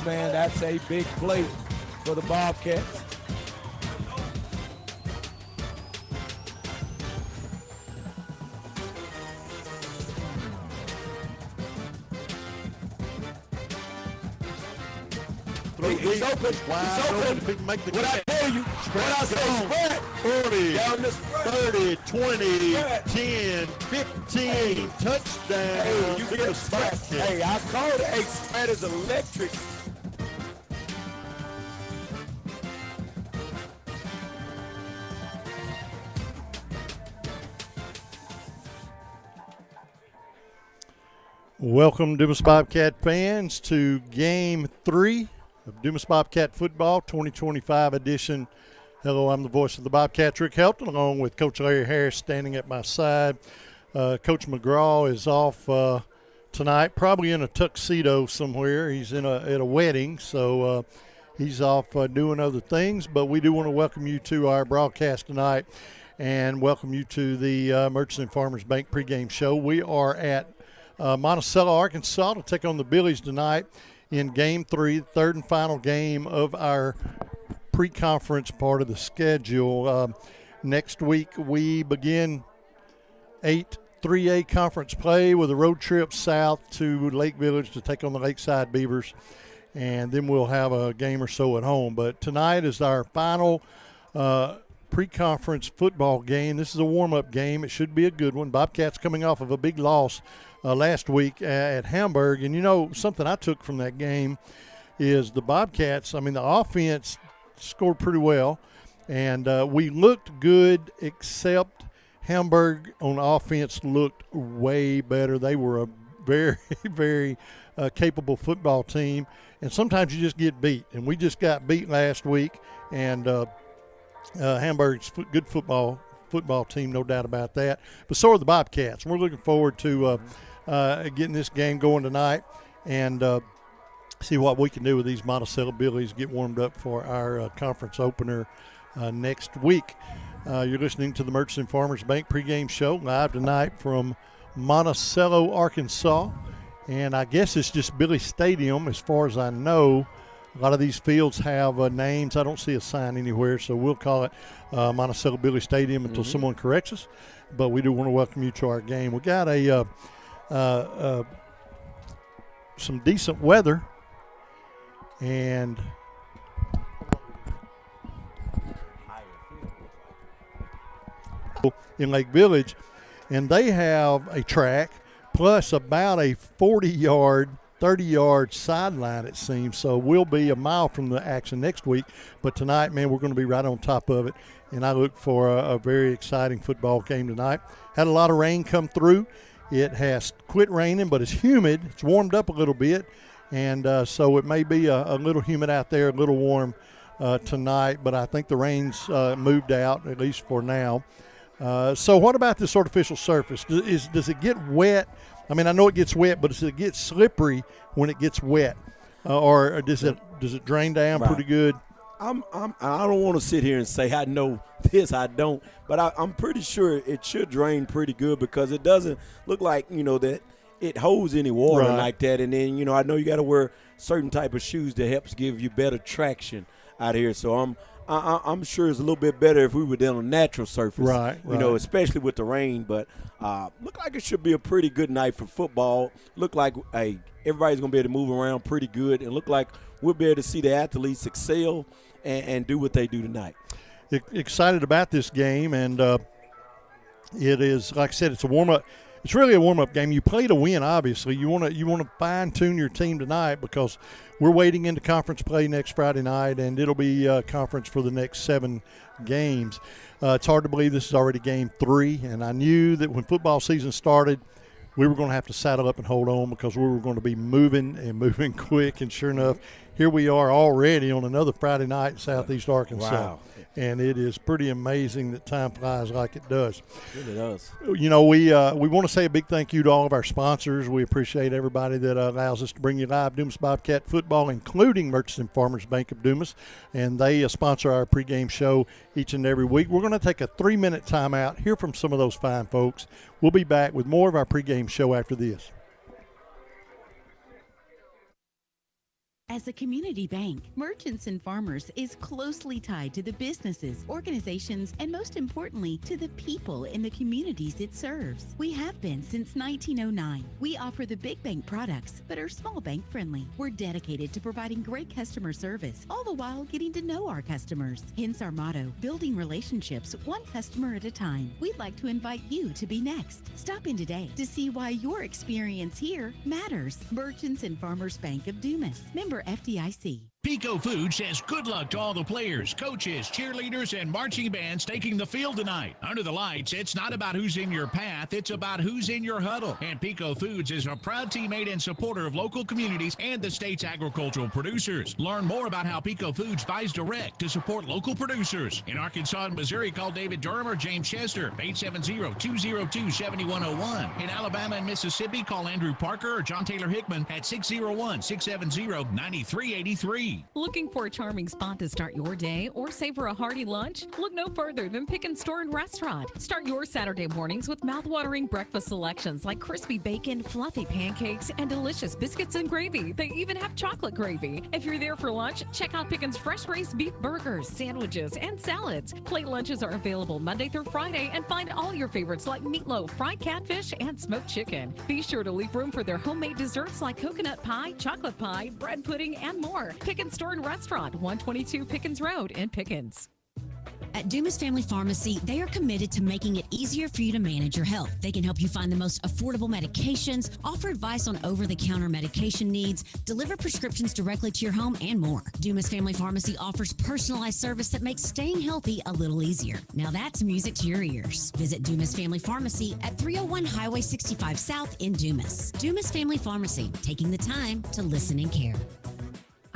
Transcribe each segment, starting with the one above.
man. That's a big play for the Bobcats. He's open. He's open. Make the what I tell you, what I say, spread. 40, Down the 30, 20, spread. 10, 15, Hey. touchdown. Hey, you to get the a spread. Bobcats. Hey, I called it. Hey, spread is electric. Welcome, Dumas Bobcat fans, to Game 3 of Dumas Bobcat Football 2025 edition. Hello, I'm the voice of the Bobcats, Rick Helton, along with Coach Larry Harris standing at my side. Coach McGraw is off tonight, probably in a tuxedo somewhere. He's at a wedding, so he's off doing other things. But we do want to welcome you to our broadcast tonight and welcome you to the Merchants and Farmers Bank pregame show. We are at Monticello, Arkansas, to take on the Billies tonight in Game 3, third and final game of our pre-conference part of the schedule. Next week we begin 3A conference play with a road trip south to Lake Village to take on the Lakeside Beavers, and then we'll have a game or so at home. But tonight is our final pre-conference football game. This is a warm-up game. It should be a good one. Bobcats coming off of a big loss last week at Hamburg. And, you know, something I took from that game is the Bobcats, I mean, the offense scored pretty well, and we looked good, except Hamburg on offense looked way better. They were a very, very capable football team, and sometimes you just get beat. And we just got beat last week, and Hamburg's good football team, no doubt about that. But so are the Bobcats. We're looking forward to getting this game going tonight and see what we can do with these Monticello Billies, get warmed up for our conference opener next week. You're listening to the Merchants and Farmers Bank pregame show live tonight from Monticello, Arkansas. And I guess it's just Billy Stadium as far as I know. A lot of these fields have names. I don't see a sign anywhere, so we'll call it Monticello Billy Stadium until someone corrects us. But we do want to welcome you to our game. We got some decent weather, and in Lake Village, and they have a track plus about a 40-yard 30-yard sideline, it seems. So we'll be a mile from the action next week. But tonight, man, we're going to be right on top of it. And I look for a very exciting football game tonight. Had a lot of rain come through. It has quit raining, but it's humid. It's warmed up a little bit. And so it may be a little humid out there, a little warm tonight. But I think the rain's moved out, at least for now. So what about this artificial surface? Does it get wet? I mean, I know it gets wet, but does it get slippery when it gets wet, or does it drain down pretty good? I don't want to sit here and say I know this, I don't, but I'm pretty sure it should drain pretty good because it doesn't look like, that it holds any water like that. And then, I know you got to wear certain type of shoes that helps give you better traction out here. So I'm sure it's a little bit better if we were down on a natural surface, right. Especially with the rain. But look like it should be a pretty good night for football. Look like everybody's going to be able to move around pretty good, and look like we'll be able to see the athletes excel and do what they do tonight. Excited about this game, and it is, like I said, it's a warm-up. It's really a warm-up game. You play to win, obviously. You want to fine-tune your team tonight because we're wading into conference play next Friday night, and it'll be conference for the next 7 games. It's hard to believe this is already Game 3, and I knew that when football season started, we were going to have to saddle up and hold on because we were going to be moving quick, and sure enough, here we are already on another Friday night in Southeast Arkansas. Wow. And it is pretty amazing that time flies like it does. It really does. We want to say a big thank you to all of our sponsors. We appreciate everybody that allows us to bring you live Dumas Bobcat football, including Merchants and Farmers Bank of Dumas. And they sponsor our pregame show each and every week. We're going to take a 3-minute timeout, hear from some of those fine folks. We'll be back with more of our pregame show after this. As a community bank, Merchants and Farmers is closely tied to the businesses, organizations, and most importantly, to the people in the communities it serves. We have been since 1909. We offer the big bank products, but are small bank friendly. We're dedicated to providing great customer service, all the while getting to know our customers. Hence our motto, building relationships one customer at a time. We'd like to invite you to be next. Stop in today to see why your experience here matters. Merchants and Farmers Bank of Dumas. Member FDIC. Pico Food says good luck to all the players, coaches, cheerleaders, and marching bands taking the field tonight. Under the lights, it's not about who's in your path, it's about who's in your huddle. And Pico Foods is a proud teammate and supporter of local communities and the state's agricultural producers. Learn more about how Pico Foods buys direct to support local producers. In Arkansas and Missouri, call David Durham or James Chester, 870-202-7101. In Alabama and Mississippi, call Andrew Parker or John Taylor Hickman at 601-670-9383. Looking for a charming spot to start your day or savor a hearty lunch? Look no further than Pick and Store and Restaurant. Start your Saturday mornings with mouth-watering breakfast selections like crispy bacon, fluffy pancakes, and delicious biscuits and gravy. They even have chocolate gravy. If you're there for lunch, check out Pickens' fresh-raised beef burgers, sandwiches, and salads. Plate lunches are available Monday through Friday, and find all your favorites like meatloaf, fried catfish, and smoked chicken. Be sure to leave room for their homemade desserts like coconut pie, chocolate pie, bread pudding, and more. Pickens Store and Restaurant, 122 Pickens Road in Pickens. At Dumas Family Pharmacy, they are committed to making it easier for you to manage your health. They can help you find the most affordable medications, offer advice on over-the-counter medication needs, deliver prescriptions directly to your home, and more. Dumas Family Pharmacy offers personalized service that makes staying healthy a little easier. Now that's music to your ears. Visit Dumas Family Pharmacy at 301 Highway 65 South in Dumas. Dumas Family Pharmacy, taking the time to listen and care.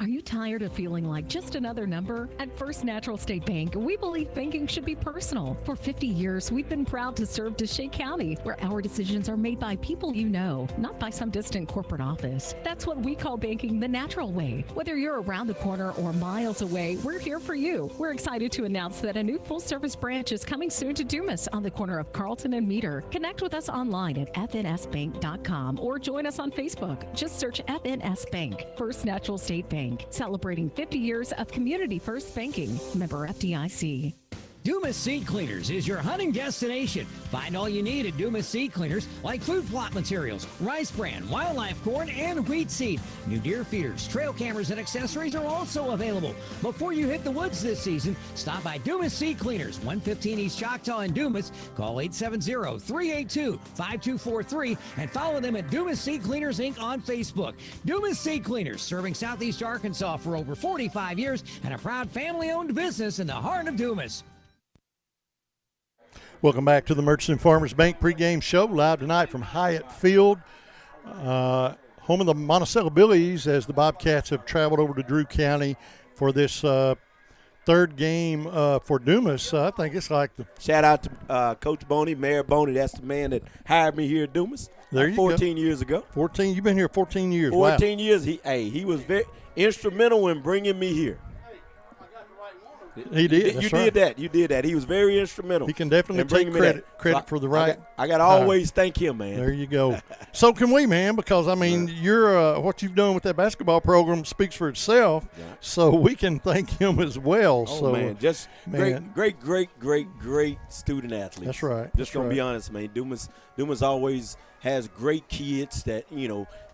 Are you tired of feeling like just another number? At First Natural State Bank, we believe banking should be personal. For 50 years, we've been proud to serve DeShay County, where our decisions are made by people you know, not by some distant corporate office. That's what we call banking the natural way. Whether you're around the corner or miles away, we're here for you. We're excited to announce that a new full-service branch is coming soon to Dumas on the corner of Carlton and Meter. Connect with us online at fnsbank.com or join us on Facebook. Just search FNS Bank. First Natural State Bank. Celebrating 50 years of community first banking. Member FDIC. Dumas Seed Cleaners is your hunting destination. Find all you need at Dumas Seed Cleaners, like food plot materials, rice bran, wildlife corn, and wheat seed. New deer feeders, trail cameras, and accessories are also available. Before you hit the woods this season, stop by Dumas Seed Cleaners, 115 East Choctaw in Dumas. Call 870-382-5243 and follow them at Dumas Seed Cleaners Inc. on Facebook. Dumas Seed Cleaners, serving Southeast Arkansas for over 45 years and a proud family-owned business in the heart of Dumas. Welcome back to the Merchants and Farmers Bank pregame show, live tonight from Hyatt Field, home of the Monticello Billies, as the Bobcats have traveled over to Drew County for this third game for Dumas. I think it's like the shout out to Coach Boney, Mayor Boney. That's the man that hired me here at Dumas. There you 14 go. years ago. 14. You've been here 14 years. 14 wow. years. He was very instrumental in bringing me here. He did. You did that. You did that. He was very instrumental. He can definitely take credit for the right. I got to always thank him, man. There you go. So can we, man? Because I mean, you're what you've done with that basketball program speaks for itself. Yeah. So we can thank him as well. Oh so man, just great student athlete. That's right. Just gonna be honest, man. Dumas always has great kids that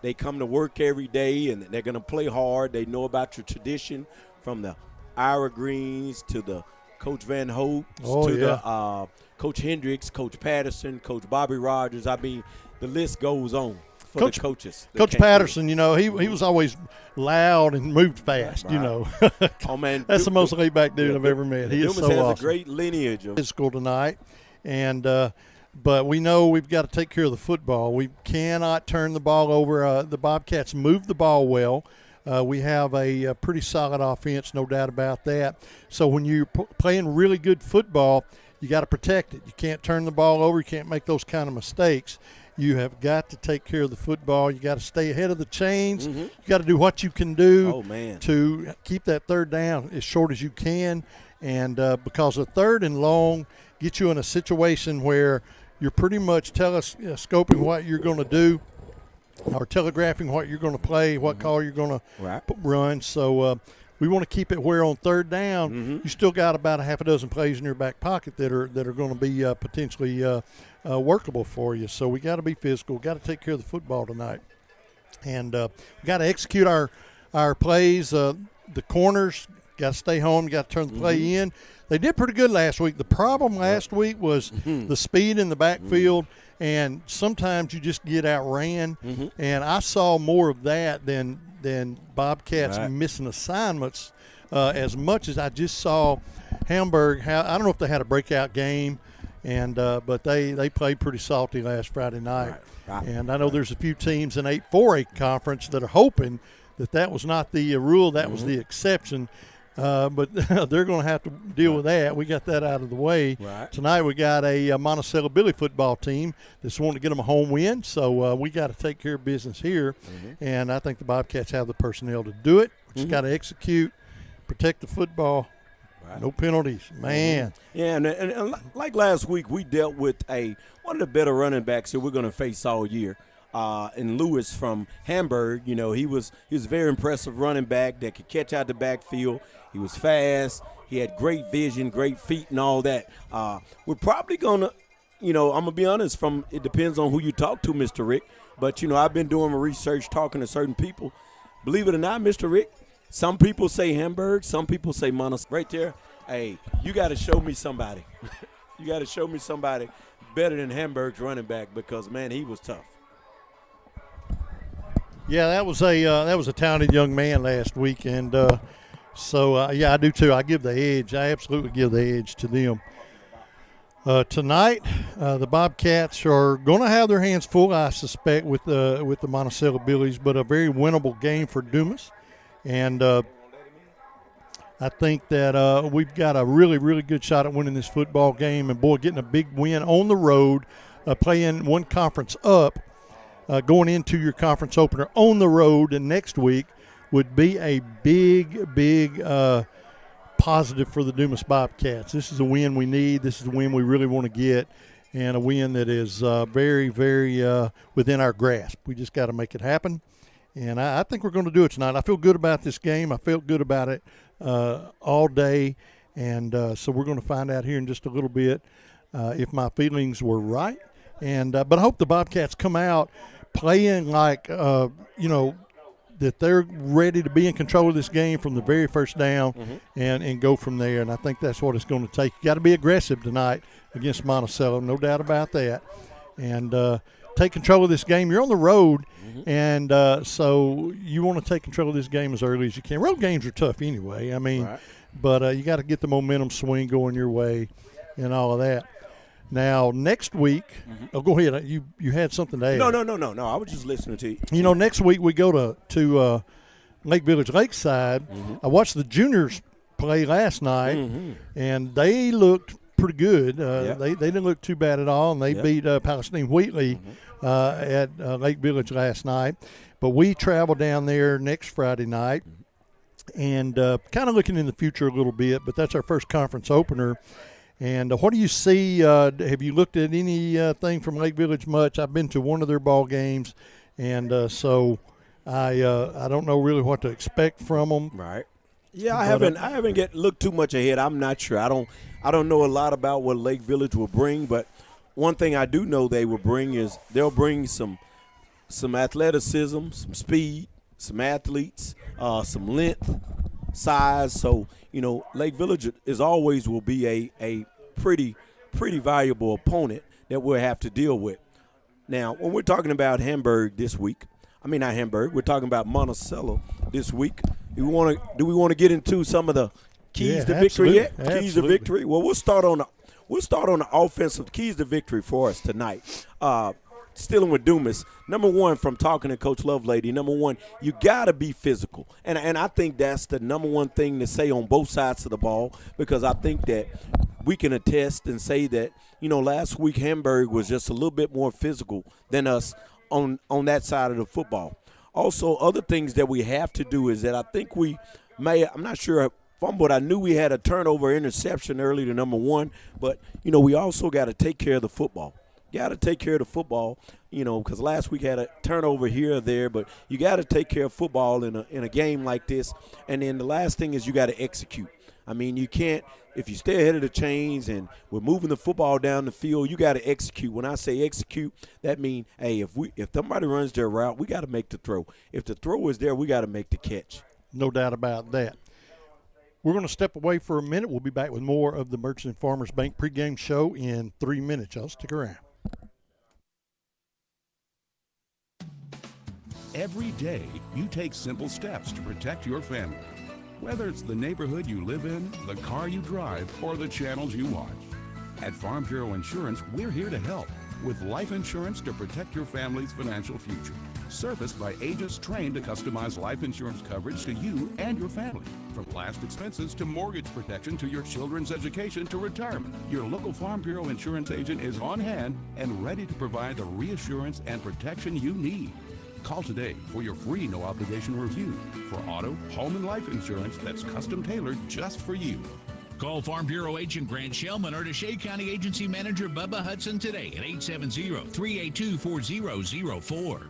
they come to work every day and they're gonna play hard. They know about your tradition, from the Ira Greens to the Coach Van Hope the Coach Hendricks, Coach Patterson, Coach Bobby Rogers. I mean, the list goes on for the coaches. Coach Patterson, he was always loud and moved fast, Right. Oh, man. That's the most laid-back dude I've ever met. He is so awesome. Has a great lineage. Physical tonight, and but we know we've got to take care of the football. We cannot turn the ball over. The Bobcats move the ball well. We have a pretty solid offense, no doubt about that. So when you're playing really good football, you got to protect it. You can't turn the ball over. You can't make those kind of mistakes. You have got to take care of the football. You got to stay ahead of the chains. Mm-hmm. You got to do what you can do to keep that third down as short as you can. And because a third and long gets you in a situation where you're pretty much scoping what you're going to do. or telegraphing what you're going to play, what call you're going to run. So we want to keep it where on third down you still got about a half a dozen plays in your back pocket that are going to be potentially workable for you. So we got to be physical, got to take care of the football tonight, and we got to execute our plays. The corners got to stay home, got to turn the play in. They did pretty good last week. The problem last week was the speed in the backfield, and sometimes you just get outran. And I saw more of that than Bobcats missing assignments as much as I just saw Hamburg. I don't know if they had a breakout game, and but they played pretty salty last Friday night. And I know there's a few teams in 4A conference that are hoping that was not the rule, that was the exception. But they're going to have to deal with that. We got that out of the way. Tonight we got a Monticello Billy football team that's wanting to get them a home win. So we got to take care of business here. And I think the Bobcats have the personnel to do it. We just got to execute, protect the football. No penalties, man. Yeah, and like last week, we dealt with one of the better running backs that we're going to face all year. And Lewis from Hamburg, he was a very impressive running back that could catch out the backfield. He was fast. He had great vision, great feet, and all that. We're probably going to, I'm going to be honest, it depends on who you talk to, Mr. Rick. But, I've been doing my research, talking to certain people. Believe it or not, Mr. Rick, some people say Hamburg, some people say Monticello. Right there, hey, you got to show me somebody. You got to show me somebody better than Hamburg's running back because, man, he was tough. Yeah, that was a talented young man last week, and so I do too. I give the edge. I absolutely give the edge to them. Tonight, the Bobcats are going to have their hands full, I suspect, with the Monticello Billies, but a very winnable game for Dumas, and I think that we've got a really, really good shot at winning this football game, and boy, getting a big win on the road, playing one conference up. Going into your conference opener on the road and next week would be a big positive for the Dumas Bobcats. This is a win we need. This is a win we really want to get, and a win that is very, very within our grasp. We just got to make it happen, and I think we're going to do it tonight. I feel good about this game. I felt good about it all day, and so we're going to find out here in just a little bit if my feelings were right. And but I hope the Bobcats come out playing like, that they're ready to be in control of this game from the very first down and go from there. And I think that's what it's going to take. You got to be aggressive tonight against Monticello, no doubt about that. And take control of this game. You're on the road, and so you want to take control of this game as early as you can. Road games are tough anyway. I mean, but you got to get the momentum swing going your way and all of that. Now, next week, go ahead. You had something to add. No. I was just listening to you. Next week we go to Lake Village Lakeside. I watched the juniors play last night, and they looked pretty good. They didn't look too bad at all, and they beat Palestine Wheatley at Lake Village last night. But we travel down there next Friday night, and kind of looking in the future a little bit, but that's our first conference opener. And what do you see? Have you looked at anything from Lake Village much? I've been to one of their ball games, and so I don't know really what to expect from them. Right. Yeah, I haven't looked too much ahead. I'm not sure. I don't know a lot about what Lake Village will bring, but one thing I do know they will bring is they'll bring some athleticism, some speed, some athletes, some length, size. So Lake Village is always will be a pretty valuable opponent that we'll have to deal with. Now, when we're talking about Hamburg this week, not Hamburg, we're talking about Monticello this week. Do we want to get into some of the keys to victory yet? Absolutely. Keys to victory. Well, we'll start on the offensive keys to victory for us tonight. Stealing with Dumas, number one, from talking to Coach Lovelady, number one, you got to be physical. And I think that's the number one thing to say on both sides of the ball, because I think that we can attest and say that, last week Hamburg was just a little bit more physical than us on that side of the football. Also, other things that we have to do is that I think I'm not sure fumbled. I knew we had a turnover interception early to number one, but, we also got to take care of the football. Got to take care of the football. because last week had a turnover here or there, but you got to take care of football in a game like this. And then the last thing is you got to execute. I mean, you can't – if you stay ahead of the chains and we're moving the football down the field, you got to execute. When I say execute, that means, hey, if somebody runs their route, we got to make the throw. If the throw is there, we got to make the catch. No doubt about that. We're going to step away for a minute. We'll be back with more of the Merchants and Farmers Bank pregame show in 3 minutes. Y'all stick around. Every day, you take simple steps to protect your family. Whether it's the neighborhood you live in, the car you drive, or the channels you watch. At Farm Bureau Insurance, we're here to help with life insurance to protect your family's financial future. Serviced by agents trained to customize life insurance coverage to you and your family. From last expenses to mortgage protection to your children's education to retirement. Your local Farm Bureau Insurance agent is on hand and ready to provide the reassurance and protection you need. Call today for your free no-obligation review for auto, home, and life insurance that's custom-tailored just for you. Call Farm Bureau Agent Grant Shellman or Shea County Agency Manager Bubba Hudson today at 870-382-4004.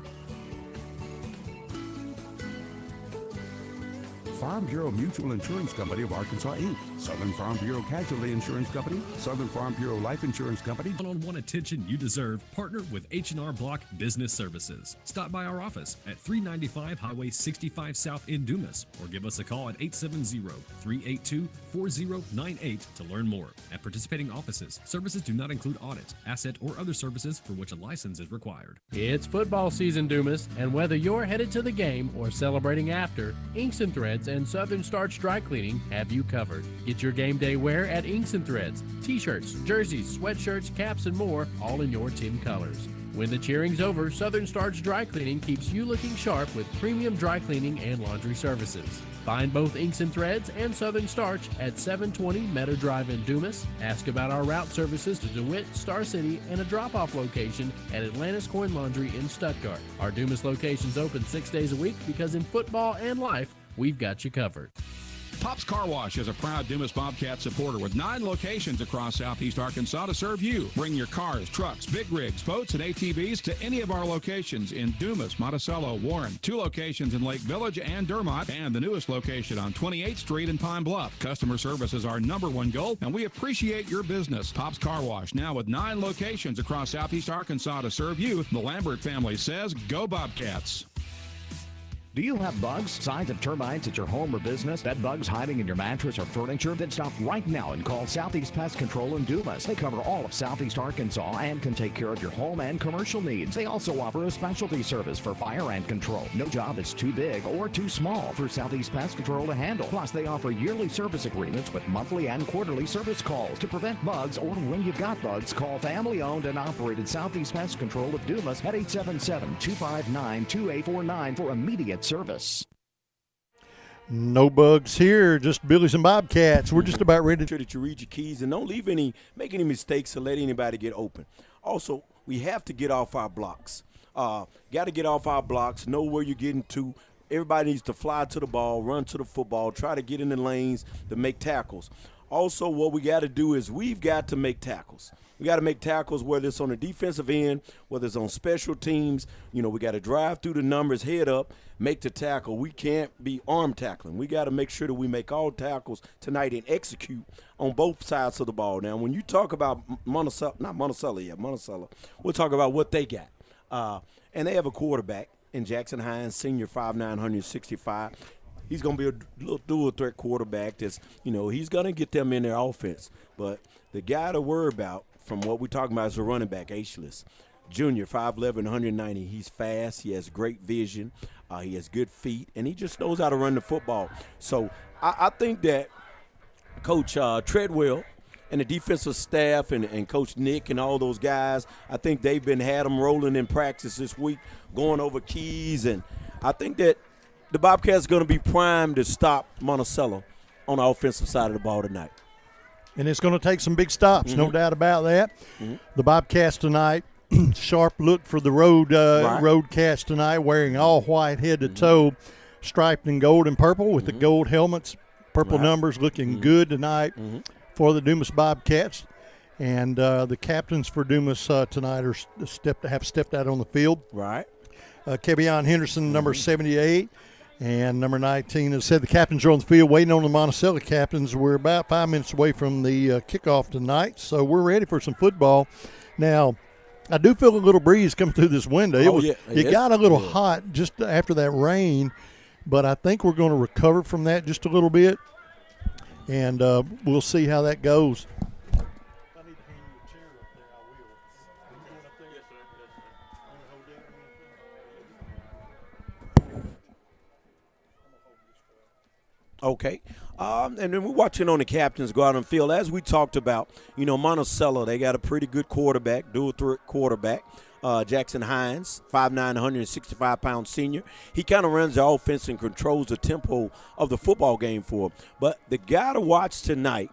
Farm Bureau Mutual Insurance Company of Arkansas, Inc., Southern Farm Bureau Casualty Insurance Company, Southern Farm Bureau Life Insurance Company. One-on-one attention you deserve. Partner with H&R Block Business Services. Stop by our office at 395 Highway 65 South in Dumas or give us a call at 870-382-4098 to learn more. At participating offices, services do not include audit, asset, or other services for which a license is required. It's football season, Dumas, and whether you're headed to the game or celebrating after, Inks and Threads and Southern Starch Dry Cleaning have you covered. Get your game day wear at Inks and Threads. T-shirts, jerseys, sweatshirts, caps, and more, all in your team colors. When the cheering's over, Southern Starch Dry Cleaning keeps you looking sharp with premium dry cleaning and laundry services. Find both Inks and Threads and Southern Starch at 720 Meadow Drive in Dumas. Ask about our route services to DeWitt, Star City, and a drop-off location at Atlantis Coin Laundry in Stuttgart. Our Dumas location's open 6 days a week because in football and life, we've got you covered. Pop's Car Wash is a proud Dumas Bobcat supporter with 9 locations across southeast Arkansas to serve you. Bring your cars, trucks, big rigs, boats, and ATVs to any of our locations in Dumas, Monticello, Warren, 2 locations in Lake Village and Dermott, and the newest location on 28th Street in Pine Bluff. Customer service is our #1 goal, and we appreciate your business. Pop's Car Wash, now with 9 locations across southeast Arkansas to serve you. The Lambert family says, go Bobcats. Do you have bugs, signs of termites at your home or business? Bed bugs hiding in your mattress or furniture? Then stop right now and call Southeast Pest Control in Dumas. They cover all of southeast Arkansas and can take care of your home and commercial needs. They also offer a specialty service for fire ant control. No job is too big or too small for Southeast Pest Control to handle. Plus, they offer yearly service agreements with monthly and quarterly service calls. To prevent bugs or when you've got bugs, call family-owned and operated Southeast Pest Control of Dumas at 877-259-2849 for immediate service. No bugs here, just Billies and Bobcats. We're just about ready to sure that you read your keys and don't make any mistakes or let anybody get open. Also, we have to get off our blocks. Got to get off our blocks, know where you're getting to. Everybody needs to fly to the ball, run to the football, try to get in the lanes to make tackles. Also, what we got to do is we've got to make tackles. We got to make tackles, whether it's on the defensive end, whether it's on special teams. We got to drive through the numbers, head up, make the tackle. We can't be arm tackling. We got to make sure that we make all tackles tonight and execute on both sides of the ball. Now, when you talk about Monticello, we'll talk about what they got. And they have a quarterback in Jackson Hines, senior, 5'9", 165. He's going to be a little dual-threat quarterback that's, he's going to get them in their offense. But the guy to worry about from what we're talking about is a running back, Ageless. Junior, 5'11", 190. He's fast. He has great vision. He has good feet, and he just knows how to run the football. So I think that Coach Treadwell and the defensive staff and Coach Nick and all those guys, I think they've had them rolling in practice this week, going over keys. And I think that the Bobcats are going to be primed to stop Monticello on the offensive side of the ball tonight. And it's going to take some big stops, no doubt about that. The Bobcats tonight, sharp look for the road cats tonight, wearing all white head to toe, striped in gold and purple with the gold helmets, purple numbers, looking good tonight for the Dumas Bobcats. And the captains for Dumas tonight have stepped out on the field. Right. Kevion Henderson, number 78, and number 19. As I said, the captains are on the field waiting on the Monticello captains. We're about 5 minutes away from the kickoff tonight, so we're ready for some football. Now, I do feel a little breeze coming through this window. It got a little hot just after that rain, but I think we're going to recover from that just a little bit, and we'll see how that goes. Okay. And then we're watching on the captains go out on the field. As we talked about, Monticello, they got a pretty good quarterback, dual threat quarterback. Jackson Hines, 5'9", 165-pound senior. He kind of runs the offense and controls the tempo of the football game for him. But the guy to watch tonight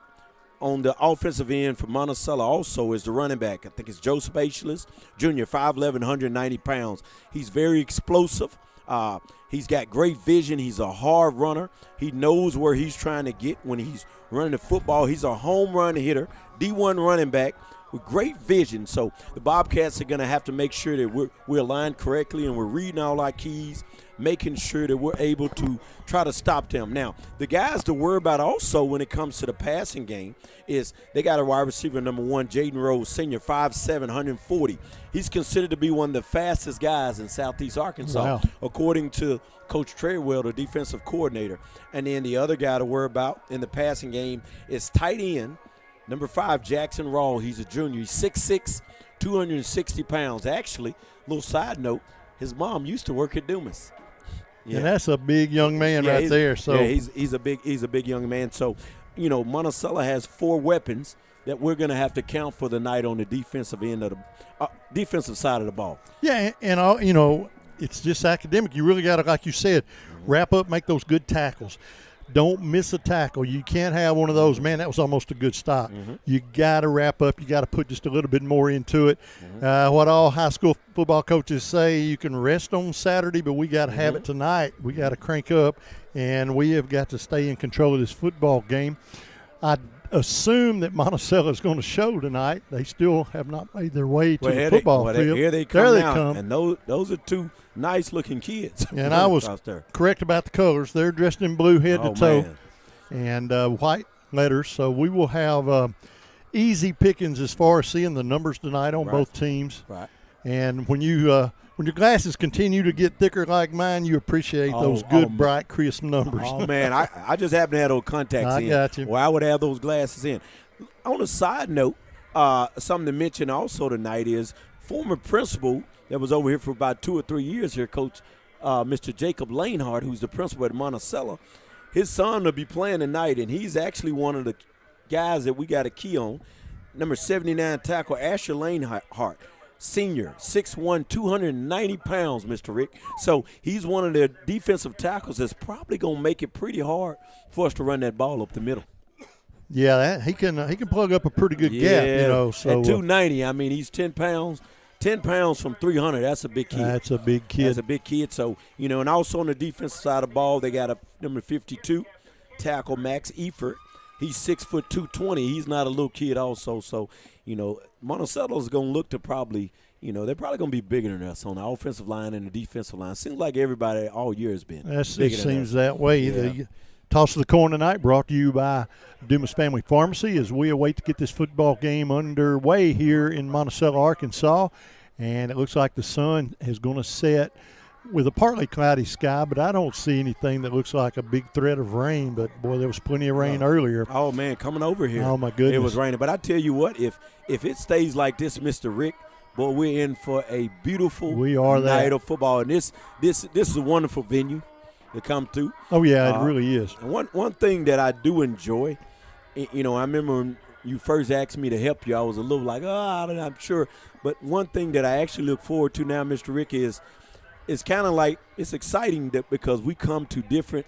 on the offensive end for Monticello also is the running back. I think it's Joseph Aishless, Jr., 5'11", 190 pounds. He's very explosive. He's got great vision. He's a hard runner. He knows where he's trying to get when he's running the football. He's a home run hitter, D1 running back with great vision. So the Bobcats are going to have to make sure that we're aligned correctly and we're reading all our keys, making sure that we're able to try to stop them. Now, the guys to worry about also when it comes to the passing game is they got a wide receiver, number 1, Jaden Rose, senior, 5'7", 140. He's considered to be one of the fastest guys in Southeast Arkansas, according to Coach Treadwell, the defensive coordinator. And then the other guy to worry about in the passing game is tight end, number 5, Jackson Raw. He's a junior. He's 6'6", 260 pounds. Actually, little side note, his mom used to work at Dumas. Yeah, and that's a big young man right there. So he's a big young man. So, Monticello has 4 weapons that we're going to have to count for the night on the defensive end of the defensive side of the ball. Yeah, and it's just academic. You really got to, like you said, wrap up, make those good tackles. Don't miss a tackle. You can't have one of those, man, that was almost a good stop. You got to wrap up. You got to put just a little bit more into it. What all high school football coaches say, you can rest on Saturday, but we got to have it tonight. We got to crank up, and we have got to stay in control of this football game. I assume that Monticello is going to show tonight. They still have not made their way to the football field. Here they come now, and those are 2 nice-looking kids. And I was correct about the colors. They're dressed in blue head to toe and white letters. So we will have easy pickings as far as seeing the numbers tonight on both teams. Right. And when your glasses continue to get thicker like mine, you appreciate those good, bright, crisp numbers. Oh, man, I just happen to have those contacts in. I got you. Well, I would have those glasses in. On a side note, something to mention also tonight is former principal that was over here for about 2 or 3 years here, Coach Mr. Jacob Lanehart, who's the principal at Monticello. His son will be playing tonight, and he's actually one of the guys that we got a key on. Number 79 tackle, Asher Lanehart, senior, 6'1", 290 pounds, Mr. Rick. So he's one of the defensive tackles that's probably going to make it pretty hard for us to run that ball up the middle. Yeah, he can plug up a pretty good gap, So at 290, I mean, he's 10 pounds from 300. That's a big kid. That's a big kid. That's a big kid. So, and also on the defensive side of the ball, they got a number 52 tackle, Max Efert. He's 6'2", 220. He's not a little kid also. So, Monticello's going to look to probably, they're probably going to be bigger than us on the offensive line and the defensive line. Seems like everybody all year has been bigger than us. Seems that way. Yeah. The Toss of the Coin tonight brought to you by Dumas Family Pharmacy as we await to get this football game underway here in Monticello, Arkansas. And it looks like the sun is going to set with a partly cloudy sky, but I don't see anything that looks like a big threat of rain. But, boy, there was plenty of rain earlier. Oh, man, coming over here. Oh, my goodness. It was raining. But I tell you what, if it stays like this, Mr. Rick, boy, we're in for a beautiful night of football. And this is a wonderful venue to come through. Oh, yeah, it really is. And one thing that I do enjoy, I remember when you first asked me to help you, I was a little like, I'm not sure. But one thing that I actually look forward to now, Mr. Rick, is it's kind of like it's exciting that because we come to different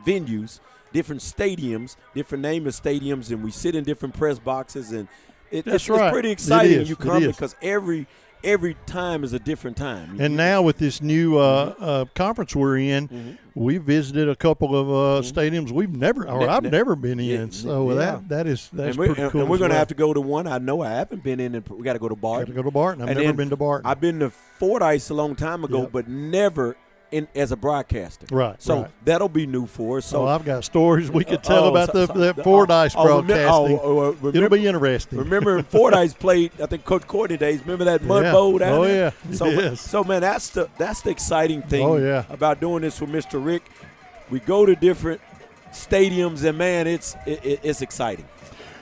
venues, different stadiums, different name of stadiums, and we sit in different press boxes, and it's pretty exciting when you come because every every time is a different time. And now with this new conference we're in, we visited a couple of stadiums I've never been in. So that's pretty cool. And we're going to have to go to one I know I haven't been in. And we got to go to Barton. Got to go to Barton. I've never been to Barton. I've been to Fordyce a long time ago, but never as a broadcaster. Right. So that'll be new for us. So I've got stories we could tell about the Fordyce broadcasting. It'll be interesting. Remember Fordyce played, I think, Coach Courtney days. Remember that mud bowl down there? So man, that's the exciting thing about doing this with Mr. Rick. We go to different stadiums, and man, it's exciting.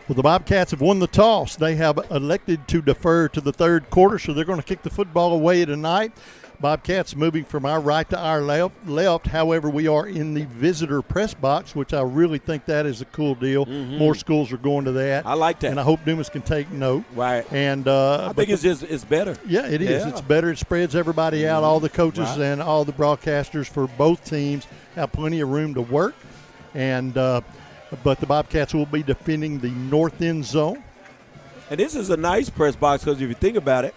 Well, the Bobcats have won the toss. They have elected to defer to the third quarter, so they're going to kick the football away tonight. Bobcats moving from our right to our left. However, we are in the visitor press box, which I really think that is a cool deal. More schools are going to that. I like that. And I hope Dumas can take note. Right. And I think it's better. Yeah, it is. It's better. It spreads everybody out. All the coaches and all the broadcasters for both teams have plenty of room to work. And but the Bobcats will be defending the north end zone. And this is a nice press box because if you think about it,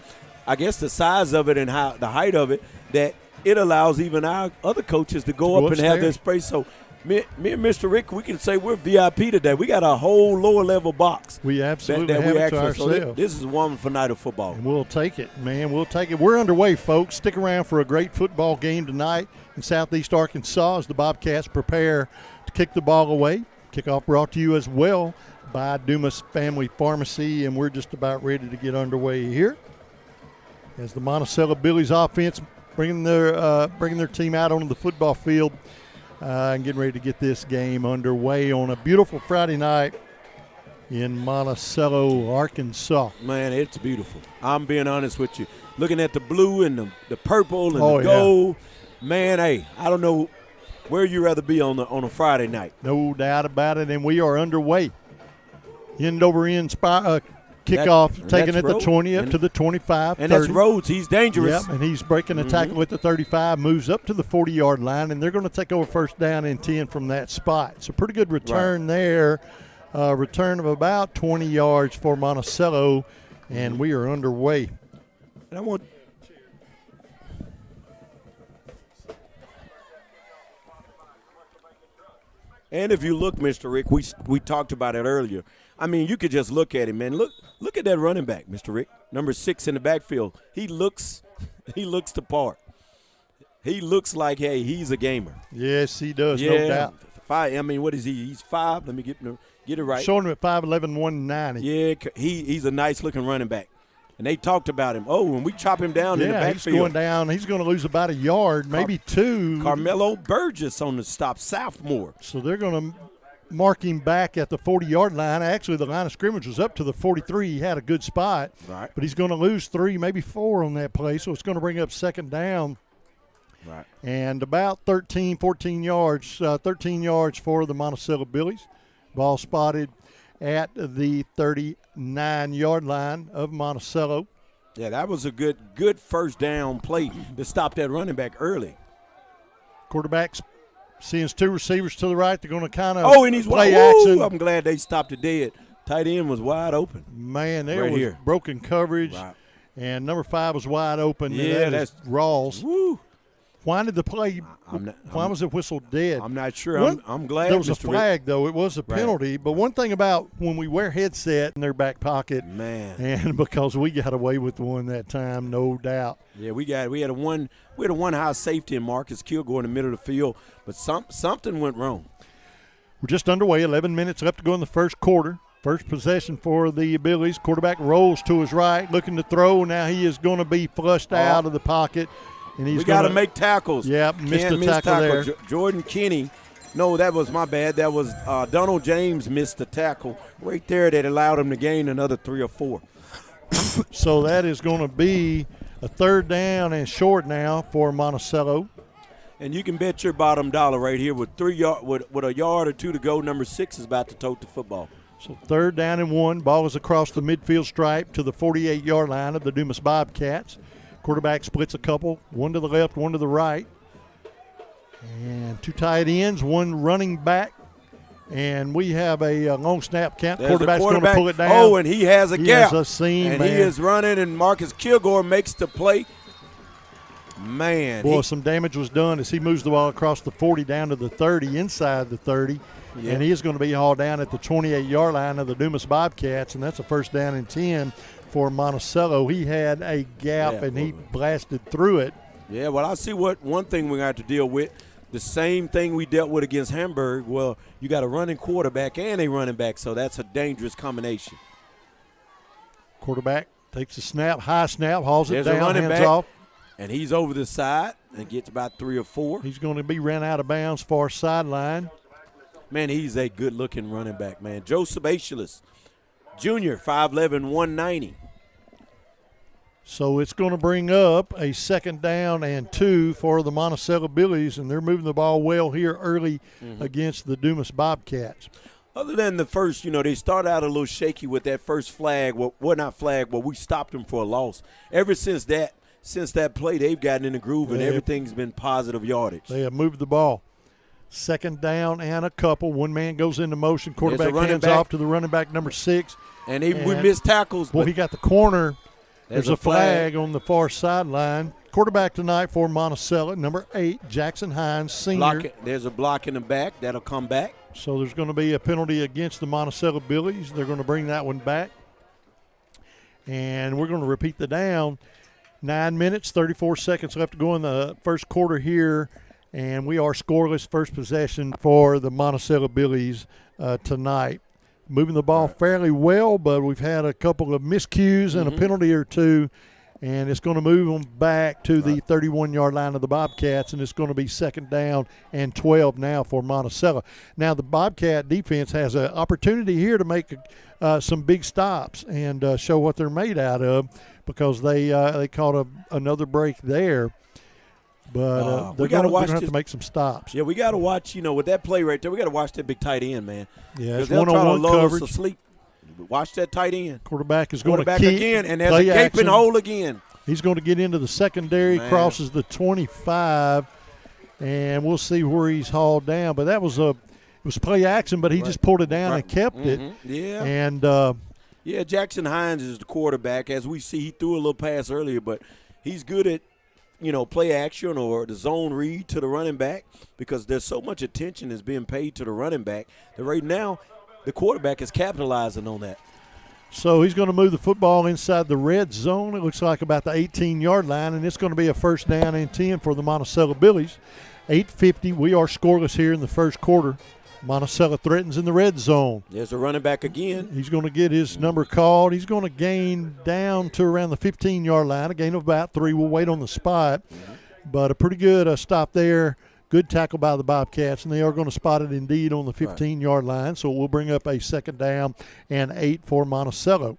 I guess the size of it and the height of it, that it allows even our other coaches to go up and have their space. So me and Mr. Rick, we can say we're VIP today. We got a whole lower level box. We absolutely have it to ourselves. So this is a wonderful night of football. And we'll take it, man. We'll take it. We're underway, folks. Stick around for a great football game tonight in Southeast Arkansas as the Bobcats prepare to kick the ball away. Kickoff brought to you as well by Dumas Family Pharmacy, and we're just about ready to get underway here. As the Monticello Billies offense bringing their team out onto the football field and getting ready to get this game underway on a beautiful Friday night in Monticello, Arkansas. Man, it's beautiful. I'm being honest with you. Looking at the blue and the purple and the gold, man, hey, I don't know where you'd rather be on a Friday night. No doubt about it, and we are underway. End over end kickoff, taking it the 20 up to the 25, and 30. That's Rhodes. He's dangerous. Yep, and he's breaking a tackle at the 35, moves up to the 40-yard line, and they're going to take over first down and 10 from that spot. So pretty good return there. Return of about 20 yards for Monticello, and we are underway. And I want – and if you look, Mr. Rick, we talked about it earlier. I mean, you could just look at him, man. Look at that running back, Mr. Rick, number 6 in the backfield. He looks the part. He looks like, hey, he's a gamer. Yes, he does, no doubt. 5. I mean, what is he? He's 5. Let me get it right. Showing him at 5'11", 190. Yeah, he's a nice-looking running back. And they talked about him. Oh, when we chop him down in the backfield. He's going down. He's going to lose about a yard, maybe 2. Carmelo Burgess on the stop, sophomore. So they're going to mark him back at the 40-yard line. Actually, the line of scrimmage was up to the 43. He had a good spot. Right. But he's going to lose 3, maybe 4 on that play, so it's going to bring up second down. Right. And about 13 yards for the Monticello Billies. Ball spotted at the 39-yard line of Monticello. Yeah, that was a good first down play to stop that running back early. Quarterback's seeing 2 receivers to the right. They're going to kind of and he's play action. I'm glad they stopped it dead. Tight end was wide open. Man, there was broken coverage. Right. And number 5 was wide open. Yeah, that's Rawls. Woo. Why did the play? Why was it whistled dead? I'm not sure. I'm glad there was Mr. a flag, though. It was a penalty. Right. But one thing about when we wear headset in their back pocket, man, and because we got away with one that time, no doubt. Yeah, we had a one high safety in Marcus Kilgore in the middle of the field, but something went wrong. We're just underway. 11 minutes left to go in the first quarter. First possession for the Billies. Quarterback rolls to his right, looking to throw. Now he is going to be flushed out of the pocket. And we got to make tackles. Yeah, missed the tackle there. Jordan Kinney. No, that was my bad. That was Donald James missed the tackle right there that allowed him to gain another 3 or 4. So that is going to be a third down and short now for Monticello. And you can bet your bottom dollar right here with a yard or 2 to go. Number 6 is about to tote the football. So third down and 1. Ball is across the midfield stripe to the 48-yard line of the Dumas Bobcats. Quarterback splits a couple, 1 to the left, 1 to the right. And 2 tight ends, 1 running back. And we have a long snap count. There's Quarterback's going to pull it down. Oh, and he has a gap. He has a seam, and man. he is running, and Marcus Kilgore makes the play. Man. Boy, some damage was done as he moves the ball across the 40 down to the 30, inside the 30. Yeah. And he is going to be hauled down at the 28-yard line of the Dumas Bobcats, and that's a first down and 10 for Monticello. He had a gap, and he blasted through it. Yeah, well, I see one thing we got to deal with. The same thing we dealt with against Hamburg. Well, you got a running quarterback and a running back, so that's a dangerous combination. Quarterback takes a snap, high snap, hauls There's it down, a running hands back, off. and he's over the side and gets about 3 or 4. He's going to be ran out of bounds far sideline. Man, he's a good-looking running back, man. Joseph Aeschylus, Jr., 5'11", 190. So it's going to bring up a second down and 2 for the Monticello Billies, and they're moving the ball well here early against the Dumas Bobcats. Other than the first, they started out a little shaky with that first flag. Well, not flag, but we stopped them for a loss. Ever since that play, they've gotten in the groove, and everything's been positive yardage. They have moved the ball. Second down and a couple. One man goes into motion. Quarterback hands off to the running back, number 6. And we missed tackles. Well, he got the corner. There's a flag on the far sideline. Quarterback tonight for Monticello, number 8, Jackson Hines, senior. There's a block in the back. That'll come back. So there's going to be a penalty against the Monticello Billies. They're going to bring that one back. And we're going to repeat the down. 9 minutes, 34 seconds left to go in the first quarter here. And we are scoreless, first possession for the Monticello Billies tonight. Moving the ball fairly well, but we've had a couple of miscues and a penalty or two, and it's going to move them back to the 31-yard line of the Bobcats, and it's going to be second down and 12 now for Monticello. Now the Bobcat defense has an opportunity here to make some big stops and show what they're made out of, because they caught another break there. But they're going to have to make some stops. Yeah, we got to watch, with that play right there, we got to watch that big tight end, man. Yeah, it's one-on-one coverage. Asleep. Watch that tight end. Quarterback is going to kick again, and there's a gaping hole again. He's going to get into the secondary, crosses the 25, and we'll see where he's hauled down. But it was play action, but he just pulled it down and kept it. Yeah. And Jackson Hines is the quarterback. As we see, he threw a little pass earlier, but he's good at play action or the zone read to the running back, because there's so much attention that's being paid to the running back that right now the quarterback is capitalizing on that. So he's going to move the football inside the red zone. It looks like about the 18-yard line, and it's going to be a first down and 10 for the Monticello Billies. 8:50. We are scoreless here in the first quarter. Monticello threatens in the red zone. There's a running back again. He's going to get his number called. He's going to gain down to around the 15-yard line, a gain of about 3. We'll wait on the spot. But a pretty good stop there. Good tackle by the Bobcats, and they are going to spot it indeed on the 15-yard line. So we'll bring up a second down and 8 for Monticello.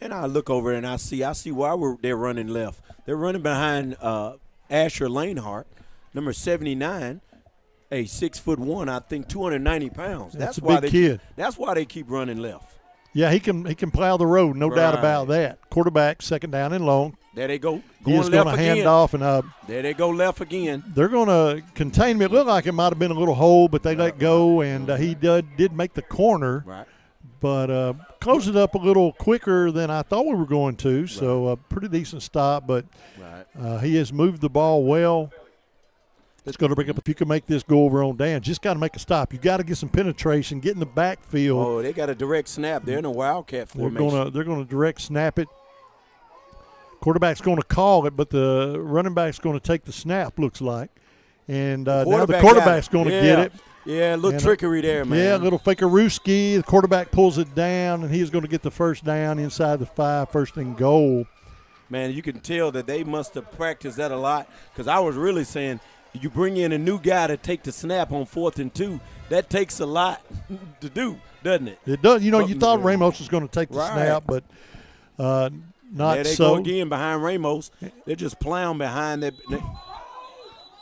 And I look over and I see why they're running left. They're running behind Asher Lanehart, number 79. A 6'1", I think 290 pounds. That's a big kid. That's why they keep running left. Yeah, he can plow the road, no doubt about that. Quarterback, second down and long. There they go. He's going to hand off, and there they go left again. They're going to contain me. It looked like it might have been a little hole, but they let go, and he did make the corner. Right. But closed it up a little quicker than I thought we were going to. So a pretty decent stop, but he has moved the ball well. It's going to bring up, if you can make this go over on Dan, just got to make a stop. You got to get some penetration, get in the backfield. Oh, they got a direct snap. They're in a wildcat formation. They're going to direct snap it. Quarterback's going to call it, but the running back's going to take the snap, looks like. And now the quarterback's going to get it. Yeah, a little trickery there, man. Yeah, a little fakerooski. The quarterback pulls it down, and he's going to get the first down inside the 5, first and goal. Man, you can tell that they must have practiced that a lot, because I was really saying – you bring in a new guy to take the snap on 4th and 2. That takes a lot to do, doesn't it? It does. You thought Ramos was going to take the snap, but not so. There they go again behind Ramos. They're just plowing behind that.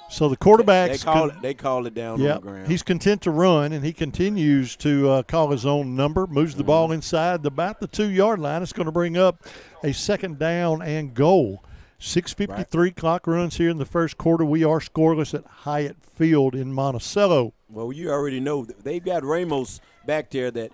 So the quarterback's they call it down on the ground. He's content to run, and he continues to call his own number, moves the ball inside about the 2-yard line. It's going to bring up a second down and goal. 6:53 clock runs here in the first quarter. We are scoreless at Hyatt Field in Monticello. Well, you already know they've got Ramos back there that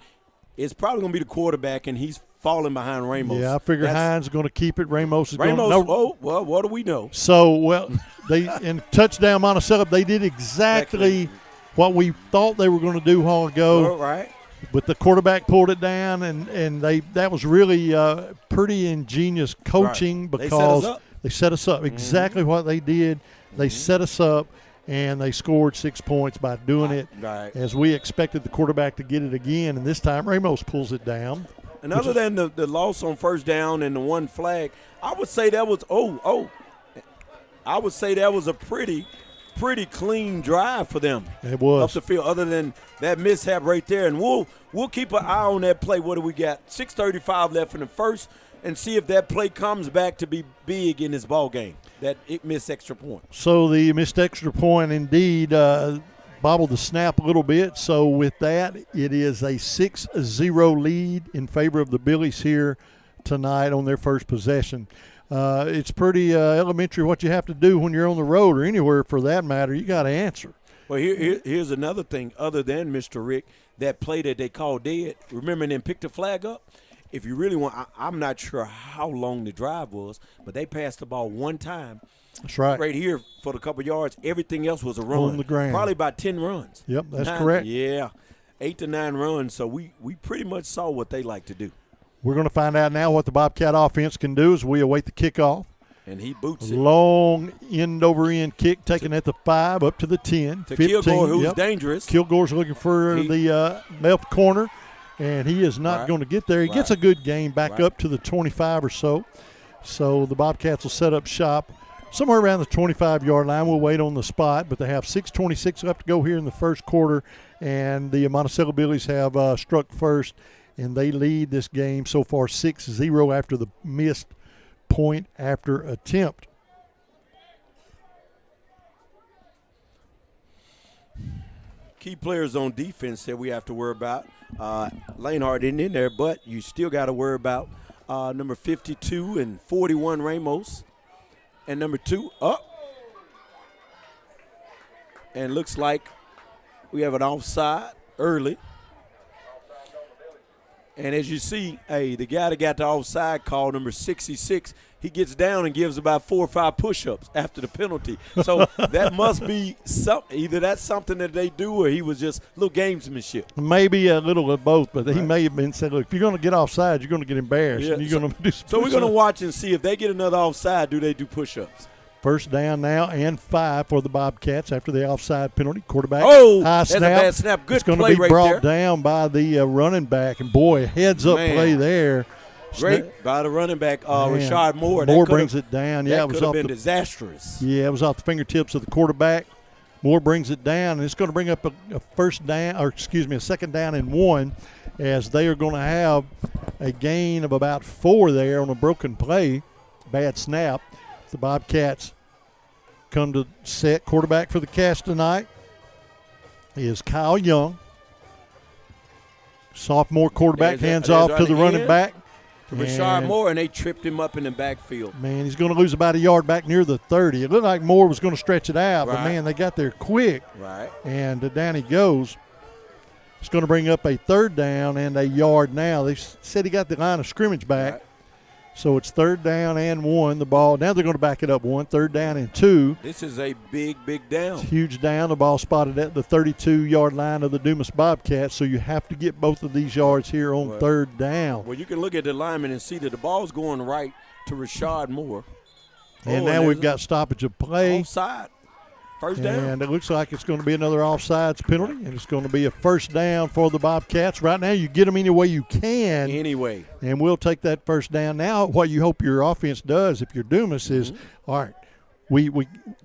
is probably going to be the quarterback, and he's falling behind Ramos. Yeah, I figure Hines is going to keep it. Ramos is going to no. Oh, well, what do we know? So, well, they in touchdown Monticello, they did exactly what we thought they were going to do a while ago. All right. But the quarterback pulled it down, and that was really pretty ingenious coaching because they set us up. Exactly what they did. They set us up, and they scored 6 points by doing it as we expected the quarterback to get it again. And this time Ramos pulls it down. And other than the loss on first down and the one flag, I would say that was I would say that was a pretty clean drive for them. It was. Up the field, other than that mishap right there. And we'll keep an eye on that play. What do we got? 6:35 left in the first, and see if that play comes back to be big in this ball game. That it missed extra point. So the missed extra point indeed bobbled the snap a little bit. So with that, it is a 6-0 lead in favor of the Billies here tonight on their first possession. It's pretty elementary what you have to do when you're on the road or anywhere for that matter. You got to answer. Well, here's another thing other than Mr. Rick, that play that they called dead. Remember, and then picked the flag up. If you really want, I'm not sure how long the drive was, but they passed the ball one time. That's right. Right here for the couple yards. Everything else was a run. On the ground. Probably about 10 runs. Yep, that's correct. Yeah, 8 to 9 runs. So we pretty much saw what they like to do. We're going to find out now what the Bobcat offense can do as we await the kickoff. And he boots it. Long end-over-end kick taken at the 5 up to the 10. To 15, Kilgore, who's dangerous. Kilgore's looking for the left corner, and he is not going to get there. He gets a good gain back up to the 25 or so. So the Bobcats will set up shop somewhere around the 25-yard line. We'll wait on the spot, but they have 6:26 left to go here in the first quarter, and the Monticello Billies have struck first, and they lead this game so far 6-0 after the missed point after attempt. Key players on defense that we have to worry about. Lanehart isn't in there, but you still got to worry about number 52 and 41 Ramos. And number 2 up. And looks like we have an offside early. And as you see, the guy that got the offside call, number 66, he gets down and gives about 4 or 5 push-ups after the penalty. So that must be either that's something that they do or he was just a little gamesmanship. Maybe a little of both, but he may have been said, look, if you're going to get offside, you're going to get embarrassed. Yeah. And you're going to do some so we're going to watch and see if they get another offside, do they do push-ups? First down now and 5 for the Bobcats after the offside penalty. Quarterback. That's a bad snap. Good play right there. It's going to be brought down by the running back. And, boy, heads-up play there. Great by the running back, Rashad Moore. Moore brings it down. That could have been disastrous. Yeah, it was off the fingertips of the quarterback. Moore brings it down, and it's going to bring up a second down and 1, as they are going to have a gain of about 4 there on a broken play. Bad snap. The Bobcats come to set. Quarterback for the Cats tonight is Kyle Young. Sophomore quarterback, hands off to the running back. Rashad Moore, and they tripped him up in the backfield. Man, he's going to lose about a yard back near the 30. It looked like Moore was going to stretch it out, but, man, they got there quick. Right. And down he goes. It's going to bring up a third down and a yard now. They said he got the line of scrimmage back. Right. So it's third down and 1. The ball, now they're going to back it up 1, third down and 2. This is a big down. Huge down. The ball spotted at the 32-yard line of the Dumas Bobcats, so you have to get both of these yards here on third down. Well, you can look at the lineman and see that the ball's going right to Rashad Moore. And now we've got stoppage of play. Offside. First down. And it looks like it's going to be another offsides penalty, and it's going to be a first down for the Bobcats. Right now, you get them any way you can. Anyway. And we'll take that first down. Now, what you hope your offense does, if you're Dumas, is, all right, we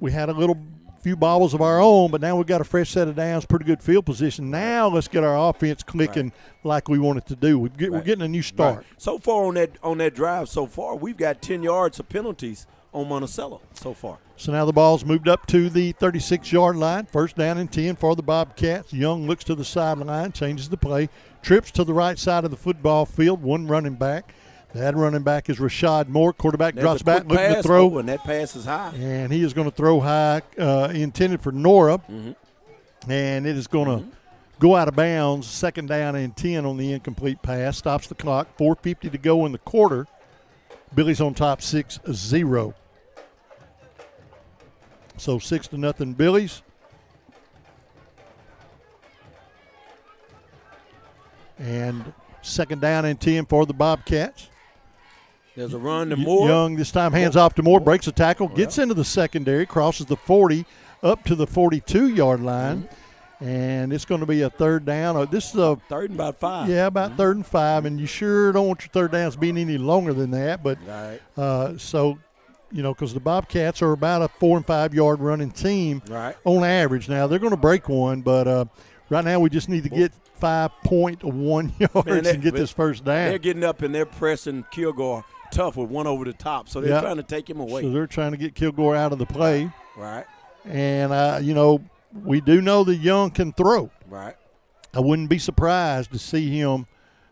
had a few bobbles of our own, but now we've got a fresh set of downs, pretty good field position. Now let's get our offense clicking like we want it to do. We're getting a new start. Right. So far on that drive so far, we've got 10 yards of penalties on Monticello so far. So now the ball's moved up to the 36-yard line. First down and 10 for the Bobcats. Young looks to the sideline, changes the play, trips to the right side of the football field, one running back. That running back is Rashad Moore. Quarterback drops back, looking to throw. And that pass is high. And he is going to throw high, intended for Nora. And it is going to go out of bounds, 2nd down and 10 on the incomplete pass. Stops the clock, 4:50 to go in the quarter. Billy's on top 6-0. So 6-0 Billy's. And 2nd down and 10 for the Bobcats. There's a run to Moore. Young this time hands off to Moore, breaks a tackle, gets into the secondary, crosses the 40 up to the 42-yard line. And it's going to be a 3rd down. This is a 3rd and about 5. Yeah, about 3rd and 5, and you sure don't want your 3rd downs being any longer than that. But so, because the Bobcats are about a 4 and 5 yard running team on average. Now they're going to break one, but right now we just need to get 5.1 yards and get this 1st down. They're getting up and they're pressing Kilgore tough with one over the top, so they're trying to take him away. So they're trying to get Kilgore out of the play. Right. And we do know that Young can throw. Right. I wouldn't be surprised to see him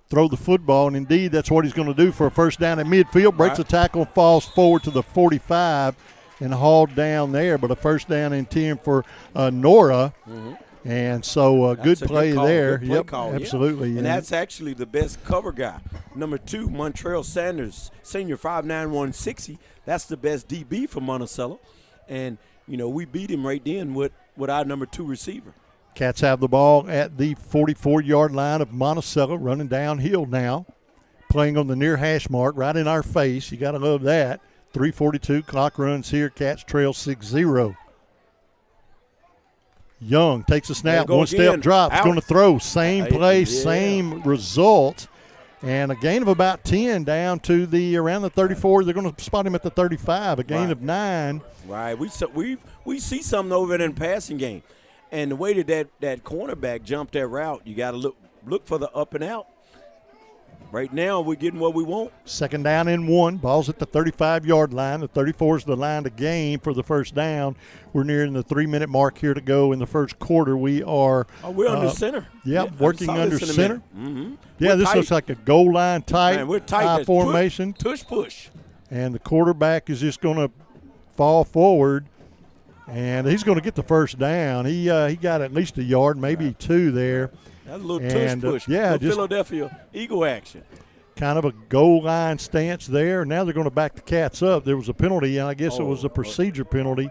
throw the football, and indeed that's what he's going to do for a 1st down at midfield. Breaks a tackle, falls forward to the 45 and hauled down there, but a 1st down and 10 for Nora. And so good play there. Good play call, absolutely. Yeah. And that's actually the best cover guy. Number 2, Montrell Sanders, senior, 5'9", 160. That's the best DB for Monticello. And, we beat him right then with our number 2 receiver. Cats have the ball at the 44-yard line of Monticello, running downhill now, playing on the near hash mark, right in our face. You got to love that. 3:42, clock runs here. Cats trail 6-0. Young takes a snap, one step, drops, going to throw. Same play, same result. And a gain of about 10 down to around the 34. They're going to spot him at the 35, a gain of 9. Right. We see something over there in the passing game. And the way that cornerback jumped that route, you got to look for the up and out. Right now, we're getting what we want. 2nd down and 1. Ball's at the 35-yard line. The 34 is the line to gain for the 1st down. We're nearing the 3-minute mark here to go in the 1st quarter. We are we're under center. Working under center. Yeah, this looks like a goal line tight. Man, we're tight. Formation. Push. And the quarterback is just going to fall forward. And he's going to get the 1st down. He got at least a yard, maybe 2 there. That's a little push. Just Philadelphia Eagle action. Kind of a goal line stance there. Now they're going to back the Cats up. There was a penalty, and I guess it was a procedure penalty.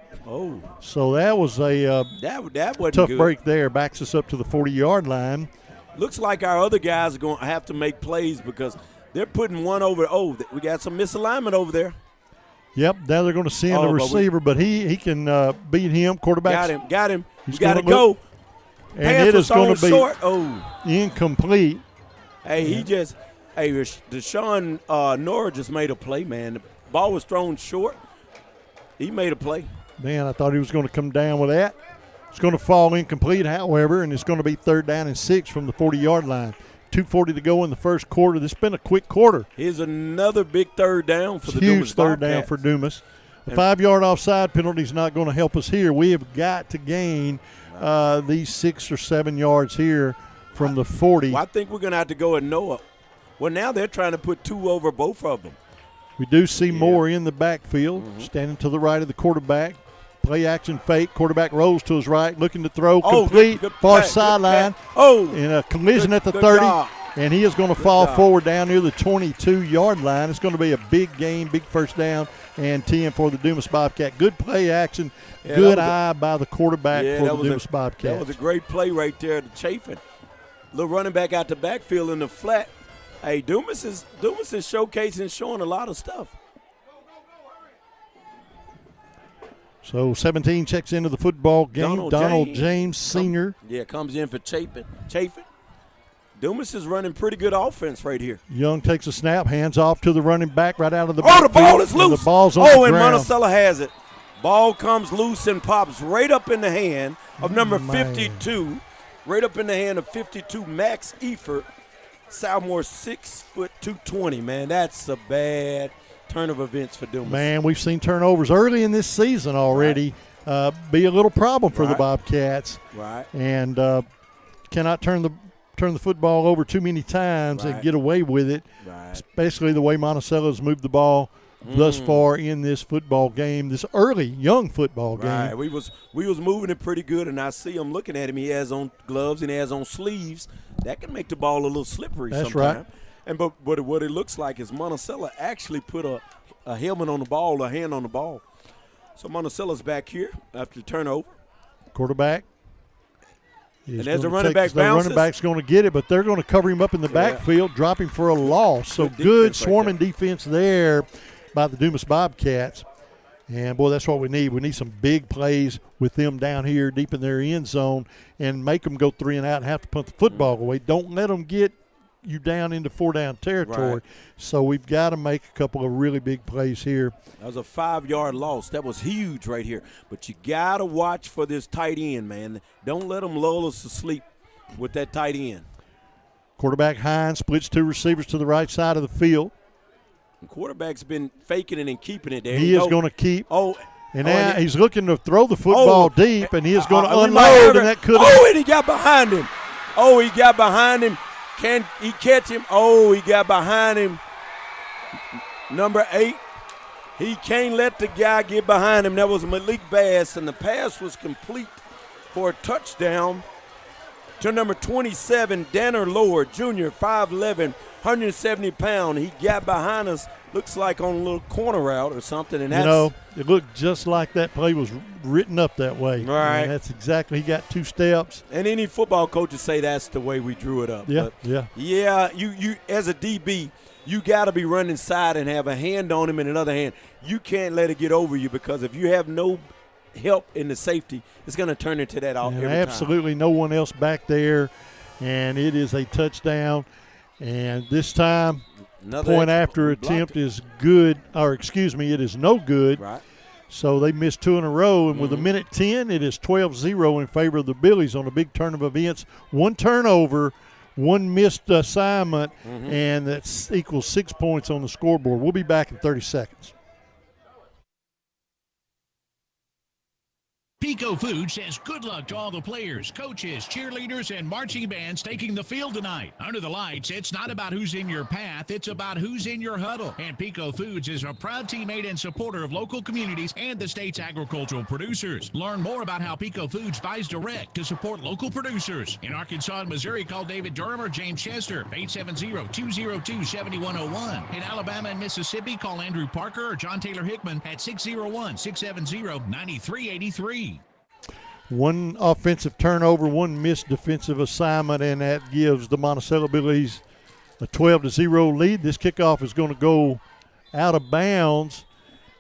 So that was a that wasn't tough good. break there. Backs us up to the 40-yard line. Looks like our other guys are going to have to make plays because they're putting one over. We got some misalignment over there. Yep, now they're going to send the receiver, but he can beat him. Quarterback got him. He's got to go. And it is going to be short. incomplete. Deshaun Nora just made a play, man. The ball was thrown short. He made a play. Man, I thought he was going to come down with that. It's going to fall incomplete, however, and it's going to be 3rd down and 6 from the 40-yard line. 2:40 to go in the 1st quarter. This has been a quick quarter. Here's another big 3rd down for the Dumas. Huge 3rd Bobcats. down for Dumas. The 5-yard offside penalty is not going to help us here. We have got to gain these 6 or 7 yards here from the 40. Well, I think we're going to have to go at Noah. Well, now they're trying to put 2 over both of them. We do see Moore in the backfield, standing to the right of the quarterback. Play action fake. Quarterback rolls to his right, looking to throw. Complete. Good far pass, sideline. In a collision at the 30. And he is going to fall forward down near the 22-yard line. It's going to be a big game, big 1st down and 10 for the Dumas Bobcat. Good play action. Good eye by the quarterback for the Dumas Bobcat. That was a great play right there to Chafin. Little running back out the backfield in the flat. Hey, Dumas is showcasing, showing a lot of stuff. So 17 checks into the football game. Donald James Sr. Comes in for Chafin. Dumas is running pretty good offense right here. Young takes a snap, hands off to the running back right out of the backfield. The ball is loose. The ball's on the ground. And Monticello has it. Ball comes loose and pops right up in the hand of number 52. Right up in the hand of 52, Max Efert. Southmore 6 foot 220, man. That's a bad turn of events for Dumas. Man, we've seen turnovers early in this season already be a little problem for the Bobcats. Right. And cannot turn the football over too many times and get away with it. Right. Especially the way Monticello's moved the ball thus far in this football game, this early young football game. Right. We was moving it pretty good, and I see him looking at him. He has on gloves and he has on sleeves. That can make the ball a little slippery sometimes. That's right. And but what it looks like is Monticello actually put a helmet on the ball, a hand on the ball. So Monticello's back here after the turnover. Quarterback. And there's the running back bounces. The running back's going to get it, but they're going to cover him up in the backfield, drop him for a loss. So good swarming defense there by the Dumas Bobcats. And, boy, that's what we need. We need some big plays with them down here deep in their end zone and make them go 3 and out and have to punt the football away. Don't let them get you down into 4-down territory. Right. So we've got to make a couple of really big plays here. That was a 5-yard loss. That was huge right here. But you got to watch for this tight end, man. Don't let them lull us to sleep with that tight end. Quarterback Hines splits 2 receivers to the right side of the field. The quarterback's been faking it and keeping it there. He is going to keep. Oh, and now he's looking to throw the football deep, and he is going to unload, and that could have. Oh, and he got behind him. Oh, he got behind him. Can he catch him? Oh, he got behind him. Number 8. He can't let the guy get behind him. That was Malik Bass, and the pass was complete for a touchdown to number 27, Danner Lower, Jr., 5'11", 170 pounds. He got behind us, looks like on a little corner route or something. And that's, it looked just like that play was written up that way. Right. And that's exactly, he got 2 steps. And any football coaches say that's the way we drew it up. Yeah, but you as a DB, you got to be running side and have a hand on him and another hand. You can't let it get over you, because if you have no help in the safety, it's going to turn into that all every time. Absolutely no one else back there, and it is a touchdown. And this time, point after attempt is good, or excuse me, it is no good. Right. So they missed 2 in a row, and with a minute 10, it is 12-0 in favor of the Billies on a big turn of events. 1 turnover, 1 missed assignment, and that equals 6 points on the scoreboard. We'll be back in 30 seconds. Pico Foods says good luck to all the players, coaches, cheerleaders, and marching bands taking the field tonight. Under the lights, it's not about who's in your path, it's about who's in your huddle. And Pico Foods is a proud teammate and supporter of local communities and the state's agricultural producers. Learn more about how Pico Foods buys direct to support local producers. In Arkansas and Missouri, call David Durham or James Chester, 870-202-7101. In Alabama and Mississippi, call Andrew Parker or John Taylor Hickman at 601-670-9383. 1 offensive turnover, 1 missed defensive assignment, and that gives the Monticello Billies a 12-0 lead. This kickoff is going to go out of bounds,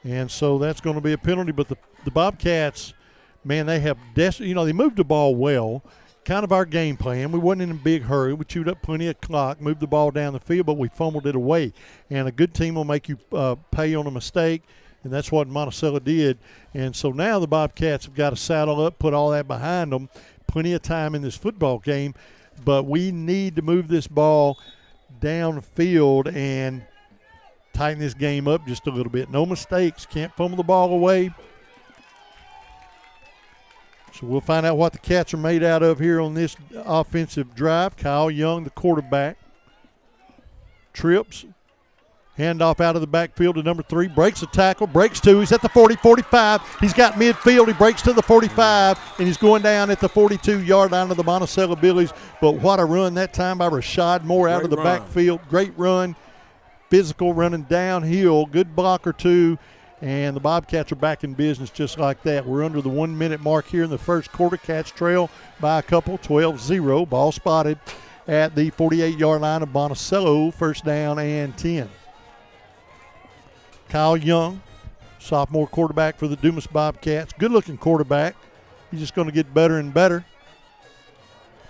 and so that's going to be a penalty. But the Bobcats, man, they have they moved the ball well. Kind of our game plan. We wasn't in a big hurry. We chewed up plenty of clock, moved the ball down the field, but we fumbled it away. And a good team will make you pay on a mistake. And that's what Monticello did. And so now the Bobcats have got to saddle up, put all that behind them. Plenty of time in this football game. But we need to move this ball downfield and tighten this game up just a little bit. No mistakes. Can't fumble the ball away. So we'll find out what the Cats are made out of here on this offensive drive. Kyle Young, the quarterback. Trips. Handoff out of the backfield to number 3. Breaks a tackle. Breaks 2. He's at the 40, 45. He's got midfield. He breaks to the 45, and he's going down at the 42-yard line of the Monticello Billies. But what a run that time by Rashad Moore out of the backfield. Great run. Physical, running downhill. Good block or 2. And the Bobcats are back in business just like that. We're under the 1-minute mark here in the first quarter. Cats trail by a couple, 12-0. Ball spotted at the 48-yard line of Monticello. First down and 10. Kyle Young, sophomore quarterback for the Dumas Bobcats. Good-looking quarterback. He's just going to get better and better.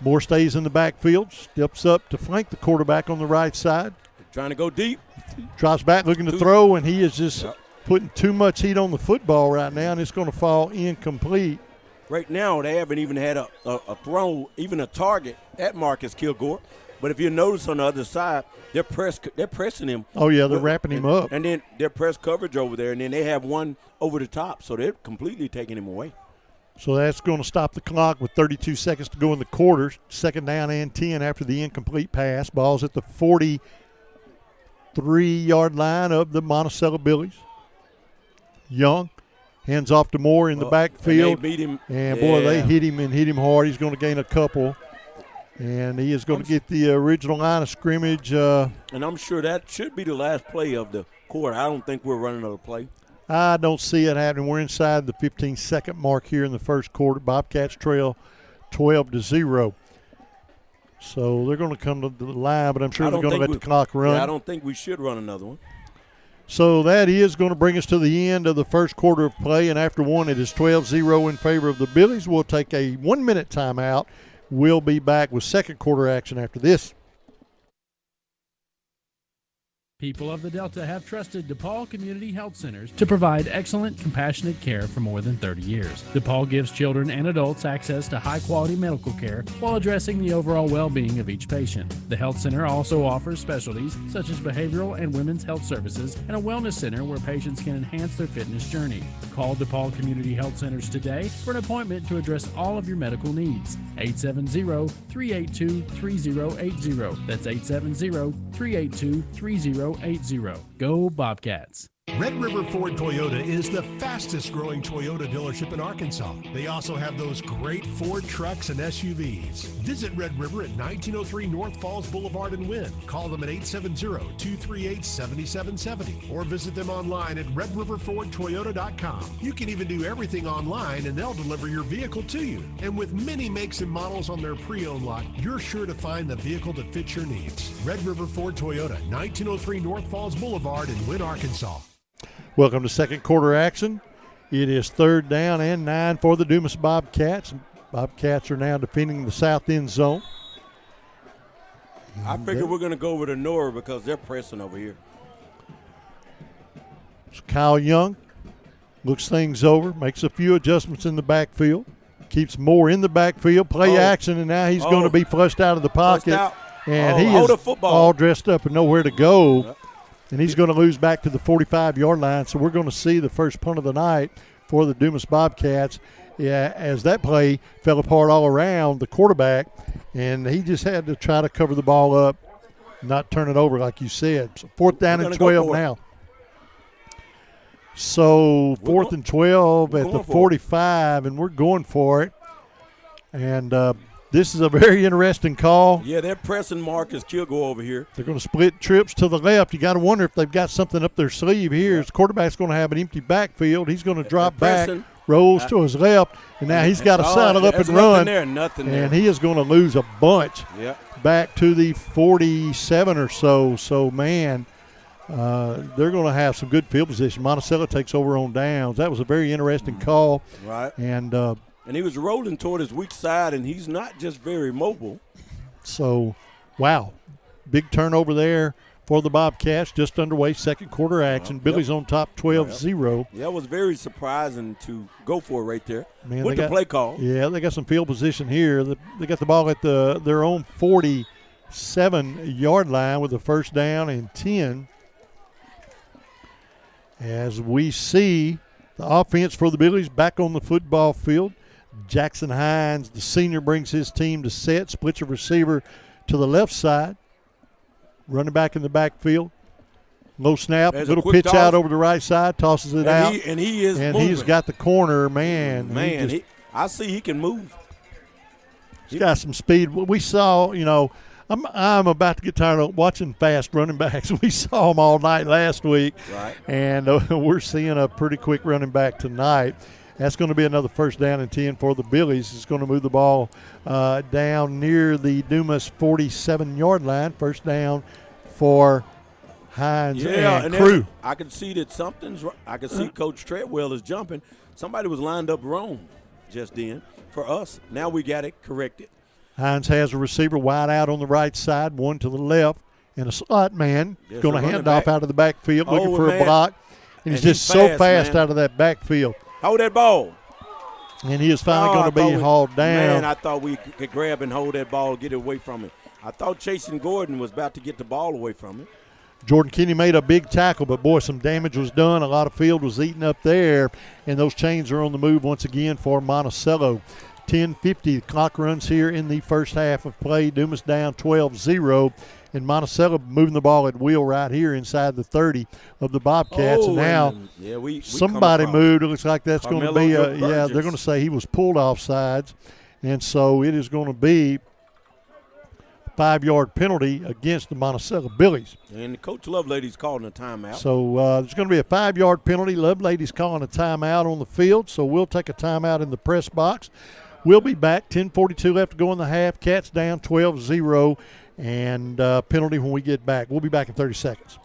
Moore stays in the backfield, steps up to flank the quarterback on the right side. Trying to go deep. Drops back looking to throw, and he is just putting too much heat on the football right now, and it's going to fall incomplete. Right now, they haven't even had a throw, even a target at Marcus Kilgore. But if you notice on the other side, they're pressing him. Oh, yeah, they're wrapping him up. And then they're press coverage over there, and then they have one over the top, so they're completely taking him away. So that's going to stop the clock with 32 seconds to go in the quarter. Second down and 10 after the incomplete pass. Ball's at the 40. 3-yard line of the Monticello Billies. Young hands off to Moore in the backfield. And they beat him. And, boy, they hit him hard. He's going to gain a couple. And he is going to get the original line of scrimmage. And I'm sure that should be the last play of the quarter. I don't think we're running another play. I don't see it happening. We're inside the 15-second mark here in the first quarter. Bobcats trail 12-0. So they're going to come to the line, but I'm sure they're going to let the clock run. Yeah, I don't think we should run another one. So that is going to bring us to the end of the first quarter of play, and after one, it is 12-0 in favor of the Billies. We'll take a 1-minute timeout. We'll be back with second quarter action after this. People of the Delta have trusted DePaul Community Health Centers to provide excellent, compassionate care for more than 30 years. DePaul gives children and adults access to high-quality medical care while addressing the overall well-being of each patient. The health center also offers specialties such as behavioral and women's health services and a wellness center where patients can enhance their fitness journey. Call DePaul Community Health Centers today for an appointment to address all of your medical needs. 870-382-3080. That's 870-382-3080. Go Bobcats. Red River Ford Toyota is the fastest growing Toyota dealership in Arkansas. They also have those great Ford trucks and SUVs. Visit Red River at 1903 North Falls Boulevard in Wynn. Call them at 870-238-7770 or visit them online at redriverfordtoyota.com. You can even do everything online and they'll deliver your vehicle to you. And with many makes and models on their pre-owned lot, you're sure to find the vehicle that fits your needs. Red River Ford Toyota, 1903 North Falls Boulevard in Wynn, Arkansas. Welcome to second quarter action. It is 3rd down and 9 for the Dumas Bobcats. Bobcats are now defending the south end zone. I figure we're going to go over to Nora because they're pressing over here. So Kyle Young looks things over, makes a few adjustments in the backfield, keeps Moore in the backfield, play action, and now he's going to be flushed out of the pocket. And he is all dressed up and nowhere to go. Yep. And he's going to lose back to the 45-yard line. So we're going to see the first punt of the night for the Dumas Bobcats. Yeah, as that play fell apart all around the quarterback, and he just had to try to cover the ball up, not turn it over like you said. So 4th down and 12 now. So 4th and 12 at the 45, and we're going for it. And this is a very interesting call. Yeah, they're pressing Marcus Kilgore over here. They're going to split trips to the left. You got to wonder if they've got something up their sleeve here. His quarterback's going to have an empty backfield. He's going to drop back, rolls to his left, and now he's got to saddle up and run. Nothing there. And he is going to lose a bunch back to the 47 or so. So, man, they're going to have some good field position. Monticello takes over on downs. That was a very interesting call. Right. And he was rolling toward his weak side, and he's not just very mobile. So, wow, big turnover there for the Bobcats. Just underway, second quarter action. Billy's on top 12-0. Yeah, it was very surprising to go for it right there with the play call. Yeah, they got some field position here. They got the ball at their own 47-yard line with a 1st down and 10. As we see the offense for the Billies back on the football field. Jackson Hines, the senior, brings his team to set, splits a receiver to the left side. Running back in the backfield. Low snap, little pitch toss out over the right side, tosses it out. He's got the corner, man. I see he can move. He's got some speed. We saw, I'm about to get tired of watching fast running backs. We saw them all night last week. Right. And we're seeing a pretty quick running back tonight. That's going to be another 1st down and 10 for the Billies. It's going to move the ball down near the Dumas 47-yard line. 1st down for Hines and crew. I can see that something's – I can see Coach Treadwell is jumping. Somebody was lined up wrong just then for us. Now we got it corrected. Hines has a receiver wide out on the right side, one to the left, and a slot man going to hand off out of the backfield looking for a block. And he's just so fast out of that backfield. Hold that ball. And he is finally going to be hauled down. Man, I thought we could grab and hold that ball, get it away from him. I thought Chasen Gordon was about to get the ball away from him. Jordan Kinney made a big tackle, but, boy, some damage was done. A lot of field was eaten up there, and those chains are on the move once again for Monticello. 10:50, the clock runs here in the first half of play. Dumas down 12-0. And Monticello moving the ball at will right here inside the 30 of the Bobcats. And now somebody moved. It looks like that's going to be they're going to say he was pulled off sides. And so it is going to be a 5-yard penalty against the Monticello Billies. And Coach Lovelady's calling a timeout. So there's going to be a 5-yard penalty. Lovelady's calling a timeout on the field. So we'll take a timeout in the press box. We'll be back. 10:42 left to go in the half. Cats down 12-0. And penalty when we get back. We'll be back in 30 seconds.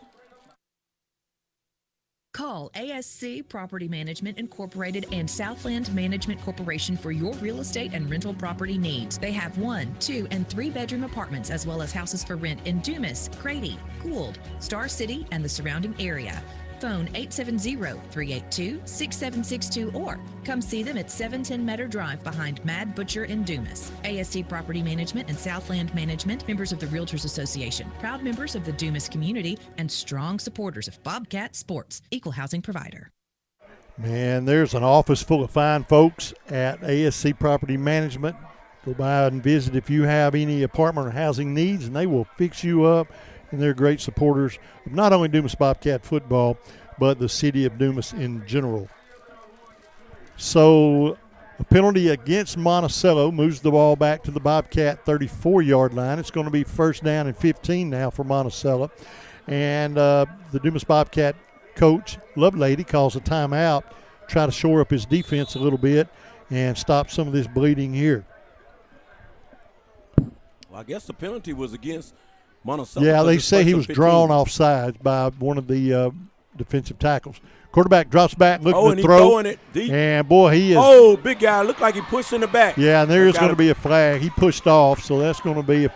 Call ASC Property Management Incorporated and Southland Management Corporation for your real estate and rental property needs. They have 1, 2, and 3-bedroom apartments as well as houses for rent in Dumas, Grady, Gould, Star City, and the surrounding area. Phone 870-382-6762 or come see them at 710 Meadow Drive behind Mad Butcher in Dumas. ASC Property Management and Southland Management, members of the Realtors Association, proud members of the Dumas community, and strong supporters of Bobcat Sports, equal housing provider. Man, there's an office full of fine folks at ASC Property Management. Go by and visit if you have any apartment or housing needs, and they will fix you up. And they're great supporters of not only Dumas Bobcat football, but the city of Dumas in general. So a penalty against Monticello moves the ball back to the Bobcat 34-yard line. It's going to be first down and 15 now for Monticello. And the Dumas Bobcat coach, Lovelady, calls a timeout, try to shore up his defense a little bit and stop some of this bleeding here. Well, I guess the penalty was against Monticello. Yeah, they say he was drawn off sides by one of the defensive tackles. Quarterback drops back, looking to throw. Throwing it deep. And, boy, he is. Oh, big guy. Looked like he pushed in the back. Yeah, and there is going to be a flag. He pushed off, so that's going to be an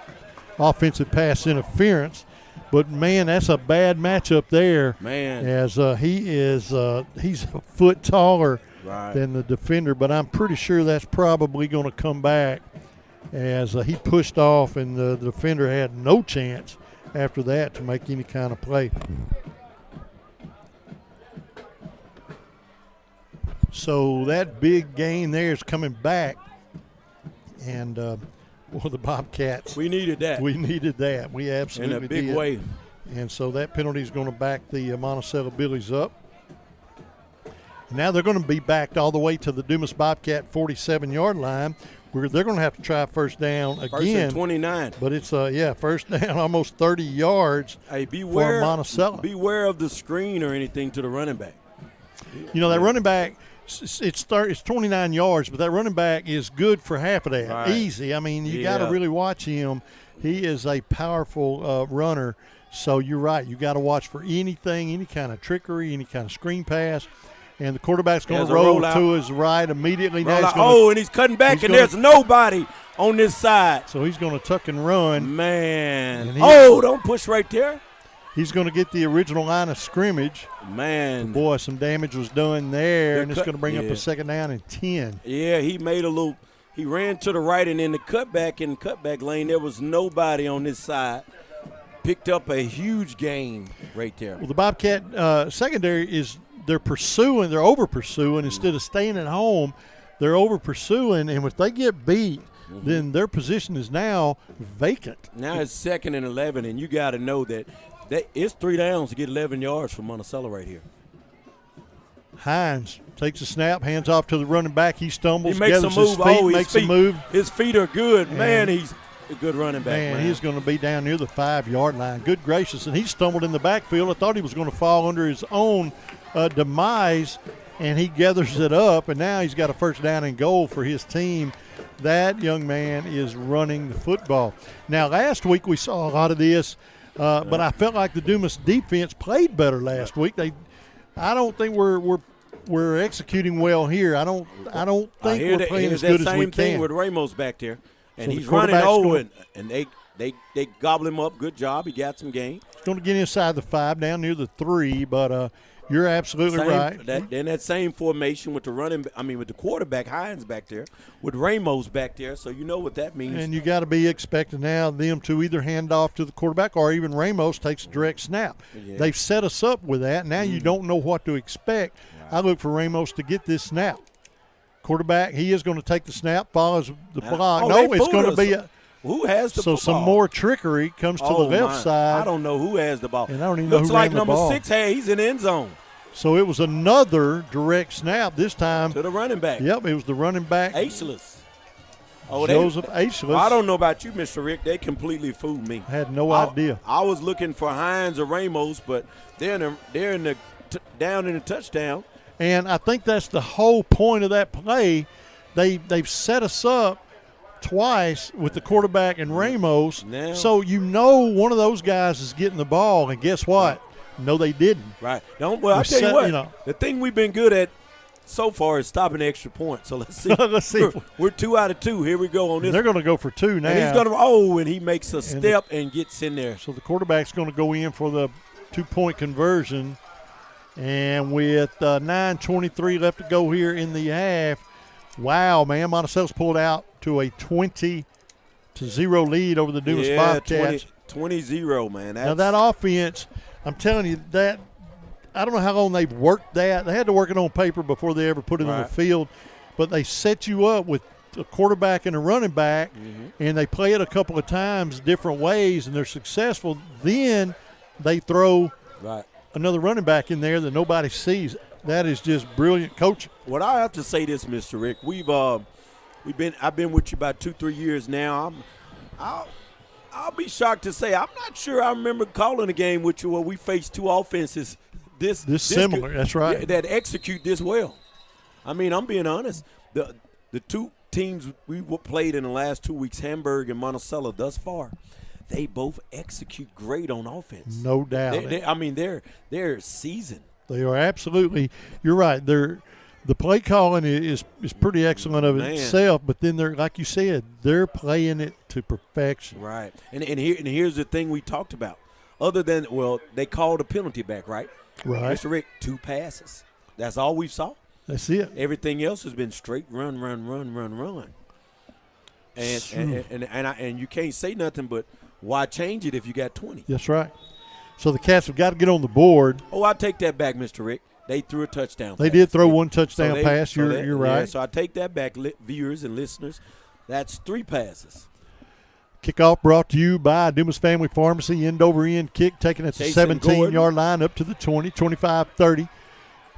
offensive pass interference. But, man, that's a bad matchup there. Man. As he's a foot taller than the defender. But I'm pretty sure that's probably going to come back. As he pushed off, and the defender had no chance after that to make any kind of play. So that big gain there is coming back, and the Bobcats. We needed that. We needed that. We absolutely did. In a big way. And so that penalty is going to back the Monticello Billies up. And now they're going to be backed all the way to the Dumas Bobcat 47-yard line. They're going to have to try first down again. First and 29. But it's, first down almost 30 yards for Monticello. Beware of the screen or anything to the running back. You know, that running back, it's 29 yards, but that running back is good for half of that. Right. Easy. I mean, you got to really watch him. He is a powerful runner. So you're right. You got to watch for anything, any kind of trickery, any kind of screen pass. And the quarterback's going to roll to his right immediately. Now and he's cutting back, and there's nobody on this side. So he's going to tuck and run. Man. Don't push right there. He's going to get the original line of scrimmage. Man. Boy, some damage was done there, and it's going to bring up a second down and 10. Yeah, he made a little – he ran to the right, and in the cutback lane, there was nobody on this side. Picked up a huge gain right there. Well, the Bobcat secondary is – they're over-pursuing instead of staying at home. They're over-pursuing, and if they get beat, then their position is now vacant. Now it's 2nd and 11, and you got to know that it's 3 downs to get 11 yards from Monticello right here. Hines takes a snap, hands off to the running back. He stumbles, he makes a move. Makes a move. His feet are good. Man, he's a good running back. Man, he's going to be down near the 5-yard line. Good gracious, and he stumbled in the backfield. I thought he was going to fall under his own demise, and he gathers it up, and now he's got a first down and goal for his team. That young man is running the football. Now, last week we saw a lot of this, but I felt like the Dumas defense played better last week. I don't think we're executing well here. I don't think we're playing as good as we can. The same thing with Ramos back there, and he's running and they gobble him up. Good job. He got some gain. He's going to get inside the 5, down near the 3, but you're absolutely right. That same formation with the quarterback Hines back there, with Ramos back there. So you know what that means. And you got to be expecting now them to either hand off to the quarterback or even Ramos takes a direct snap. Yeah. They've set us up with that. Now you don't know what to expect. Right. I look for Ramos to get this snap. Quarterback, he is going to take the snap, follows the block. It's Who has the So football? some more trickery comes to the left side. I don't know who has the ball. And I don't even know Looks who like ran the number ball. 6 he's in the end zone. So it was another direct snap this time. To the running back. Yep, it was the running back. Ageless. Joseph Ageless. I don't know about you, Mr. Rick. They completely fooled me. I had no idea. I was looking for Hines or Ramos, but they're down in the touchdown. And I think that's the whole point of that play. They've set us up twice with the quarterback and Ramos. Now, so you know one of those guys is getting the ball, and guess what? Right. No, they didn't. Right. I'll tell you what. The thing we've been good at so far is stopping the extra point. So let's see. Let's see. We're 2 out of 2. Here we go on this. They're going to go for 2 now. And he's going to and he makes a step and gets in there. So the quarterback's going to go in for the 2-point conversion. And with 9:23 left to go here in the half, wow, man, Monticello's pulled out to a 20-0 lead over the Dumas Bobcats. 20-0, man. Now that offense, I'm telling you, that I don't know how long they've worked that. They had to work it on paper before they ever put it on the field. But they set you up with a quarterback and a running back, and they play it a couple of times different ways, and they're successful. Then they throw another running back in there that nobody sees. That is just brilliant coaching. What I have to say this, Mr. Rick, I've been with you about 2-3 years now. I'll be shocked to say I'm not sure I remember calling a game with you where we faced 2 offenses this similar. Good, that's right. That execute this well. I mean, I'm being honest. The 2 teams we played in the last 2 weeks, Hamburg and Monticello, thus far, they both execute great on offense. No doubt. They're seasoned. They are absolutely. You're right. The play calling is pretty excellent of itself, but then they're, like you said, they're playing it to perfection. Right. And here's the thing we talked about. Other than, they called a penalty back, right? Right. Mr. Rick, 2 passes. That's all we saw. That's it. Everything else has been straight run. And you can't say nothing but why change it if you got 20? That's right. So the Cats have got to get on the board. Oh, I take that back, Mr. Rick. They threw a touchdown pass. They did throw one touchdown pass. You're right. Yeah, so I take that back, viewers and listeners. That's 3 passes. Kickoff brought to you by Dumas Family Pharmacy. End over end kick taken at the 17-yard line up to the 20, 25-30.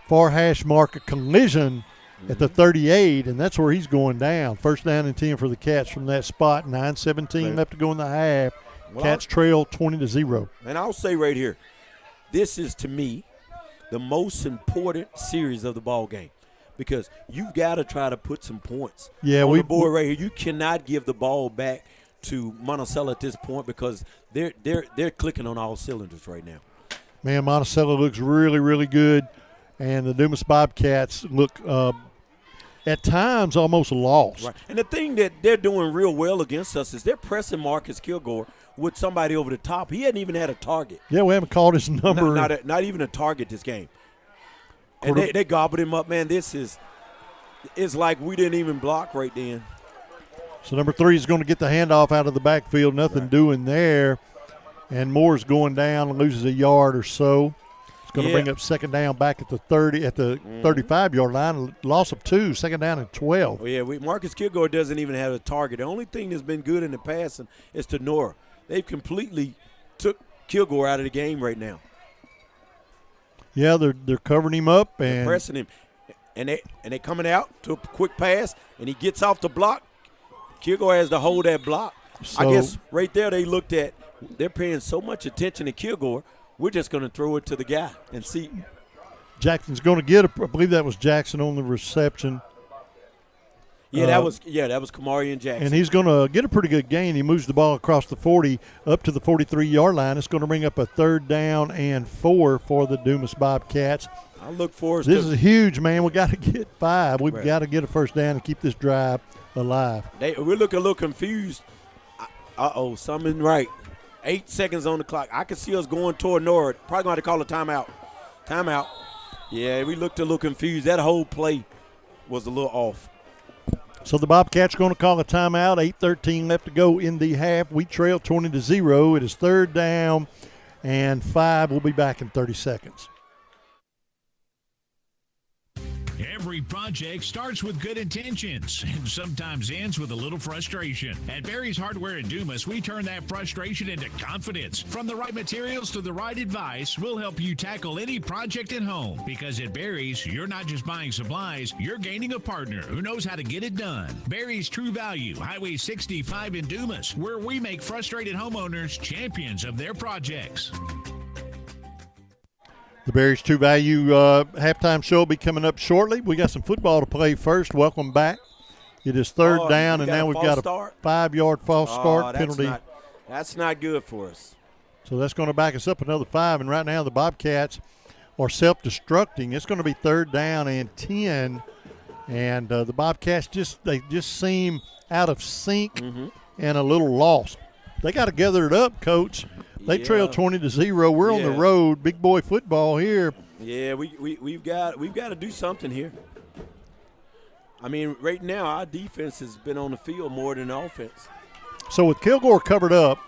Far hash mark, a collision at the 38, and that's where he's going down. First down and 10 for the Cats from that spot. 9:17 left to go in the half. Cats trail 20-0. And I'll say right here, this is, to me, the most important series of the ball game because you've got to try to put some points on the board right here. You cannot give the ball back to Monticello at this point because they're clicking on all cylinders right now. Man, Monticello looks really, really good, and the Dumas Bobcats look at times almost lost. Right. And the thing that they're doing real well against us is they're pressing Marcus Kilgore with somebody over the top. He hadn't even had a target. Yeah, we haven't called his number. Not even a target this game. And they gobbled him up, man. It's like we didn't even block right then. So number 3 is going to get the handoff out of the backfield. Nothing doing there. And Moore's going down and loses a yard or so. It's going to bring up second down back at the 35-yard line. Loss of 2, second down and 12. Oh, yeah, Marcus Kilgore doesn't even have a target. The only thing that's been good in the passing is to Nora. They've completely took Kilgore out of the game right now. Yeah, they're covering him up and they're pressing him, and they coming out to a quick pass, and he gets off the block. Kilgore has to hold that block. I guess right there they're paying so much attention to Kilgore. We're just going to throw it to the guy and see. Jackson's going to get I believe that was Jackson on the reception. Yeah, that was Kamarian Jackson. And he's going to get a pretty good gain. He moves the ball across the 40 up to the 43-yard line. It's going to bring up a 3rd down and 4 for the Dumas Bobcats. I look forward to this. Is huge, man. We got to get 5. We've got to get a first down and keep this drive alive. We're looking a little confused. Something right. 8 seconds on the clock. I can see us going toward Nora. Probably going to call a timeout. Timeout. Yeah, we looked a little confused. That whole play was a little off. So the Bobcats are going to call a timeout. 8:13 left to go in the half. We trail 20-0. It is 3rd down and 5. We'll be back in 30 seconds. Every Every project starts with good intentions and sometimes ends with a little frustration. At Barry's Hardware in Dumas, we turn that frustration into confidence. From the right materials to the right advice, we'll help you tackle any project at home. Because at Barry's, you're not just buying supplies, you're gaining a partner who knows how to get it done. Barry's True Value, Highway 65 in Dumas, where we make frustrated homeowners champions of their projects. The Barry's True Value halftime show will be coming up shortly. We got some football to play first. Welcome back. It is third down, and now we've got a 5-yard false start penalty. That's not good for us. So that's going to back us up another 5, and right now the Bobcats are self-destructing. It's going to be third down and 10, and the Bobcats just seem out of sync and a little lost. They got to gather it up, Coach. They trail 20-0. We're on the road. Big boy football here. Yeah, we've got to do something here. I mean, right now our defense has been on the field more than the offense. So with Kilgore covered up,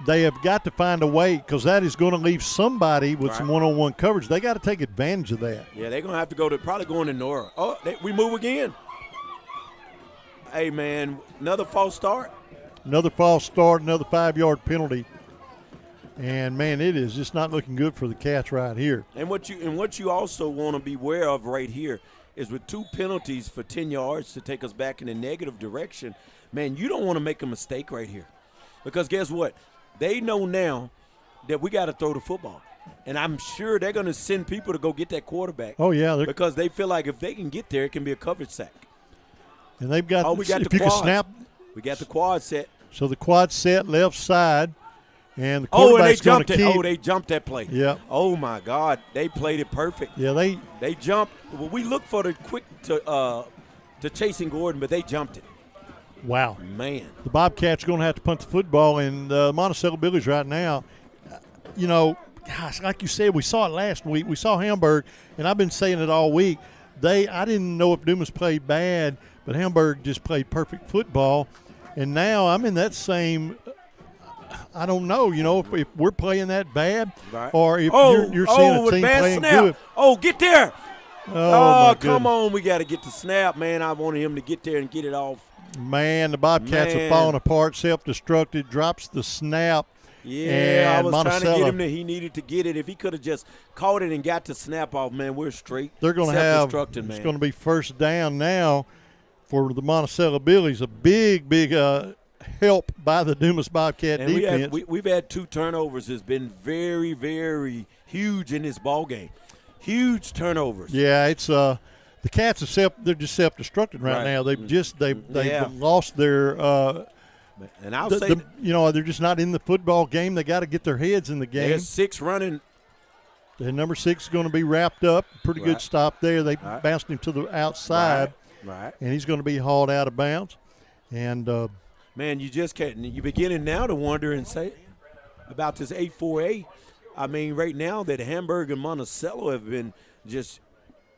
they have got to find a way, because that is going to leave somebody with some one-on-one coverage. They got to take advantage of that. Yeah, they're going to have to probably go into Nora. Oh, we move again. Hey, man, another false start. Another false start, another 5-yard penalty. And, man, it is just not looking good for the Cats right here. And what you also want to be aware of right here is with 2 penalties for 10 yards to take us back in a negative direction, man, you don't want to make a mistake right here. Because guess what? They know now that we got to throw the football. And I'm sure they're going to send people to go get that quarterback. Oh, yeah. Because they feel like if they can get there, it can be a coverage sack. And they've got, we got if the you quads. can snap. We got the quad set. So the quad set left side. And the quarterback's going to keep. Oh, they jumped that play. Yeah. Oh, my God. They played it perfect. Yeah, they jumped. Well, we looked for the quick to chasing Gordon, but they jumped it. Wow. Man. The Bobcats are going to have to punt the football, and Monticello Billies right now, you know, gosh, like you said, we saw it last week. We saw Hamburg, and I've been saying it all week. I didn't know if Dumas played bad, but Hamburg just played perfect football. And now I'm in that same – I don't know, you know, if we're playing that bad or if you're seeing a team playing good. Oh, get there. Oh come on. We got to get the snap, man. I wanted him to get there and get it off. Man, the Bobcats are falling apart, self-destructed, drops the snap. Yeah, and I was Monticello, trying to get him he needed to get it. If he could have just caught it and got the snap off, man, we're straight. They're going to have, it's going to be first down now for the Monticello Billies. A big help by the Dumas Bobcat defense. We've had 2 turnovers. It's been very, very huge in this ball game. Huge turnovers. Yeah, it's the Cats are they're just self-destructing right now. They've lost their and I'll say they're just not in the football game. They got to get their heads in the game. There's 6 running. And number 6 is going to be wrapped up. Pretty good stop there. They bounced him to the outside. Right. And he's going to be hauled out of bounds. And man, you just can't. You're beginning now to wonder and say about this 8-4A. I mean, right now that Hamburg and Monticello have been just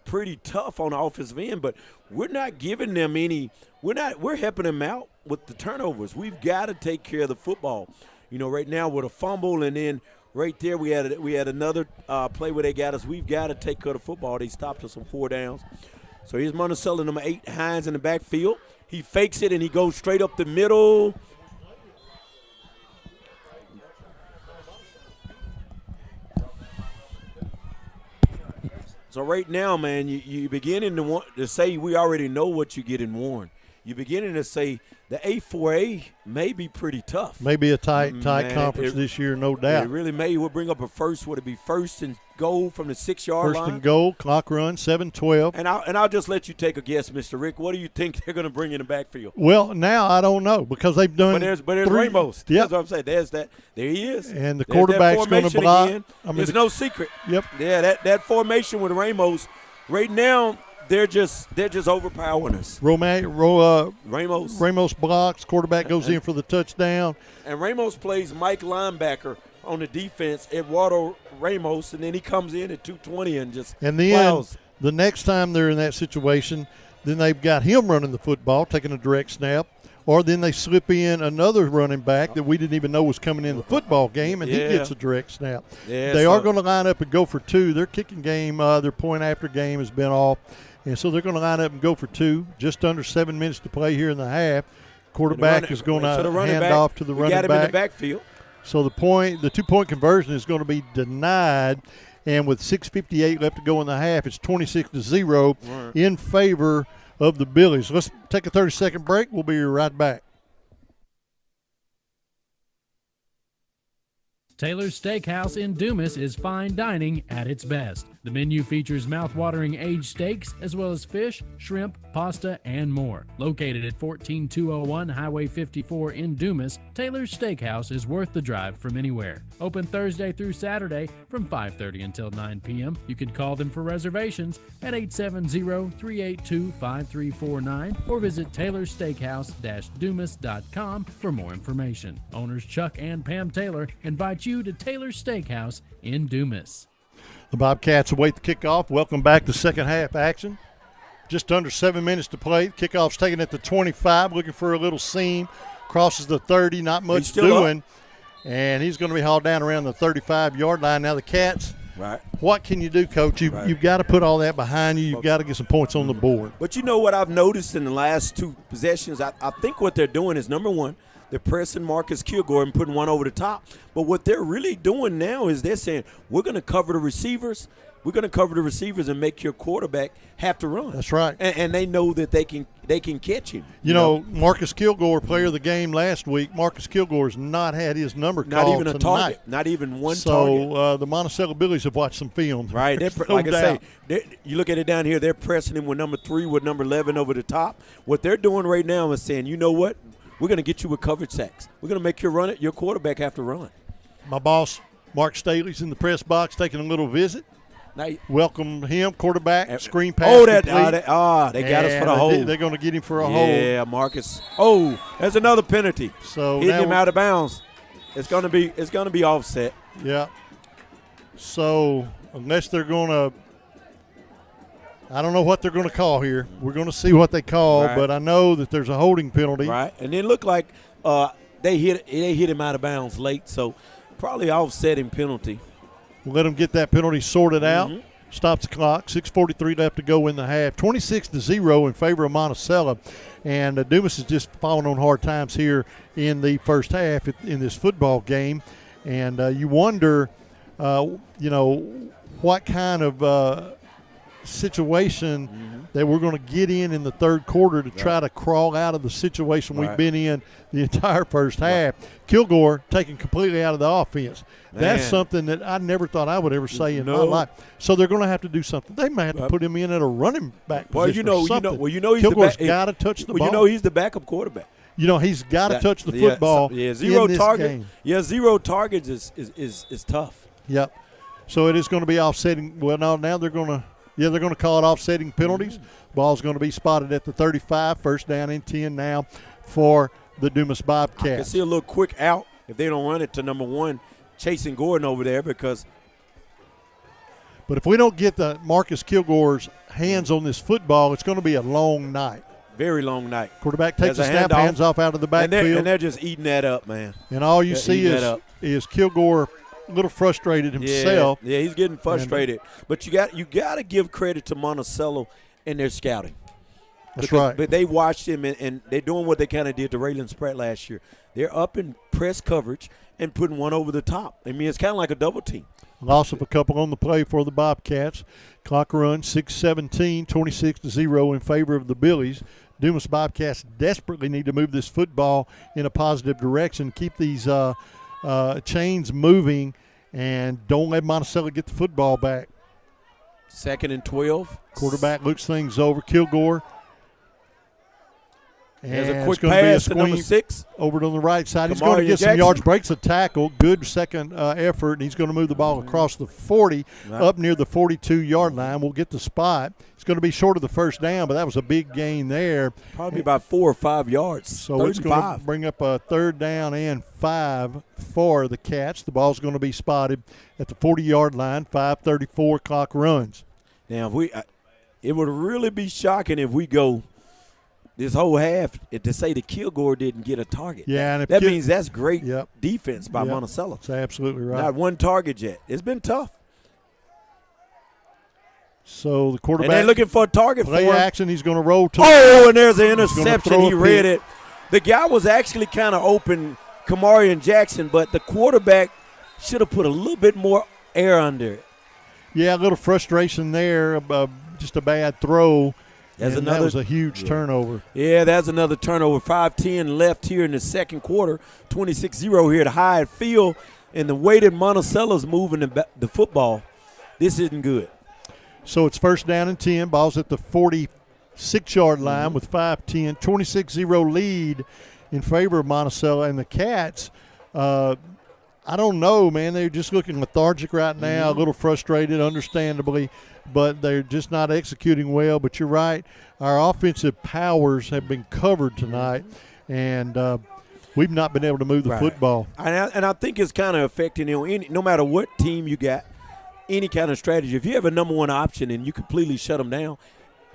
pretty tough on the offensive end, but we're not giving them any. We're helping them out with the turnovers. We've got to take care of the football. You know, right now with a fumble, and then right there we had another play where they got us. We've got to take care of the football. They stopped us on 4 downs. So here's Monticello, number 8, Hines in the backfield. He fakes it, and he goes straight up the middle. So right now, man, you're beginning to want to say we already know what you get in Warren. You're beginning to say the 8-4A may be pretty tough. Maybe a tight conference this year, no doubt. It really may. We'll bring up a first. Would it be first and goal from the 6-yard line? First and goal, clock run, 7-12. And I'll just let you take a guess, Mr. Rick. What do you think they're going to bring in the backfield? Well, now I don't know because they've done. But there's Ramos. Yep. That's what I'm saying. There's that. There he is. And the quarterback's going to block. Again. It's no secret. Yep. Yeah, that formation with Ramos right now. They're just overpowering us. Ramos blocks. Quarterback goes in for the touchdown. And Ramos plays Mike linebacker on the defense, Eduardo Ramos, and then he comes in at 220 and just plows. The next time they're in that situation, then they've got him running the football, taking a direct snap, or then they slip in another running back that we didn't even know was coming in the football game, and he gets a direct snap. Yeah, they are going to line up and go for 2. Their kicking game, their point after game has been off. And so they're going to line up and go for 2. Just under 7 minutes to play here in the half. Quarterback is going to hand off to the running back. Got him in the backfield. So the 2-point conversion is going to be denied. And with 6:58 left to go in the half, it's 26-0 in favor of the Billies. Let's take a 30-second break. We'll be right back. Taylor's Steakhouse in Dumas is fine dining at its best. The menu features mouth-watering aged steaks as well as fish, shrimp, pasta, and more. Located at 14201 Highway 54 in Dumas, Taylor's Steakhouse is worth the drive from anywhere. Open Thursday through Saturday from 5:30 until 9 p.m. You can call them for reservations at 870-382-5349 or visit taylorsteakhouse-dumas.com for more information. Owners Chuck and Pam Taylor invite you to Taylor's Steakhouse in Dumas. The Bobcats await the kickoff. Welcome back to second half action. Just under 7 minutes to play. Kickoff's taken at the 25, looking for a little seam. Crosses the 30, not much doing. And he's going to be hauled down around the 35-yard line. Now the Cats, what can you do, Coach? You've got to put all that behind you. You've got to get some points on the board. But you know what I've noticed in the last 2 possessions? I think what they're doing is, number one, they're pressing Marcus Kilgore and putting one over the top. But what they're really doing now is they're saying, we're going to cover the receivers. We're going to cover the receivers and make your quarterback have to run. That's right. And they know that they can catch him. You know, Marcus Kilgore, player of the game last week, Marcus Kilgore's not had his number called Not even a tonight. target. Not even one target. So the Monticello Billies have watched some film. Right. Like I say, you look at it down here, they're pressing him with number 3, with number 11 over the top. What they're doing right now is saying, you know what? We're going to get you with coverage sacks. We're going to make you run it. Your quarterback have to run. My boss, Mark Staley's in the press box taking a little visit. Welcome him, quarterback, screen pass. They got us for the hold. They're going to get him for a hold. Yeah, Marcus. Oh, there's another penalty. So hitting him out of bounds. It's going to be offset. Yeah. So unless they're going to, I don't know what they're going to call here. We're going to see what they call, but I know that there's a holding penalty. Right, and it looked like they hit him out of bounds late, so probably offsetting penalty. We'll let them get that penalty sorted out. Stops the clock. 6:43 left to go in the half. 26-0 in favor of Monticello. And Dumas is just falling on hard times here in the first half in this football game. And you wonder, what kind of situation that we're going to get in the third quarter to try to crawl out of the situation we've been in the entire first half. Kilgore taken completely out of the offense. That's something that I never thought I would ever say in my life. So they're going to have to do something. They may have to put him in at a running back position. Kilgore's got to touch the ball. You know he's the backup quarterback. You know he's got to touch the football. Zero target. Game. Yeah, 0 targets is tough. Yep. So it is going to be offsetting. Well, now they're going to. Yeah, they're going to call it offsetting penalties. Ball's going to be spotted at the 35. First down and 10 now for the Dumas Bobcats. I can see a little quick out if they don't run it to number 1, chasing Gordon over there because. But if we don't get the Marcus Kilgore's hands on this football, it's going to be a long night. Very long night. Quarterback takes a snap, hands off out of the backfield. And they're just eating that up, man. And all you see is Kilgore a little frustrated himself. Yeah, he's getting frustrated. But you got to give credit to Monticello and their scouting. That's right. But they watched him, and they're doing what they kind of did to Raylan Spratt last year. They're up in press coverage and putting one over the top. I mean, it's kind of like a double team. Loss of a couple on the play for the Bobcats. Clock run 6:17, 26-0 in favor of the Billies. Dumas Bobcats desperately need to move this football in a positive direction, keep these chains moving, and don't let Monticello get the football back. 2nd and 12. Quarterback looks things over. Kilgore. There's a quick pass to number 6. Over to the right side. He's going to get some yards, breaks a tackle. Good second effort, and he's going to move the ball across the 40, up near the 42-yard line. We'll get the spot. It's going to be short of the first down, but that was a big gain there. Probably about 4 or 5 yards. So it's going to bring up a 3rd down and 5 for the Cats. The ball's going to be spotted at the 40-yard line. 5:34 clock runs. Now, it would really be shocking if we go this whole half to say that Kilgore didn't get a target. Yeah, and that means that's great defense by Monticello. That's absolutely right. Not one target yet. It's been tough. So the quarterback. And they're looking for a target for play him. action. He's going to roll to. Oh, and there's an interception. He read it. The guy was actually kind of open, Kamarian Jackson, but the quarterback should have put a little bit more air under it. Yeah, a little frustration there. Just a bad throw. That was a huge turnover. Yeah, that's another turnover. 5:10 left here in the second quarter. 26-0 here at Hyatt Field. And the way that Monticello's moving the football, this isn't good. So it's first down and 10. Ball's at the 46-yard line with 5:10. 26-0 lead in favor of Monticello. And the Cats, I don't know, man. They're just looking lethargic right now, a little frustrated, understandably, but they're just not executing well. But you're right. Our offensive powers have been covered tonight, and we've not been able to move the football. And I think it's kind of affecting, no matter what team you got, any kind of strategy. If you have a number one option and you completely shut them down,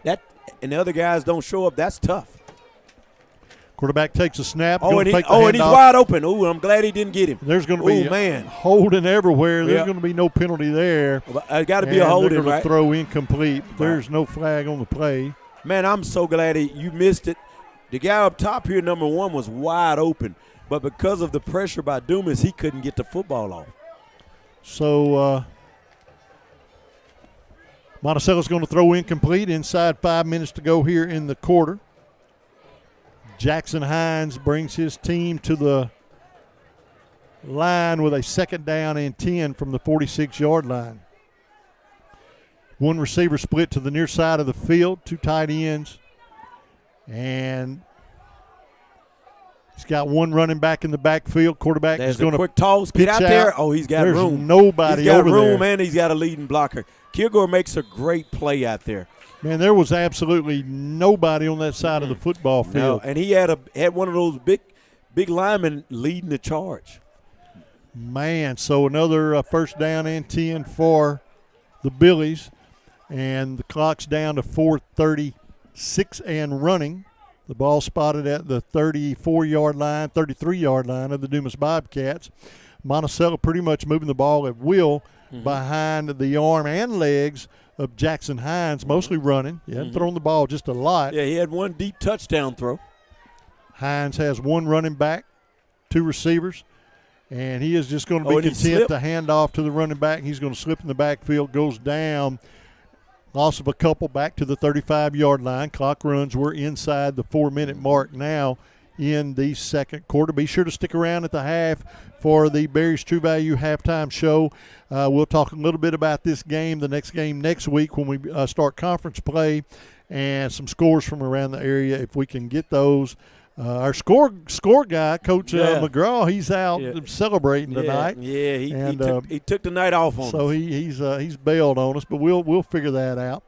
and the other guys don't show up, that's tough. Quarterback takes a snap. And he's wide open. Oh, I'm glad he didn't get him. There's going to be holding everywhere. There's going to be no penalty there. It's got to be a holding, they're going right? to throw incomplete. There's no flag on the play. Man, I'm so glad you missed it. The guy up top here, number one, was wide open. But because of the pressure by Dumas, he couldn't get the football off. So Monticello's going to throw incomplete inside 5 minutes to go here in the quarter. Jackson Hines brings his team to the line with a second down and 10 from the 46-yard line. One receiver split to the near side of the field, two tight ends. And he's got one running back in the backfield. Quarterback is going to quick toss. Get out there. Oh, he's got There's room. Nobody over there. He's got room, and he's got a leading blocker. Kilgore makes a great play out there. Man, there was absolutely nobody on that side of the football field. No, and he had one of those big linemen leading the charge. Man, so another first down and 10 for the Billies. And the clock's down to 4:36 and running. The ball spotted at the 34-yard line, 33-yard line of the Dumas Bobcats. Monticello pretty much moving the ball at will behind the arm and legs of Jackson Hines, mostly running. He hadn't thrown the ball just a lot. Yeah, he had one deep touchdown throw. Hines has one running back, two receivers, and he is just going to be content to hand off to the running back. He's going to slip in the backfield, goes down. Loss of a couple back to the 35-yard line. Clock runs. We're inside the 4-minute mark now in the second quarter. Be sure to stick around at the half for the Berry's True Value halftime show. We'll talk a little bit about this game, the next game next week when we start conference play, and some scores from around the area if we can get those. Our score guy, Coach McGraw, he's out celebrating tonight. Yeah, he took the night off on us. So he's bailed on us, but we'll figure that out.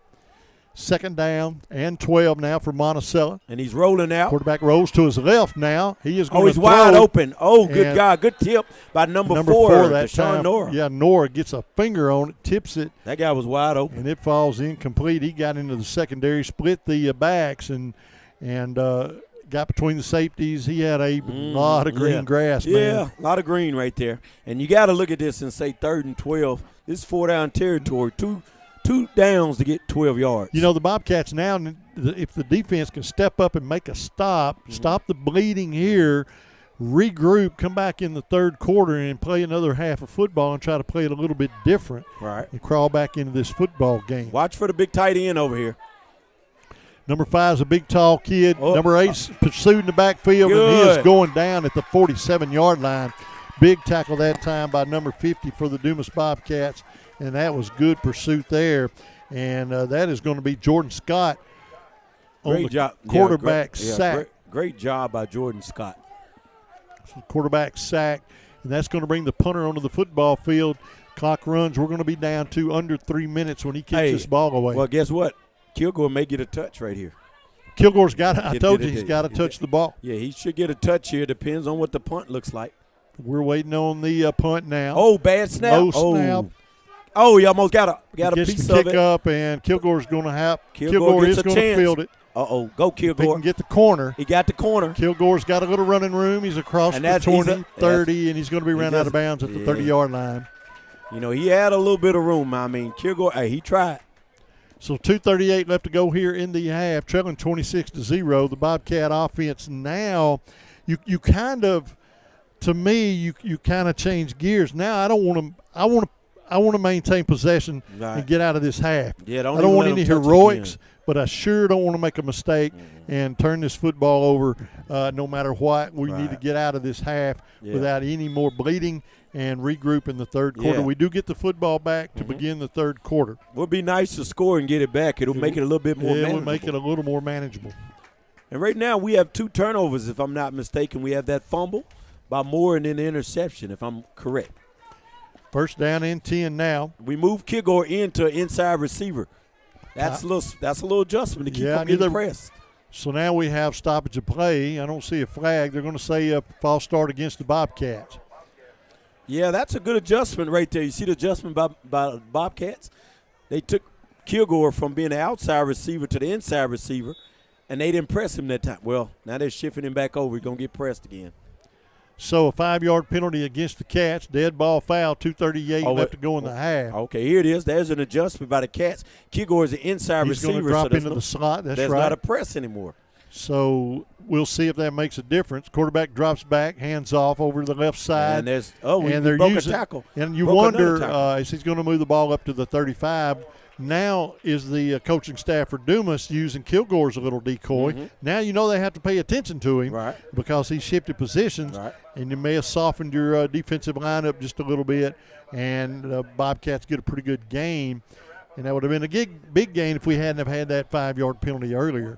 Second down and 12 now for Monticello. And he's rolling out. Quarterback rolls to his left now. He is going to he's wide open. Oh, good God. Good tip by number four that time. Nora. Yeah, Nora gets a finger on it, tips it. That guy was wide open. And it falls incomplete. He got into the secondary, split the backs, and got between the safeties. He had a lot of green grass, man. Yeah, a lot of green right there. And you got to look at this and say 3rd and 12. This is 4-down territory. Two downs to get 12 yards. You know, the Bobcats now, if the defense can step up and make a stop the bleeding here, regroup, come back in the third quarter and play another half of football and try to play it a little bit different. Right. And crawl back into this football game. Watch for the big tight end over here. Number 5 is a big, tall kid. Number 8's pursued in the backfield, and he is going down at the 47-yard line. Big tackle that time by number 50 for the Dumas Bobcats, and that was good pursuit there. And that is going to be Jordan Scott on the quarterback sack. Great job by Jordan Scott. So quarterback sack, and that's going to bring the punter onto the football field. Clock runs. We're going to be down to under 3 minutes when he kicks this ball away. Well, guess what? Kilgore may get a touch right here. Kilgore's got – I told you he's got to touch the ball. Yeah, he should get a touch here. Depends on what the punt looks like. We're waiting on the punt now. Oh, bad snap. No snap. Oh, he almost got a piece gets of the it. kick up, and Kilgore's going to have – Kilgore is going to field it. Uh-oh, go Kilgore. He can get the corner. He got the corner. Kilgore's got a little running room. He's across the 20, 30, and he's going to be run out of bounds at the 30-yard line. You know, he had a little bit of room. I mean, Kilgore, he tried. So 2:38 left to go here in the half, trailing 26-0. The Bobcat offense now, you kind of, to me, you kind of change gears. Now I want to maintain possession and get out of this half. Yeah, I don't want any heroics, but I sure don't want to make a mistake and turn this football over no matter what. We need to get out of this half without any more bleeding and regroup in the third quarter. We do get the football back to begin the third quarter. Would be nice to score and get it back. It'll make it a little bit more manageable. It would make it a little more manageable. And right now we have 2 turnovers, if I'm not mistaken. We have that fumble by Moore and then the interception, if I'm correct. First down and 10 now. We move Kilgore into an inside receiver. That's a little adjustment to keep from getting pressed. So now we have stoppage of play. I don't see a flag. They're going to say a false start against the Bobcats. Yeah, that's a good adjustment right there. You see the adjustment by the Bobcats? They took Kilgore from being an outside receiver to the inside receiver, and they didn't press him that time. Well, now they're shifting him back over. He's going to get pressed again. So a 5-yard penalty against the Cats. Dead ball foul, 2:38 left to go in the half. Okay, here it is. There's an adjustment by the Cats. Kilgore is an inside receiver. He's going to drop into the slot. That's right. There's not a press anymore. So we'll see if that makes a difference. Quarterback drops back, hands off over to the left side. And they're broke using, a tackle. And you wonder if he's going to move the ball up to the 35. Now is the coaching staff for Dumas using Kilgore as a little decoy. Now you know they have to pay attention to him because he shifted positions, and you may have softened your defensive lineup just a little bit, and Bobcats get a pretty good gain. And that would have been a big gain if we hadn't have had that 5-yard penalty earlier.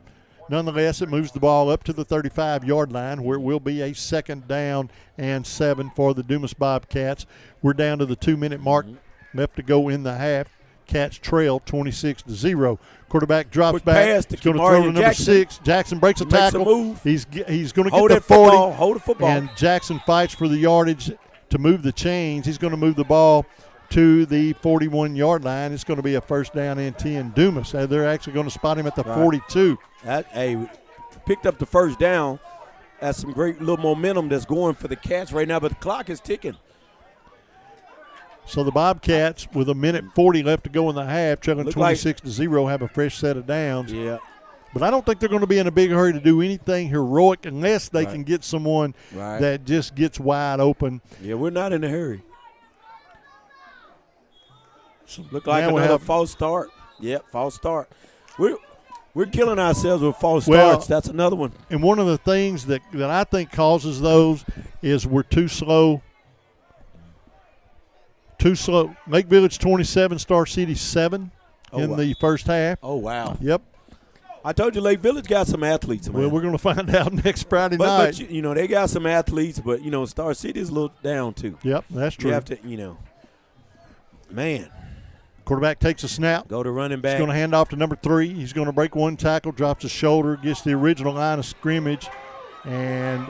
Nonetheless, it moves the ball up to the 35-yard line where it will be a 2nd down and 7 for the Dumas Bobcats. We're down to the 2-minute mark left to go in the half. Cats trail 26-0. Quarterback drops back. He's going to throw to number 6. Jackson breaks a tackle. He's going to get the 40. Hold the football. And Jackson fights for the yardage to move the chains. He's going to move the ball to the 41-yard line. It's going to be a 1st down and 10 Dumas. They're actually going to spot him at the 42. Picked up the 1st down. That's some great little momentum that's going for the Cats right now, but the clock is ticking. So the Bobcats, with 1:40 left to go in the half, trailing 26-0, have a fresh set of downs. Yeah. But I don't think they're going to be in a big hurry to do anything heroic unless they can get someone that just gets wide open. Yeah, we're not in a hurry. So look like another false start. Yep, false start. We're killing ourselves with false starts. That's another one. And one of the things that I think causes those is we're too slow. Lake Village 27, Star City 7 in the first half. Oh, wow. Yep. I told you Lake Village got some athletes, man. Well, we're going to find out next Friday night. But, they got some athletes, but, Star City is a little down, too. Yep, that's true. You have to, man. Quarterback takes a snap. Go to running back. He's going to hand off to number 3. He's going to break one tackle, drops his shoulder, gets the original line of scrimmage, and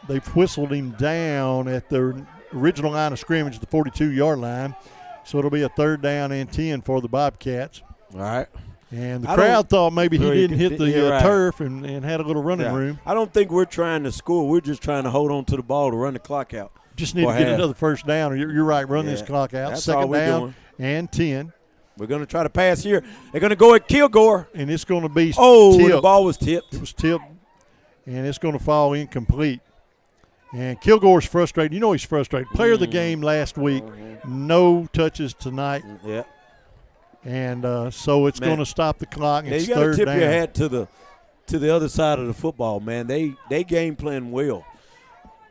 they've whistled him down at the original line of scrimmage, the 42-yard line. So it'll be a 3rd down and 10 for the Bobcats. All right. And the crowd thought maybe he didn't hit the turf and had a little running room. I don't think we're trying to score. We're just trying to hold on to the ball to run the clock out. Just need to get another 1st down. You're right. Run this clock out. That's 2nd down and 10. We're going to try to pass here. They're going to go at Kilgore. And it's going to be tipped. The ball was tipped. It was tipped, and it's going to fall incomplete. And Kilgore's frustrated. He's frustrated. Player of the game last week. No touches tonight. Yeah. And so it's going to stop the clock. It's you got to tip your hat to the other side of the football, man. They game plan well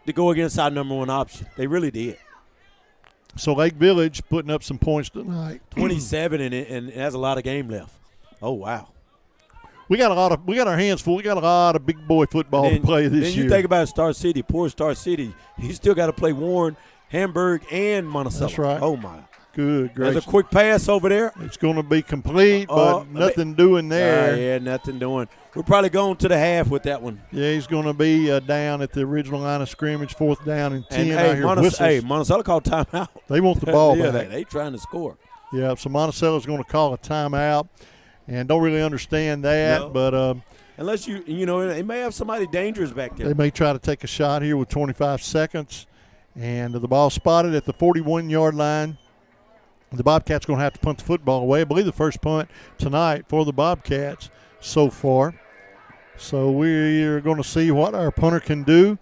to go against our number 1 option. They really did. So Lake Village putting up some points tonight. 27 and it has a lot of game left. Oh wow. We got our hands full. We got a lot of big boy football to play this year. Then you think about Star City, poor Star City. He still got to play Warren, Hamburg, and Monticello. That's right. Oh my. Good gracious. There's a quick pass over there. It's going to be complete, but nothing doing there. Yeah, nothing doing. We're probably going to the half with that one. Yeah, he's going to be down at the original line of scrimmage, 4th down and 10. Monticello called timeout. They want the ball back. They trying to score. Yeah, so Monticello's going to call a timeout, and don't really understand that. But unless they may have somebody dangerous back there. They may try to take a shot here with 25 seconds, and the ball spotted at the 41-yard line. The Bobcats going to have to punt the football away. I believe the first punt tonight for the Bobcats so far. So we're going to see what our punter can do.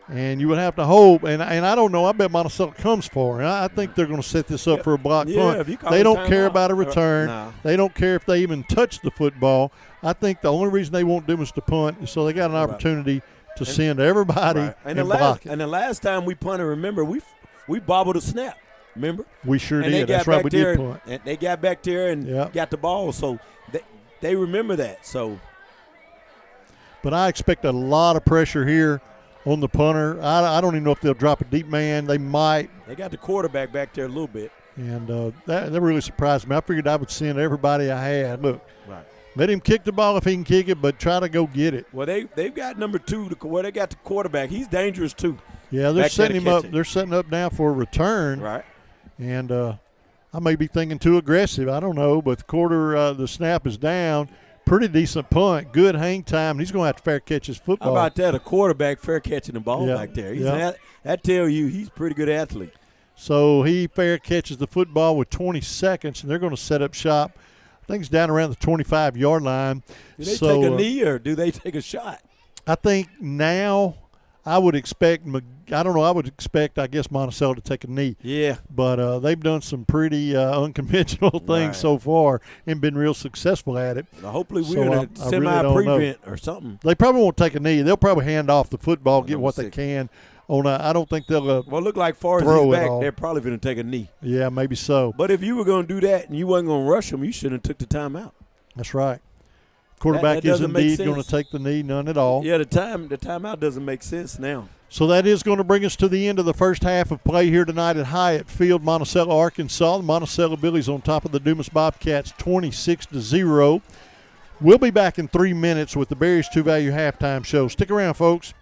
And you would have to hope, and I don't know, I bet Monticello comes for it. I think they're going to set this up for a block punt. They don't care about a return. No. They don't care if they even touch the football. I think the only reason they won't do is to punt is so they got an opportunity to send everybody and block it. And the last time we punted, remember, we bobbled a snap. Remember? We sure did. That's right, we did punt. And they got back there and got the ball, so they remember that. So, but I expect a lot of pressure here on the punter. I don't even know if they'll drop a deep man. They might. They got the quarterback back there a little bit. And that really surprised me. I figured I would send everybody I had. Look, let him kick the ball if he can kick it, but try to go get it. Well, they've got number 2. They got the quarterback. He's dangerous too. Yeah, they're setting him up. They're setting up now for a return. Right. And I may be thinking too aggressive. I don't know, but the snap is down. Pretty decent punt. Good hang time. He's going to have to fair catch his football. How about that? A quarterback fair catching the ball back there. That tells you he's a pretty good athlete. So he fair catches the football with 20 seconds, and they're going to set up shop. I think it's down around the 25-yard line. Do they take a knee or do they take a shot? I think now I would expect I guess Monticello to take a knee. Yeah. But they've done some pretty unconventional things so far and been real successful at it. Well, hopefully we're in a semi-prevent or something. They probably won't take a knee. They'll probably hand off the football, get what they can. I don't think they'll well, look like far as he's back, they're probably going to take a knee. Yeah, maybe so. But if you were going to do that and you wasn't going to rush them, you shouldn't have took the timeout. That's right. Quarterback is indeed going to take the knee, none at all. Yeah, the timeout doesn't make sense now. So that is going to bring us to the end of the first half of play here tonight at Hyatt Field, Monticello, Arkansas. The Monticello Billies on top of the Dumas Bobcats 26-0. We'll be back in 3 minutes with the Berries 2 Value halftime show. Stick around, folks.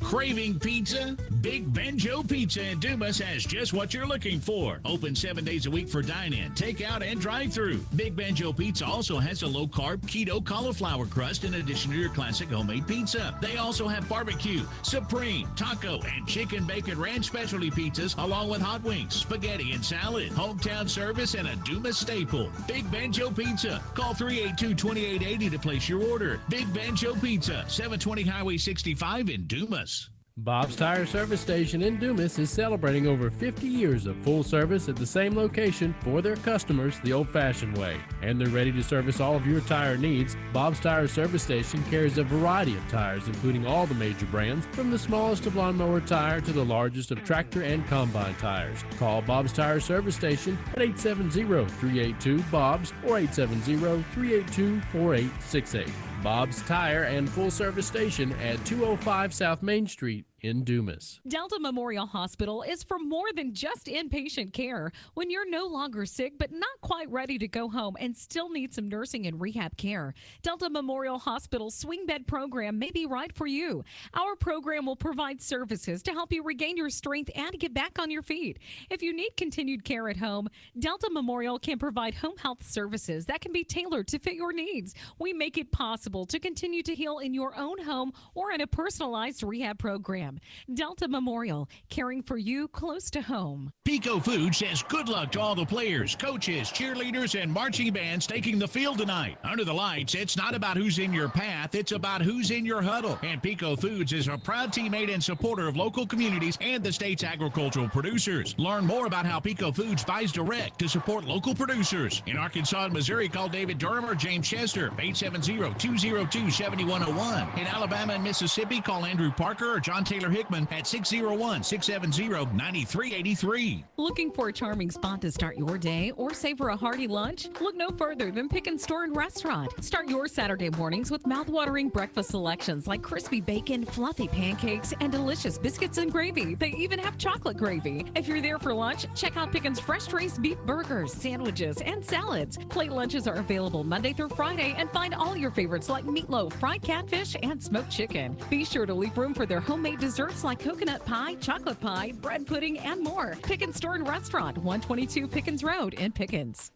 Craving pizza? Big Benjo Pizza in Dumas has just what you're looking for. Open 7 days a week for dine-in, takeout, and drive-through. Big Benjo Pizza also has a low-carb keto cauliflower crust in addition to your classic homemade pizza. They also have barbecue, supreme, taco, and chicken bacon ranch specialty pizzas along with hot wings, spaghetti, and salad. Hometown service and a Dumas staple. Big Benjo Pizza. Call 382-2880 to place your order. Big Benjo Pizza, 720 Highway 65 in Dumas. Bob's Tire Service Station in Dumas is celebrating over 50 years of full service at the same location for their customers the old-fashioned way. And they're ready to service all of your tire needs. Bob's Tire Service Station carries a variety of tires, including all the major brands, from the smallest of lawnmower tire to the largest of tractor and combine tires. Call Bob's Tire Service Station at 870-382-BOBS or 870-382-4868. Bob's Tire and Full Service Station at 205 South Main Street in Dumas. Delta Memorial Hospital is for more than just inpatient care. When you're no longer sick but not quite ready to go home and still need some nursing and rehab care, Delta Memorial Hospital's swing bed program may be right for you. Our program will provide services to help you regain your strength and get back on your feet. If you need continued care at home, Delta Memorial can provide home health services that can be tailored to fit your needs. We make it possible to continue to heal in your own home or in a personalized rehab program. Delta Memorial, caring for you close to home. Pico Food says good luck to all the players, coaches, cheerleaders, and marching bands taking the field tonight. Under the lights, it's not about who's in your path, it's about who's in your huddle. And Pico Foods is a proud teammate and supporter of local communities and the state's agricultural producers. Learn more about how Pico Foods buys direct to support local producers. In Arkansas and Missouri, call David Durham or James Chester, 870-202-7101. In Alabama and Mississippi, call Andrew Parker or John Taylor Hickman at 601-670-9383. Looking for a charming spot to start your day or savor a hearty lunch? Look no further than Pickens Store and Restaurant. Start your Saturday mornings with mouth-watering breakfast selections like crispy bacon, fluffy pancakes, and delicious biscuits and gravy. They even have chocolate gravy. If you're there for lunch, check out Pickens fresh-raised beef burgers, sandwiches, and salads. Plate lunches are available Monday through Friday, and find all your favorites like meatloaf, fried catfish, and smoked chicken. Be sure to leave room for their homemade desserts like coconut pie, chocolate pie, bread pudding, and more. Pickens Store and Restaurant, 122 Pickens Road in Pickens.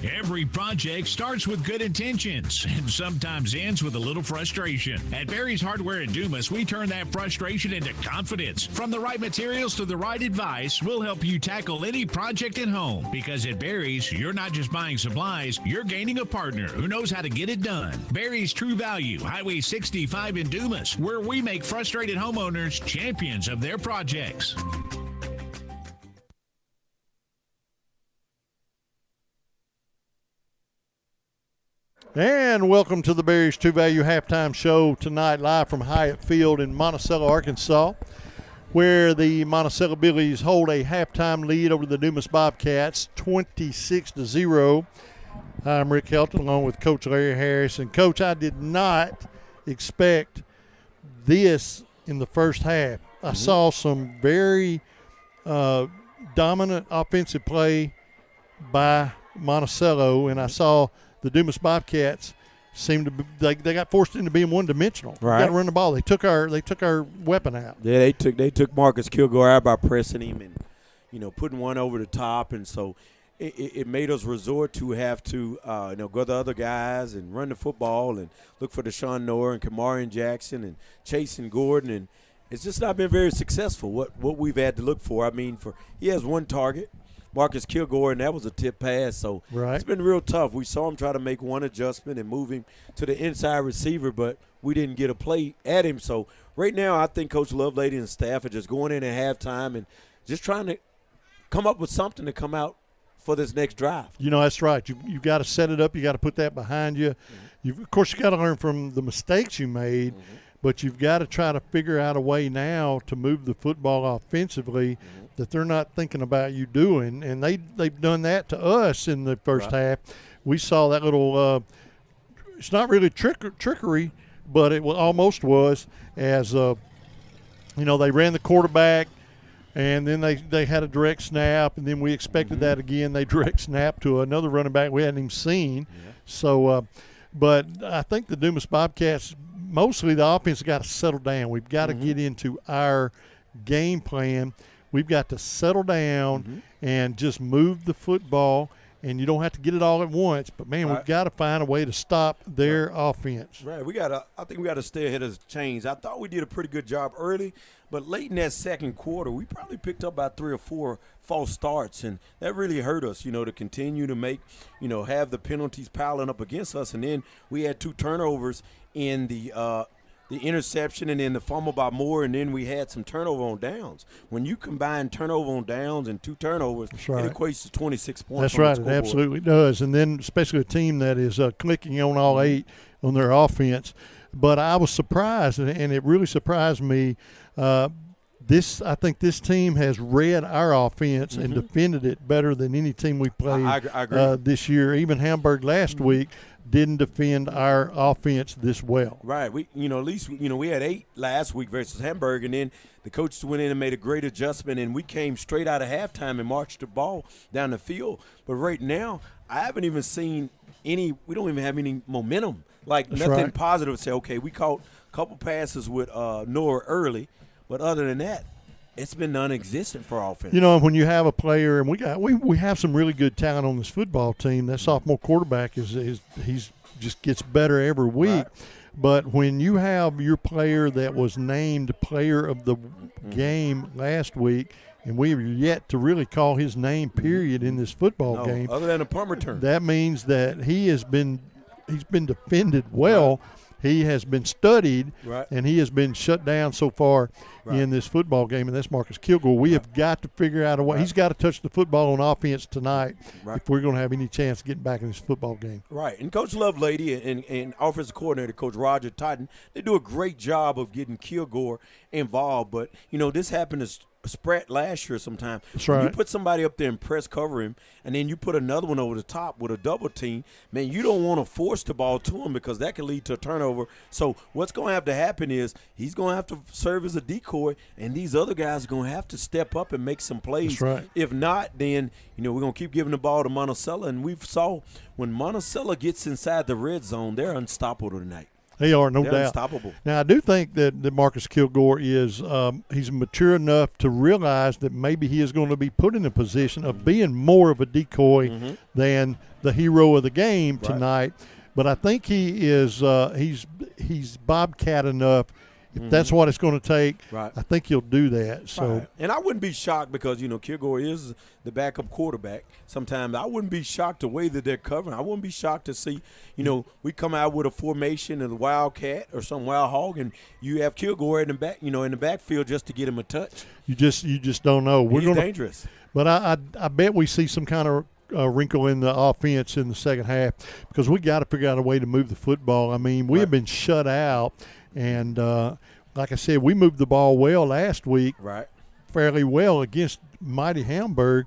Every project starts with good intentions and sometimes ends with a little frustration. At Barry's Hardware in Dumas, we turn that frustration into confidence. From the right materials to the right advice, we'll help you tackle any project at home. Because at Barry's, you're not just buying supplies, you're gaining a partner who knows how to get it done. Barry's True Value, Highway 65 in Dumas, where we make frustrated homeowners champions of their projects. And welcome to the Barry's True Value halftime show tonight, live from Hyatt Field in Monticello, Arkansas, where the Monticello Billies hold a halftime lead over the Dumas Bobcats, 26-0. I'm Rick Helton, along with Coach Larry Harris. And, Coach, I did not expect this in the first half. I saw some very dominant offensive play by Monticello, and I saw the Dumas Bobcats seemed to be, they got forced into being one-dimensional. Right. Got to run the ball. They took our weapon out. Yeah, they took Marcus Kilgore out by pressing him and putting one over the top, and so it made us resort to have to go the other guys and run the football and look for Deshaun Noor and Kamarian Jackson and Chase and Gordon, and it's just not been very successful. What we've had to look for. I mean, he has one target, Marcus Kilgore, and that was a tip pass. So It's been real tough. We saw him try to make one adjustment and move him to the inside receiver, but we didn't get a play at him. So right now I think Coach Lovelady and staff are just going in at halftime and just trying to come up with something to come out for this next drive. That's right. You've got to set it up. You got to put that behind you. Of course, you got to learn from the mistakes you made, but you've got to try to figure out a way now to move the football offensively that they're not thinking about you doing, and they've done that to us in the first half. We saw that little it's not really trickery, but it almost was, as they ran the quarterback, and then they had a direct snap, and then we expected that again. They direct snap to another running back we hadn't even seen. So but I think the Dumas Bobcats, mostly the offense has got to settle down. We've got to get into our game plan. We've got to settle down and just move the football, and you don't have to get it all at once. But, man, we've got to find a way to stop their offense. Right. I think we got to stay ahead of the chains. I thought we did a pretty good job early, but late in that second quarter, we probably picked up about 3 or 4 false starts, and that really hurt us, to continue to make, have the penalties piling up against us. And then we had 2 turnovers in the interception and then the fumble by Moore, and then we had some turnover on downs. When you combine turnover on downs and 2 turnovers, it equates to 26 points. That's right. It absolutely does. And then especially a team that is clicking on all 8 on their offense. But I was surprised, and it really surprised me. I think this team has read our offense and defended it better than any team we played I agree. This year. Even Hamburg last week didn't defend our offense this well. Right. We, at least, we had 8 last week versus Hamburg, and then the coaches went in and made a great adjustment, and we came straight out of halftime and marched the ball down the field. But right now, I haven't even seen we don't even have any momentum. Nothing positive to say, okay, we caught a couple passes with Noor early, but other than that, it's been non-existent for offense. When you have a player, and we have some really good talent on this football team. That sophomore quarterback he's just gets better every week. Right. But when you have your player that was named player of the game last week, and we have yet to really call his name, period, in this football game, other than a punt return, that means that he's been defended well. He has been studied, and he has been shut down so far in this football game, and that's Marcus Kilgore. We have got to figure out a way. He's got to touch the football on offense tonight if we're going to have any chance of getting back in this football game. Right. And Coach Lovelady and offensive coordinator Coach Roger Totten, they do a great job of getting Kilgore involved. But, this happened to Spratt last year sometime. That's right. You put somebody up there and press cover him, and then you put another one over the top with a double team, man, you don't want to force the ball to him because that can lead to a turnover. So what's going to have to happen is he's going to have to serve as a decoy, and these other guys are going to have to step up and make some plays. That's right. If not, then, we're going to keep giving the ball to Monticello, and we saw when Monticello gets inside the red zone, they're unstoppable tonight. They are, no They're doubt. unstoppable. Now, I do think that Marcus Kilgore is he's mature enough to realize that maybe he is going to be put in a position of being more of a decoy than the hero of the game tonight. But I think he is he's Bobcat enough. If that's what it's going to take, I think he'll do that. So, and I wouldn't be shocked because, Kilgore is the backup quarterback. Sometimes I wouldn't be shocked the way that they're covering. I wouldn't be shocked to see, we come out with a formation of the Wildcat or some Wild Hog, and you have Kilgore in the back, in the backfield just to get him a touch. You just don't know. He's dangerous. But I bet we see some kind of wrinkle in the offense in the second half because we got to figure out a way to move the football. I mean, we have been shut out. And like I said, we moved the ball well last week, fairly well against mighty Hamburg,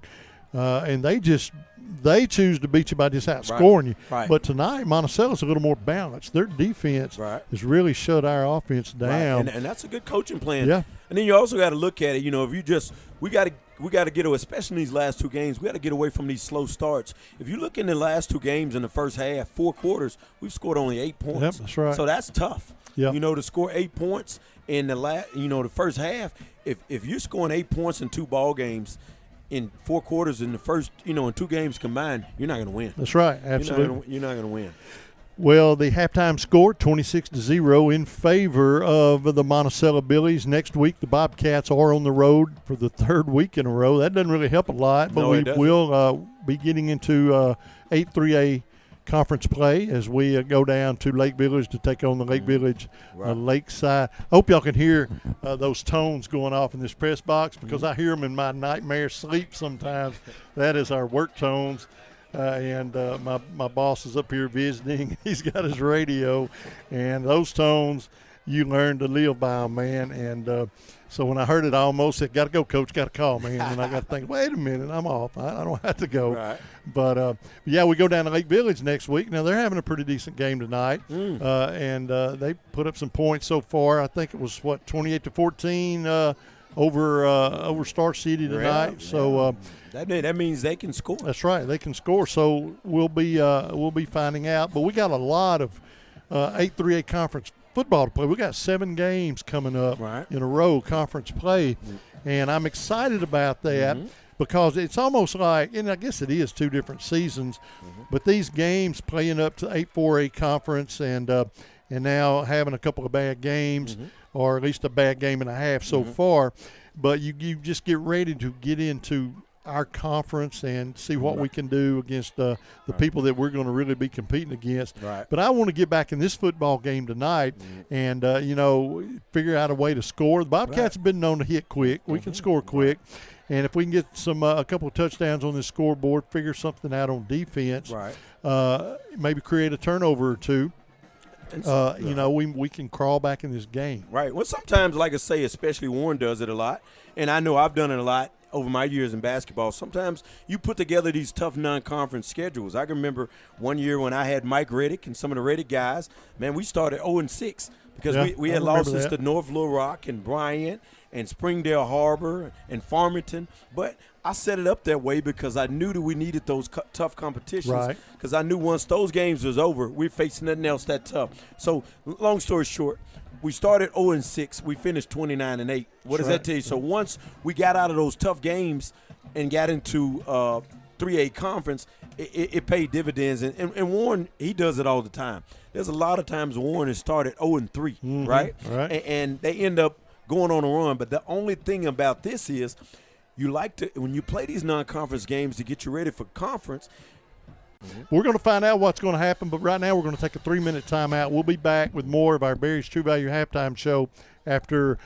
and they choose to beat you by just outscoring you. But tonight, Monticello's a little more balanced. Their defense has really shut our offense down, and that's a good coaching plan. Yeah. And then you also got to look at it. If you we got to get away, especially in these last two games. We got to get away from these slow starts. If you look in the last two games in the first half, 4 quarters, we've scored only 8 points. Yep, that's right. So that's tough. Yep. To score 8 points in the first half. If you're scoring 8 points in 2 ball games in 4 quarters in the first, in 2 games combined, you're not going to win. That's right. Absolutely. You're not going to win. Well, the halftime score 26-0 in favor of the Monticello Billies. Next week, the Bobcats are on the road for the 3rd week in a row. That doesn't really help a lot, but we will be getting into 8-3A conference play as we go down to Lake Village to take on the Lake Village Lakeside. I hope y'all can hear those tones going off in this press box because I hear them in my nightmare sleep sometimes. That is our work tones. And my boss is up here visiting. He's got his radio, and those tones you learn to live by them, man. And so when I heard it, I almost said, "Got to go, coach. Got to call, man." And I got to think, wait a minute, I'm off. I don't have to go. But yeah, we go down to Lake Village next week. Now they're having a pretty decent game tonight, and they put up some points so far. I think it was 28-14 over Star City tonight. So. That means they can score. That's right. They can score. So we'll be finding out. But we got a lot of 8-3A conference football to play. We got 7 games coming up in a row, conference play, and I'm excited about that because it's almost like, and I guess it is 2 different seasons, but these games playing up to 8-4A conference and now having a couple of bad games or at least a bad game and a half so far, but you just get ready to get into our conference and see what we can do against the people that we're going to really be competing against. But I want to get back in this football game tonight and, figure out a way to score. The Bobcats have been known to hit quick. We can score quick. And if we can get a couple of touchdowns on this scoreboard, figure something out on defense, maybe create a turnover or 2, we can crawl back in this game. Well, sometimes, like I say, especially Warren does it a lot, and I know I've done it a lot over my years in basketball. Sometimes you put together these tough non-conference schedules. I can remember one year when I had Mike Reddick and some of the Reddick guys, man, we started 0-6 because we had losses to North Little Rock and Bryant and Springdale Harbor and Farmington. But I set it up that way because I knew that we needed those tough competitions because I knew once those games was over, we'd face nothing else that tough. So long story short, we started 0-6. We finished 29-8. What does that tell you? So once we got out of those tough games and got into 3A conference, it paid dividends. And Warren, he does it all the time. There's a lot of times Warren has started 0-3, right? And they end up going on a run. But the only thing about this is you like to, when you play these non-conference games to get you ready for conference, we're going to find out what's going to happen, but right now we're going to take a 3-minute timeout. We'll be back with more of our Barry's True Value halftime show after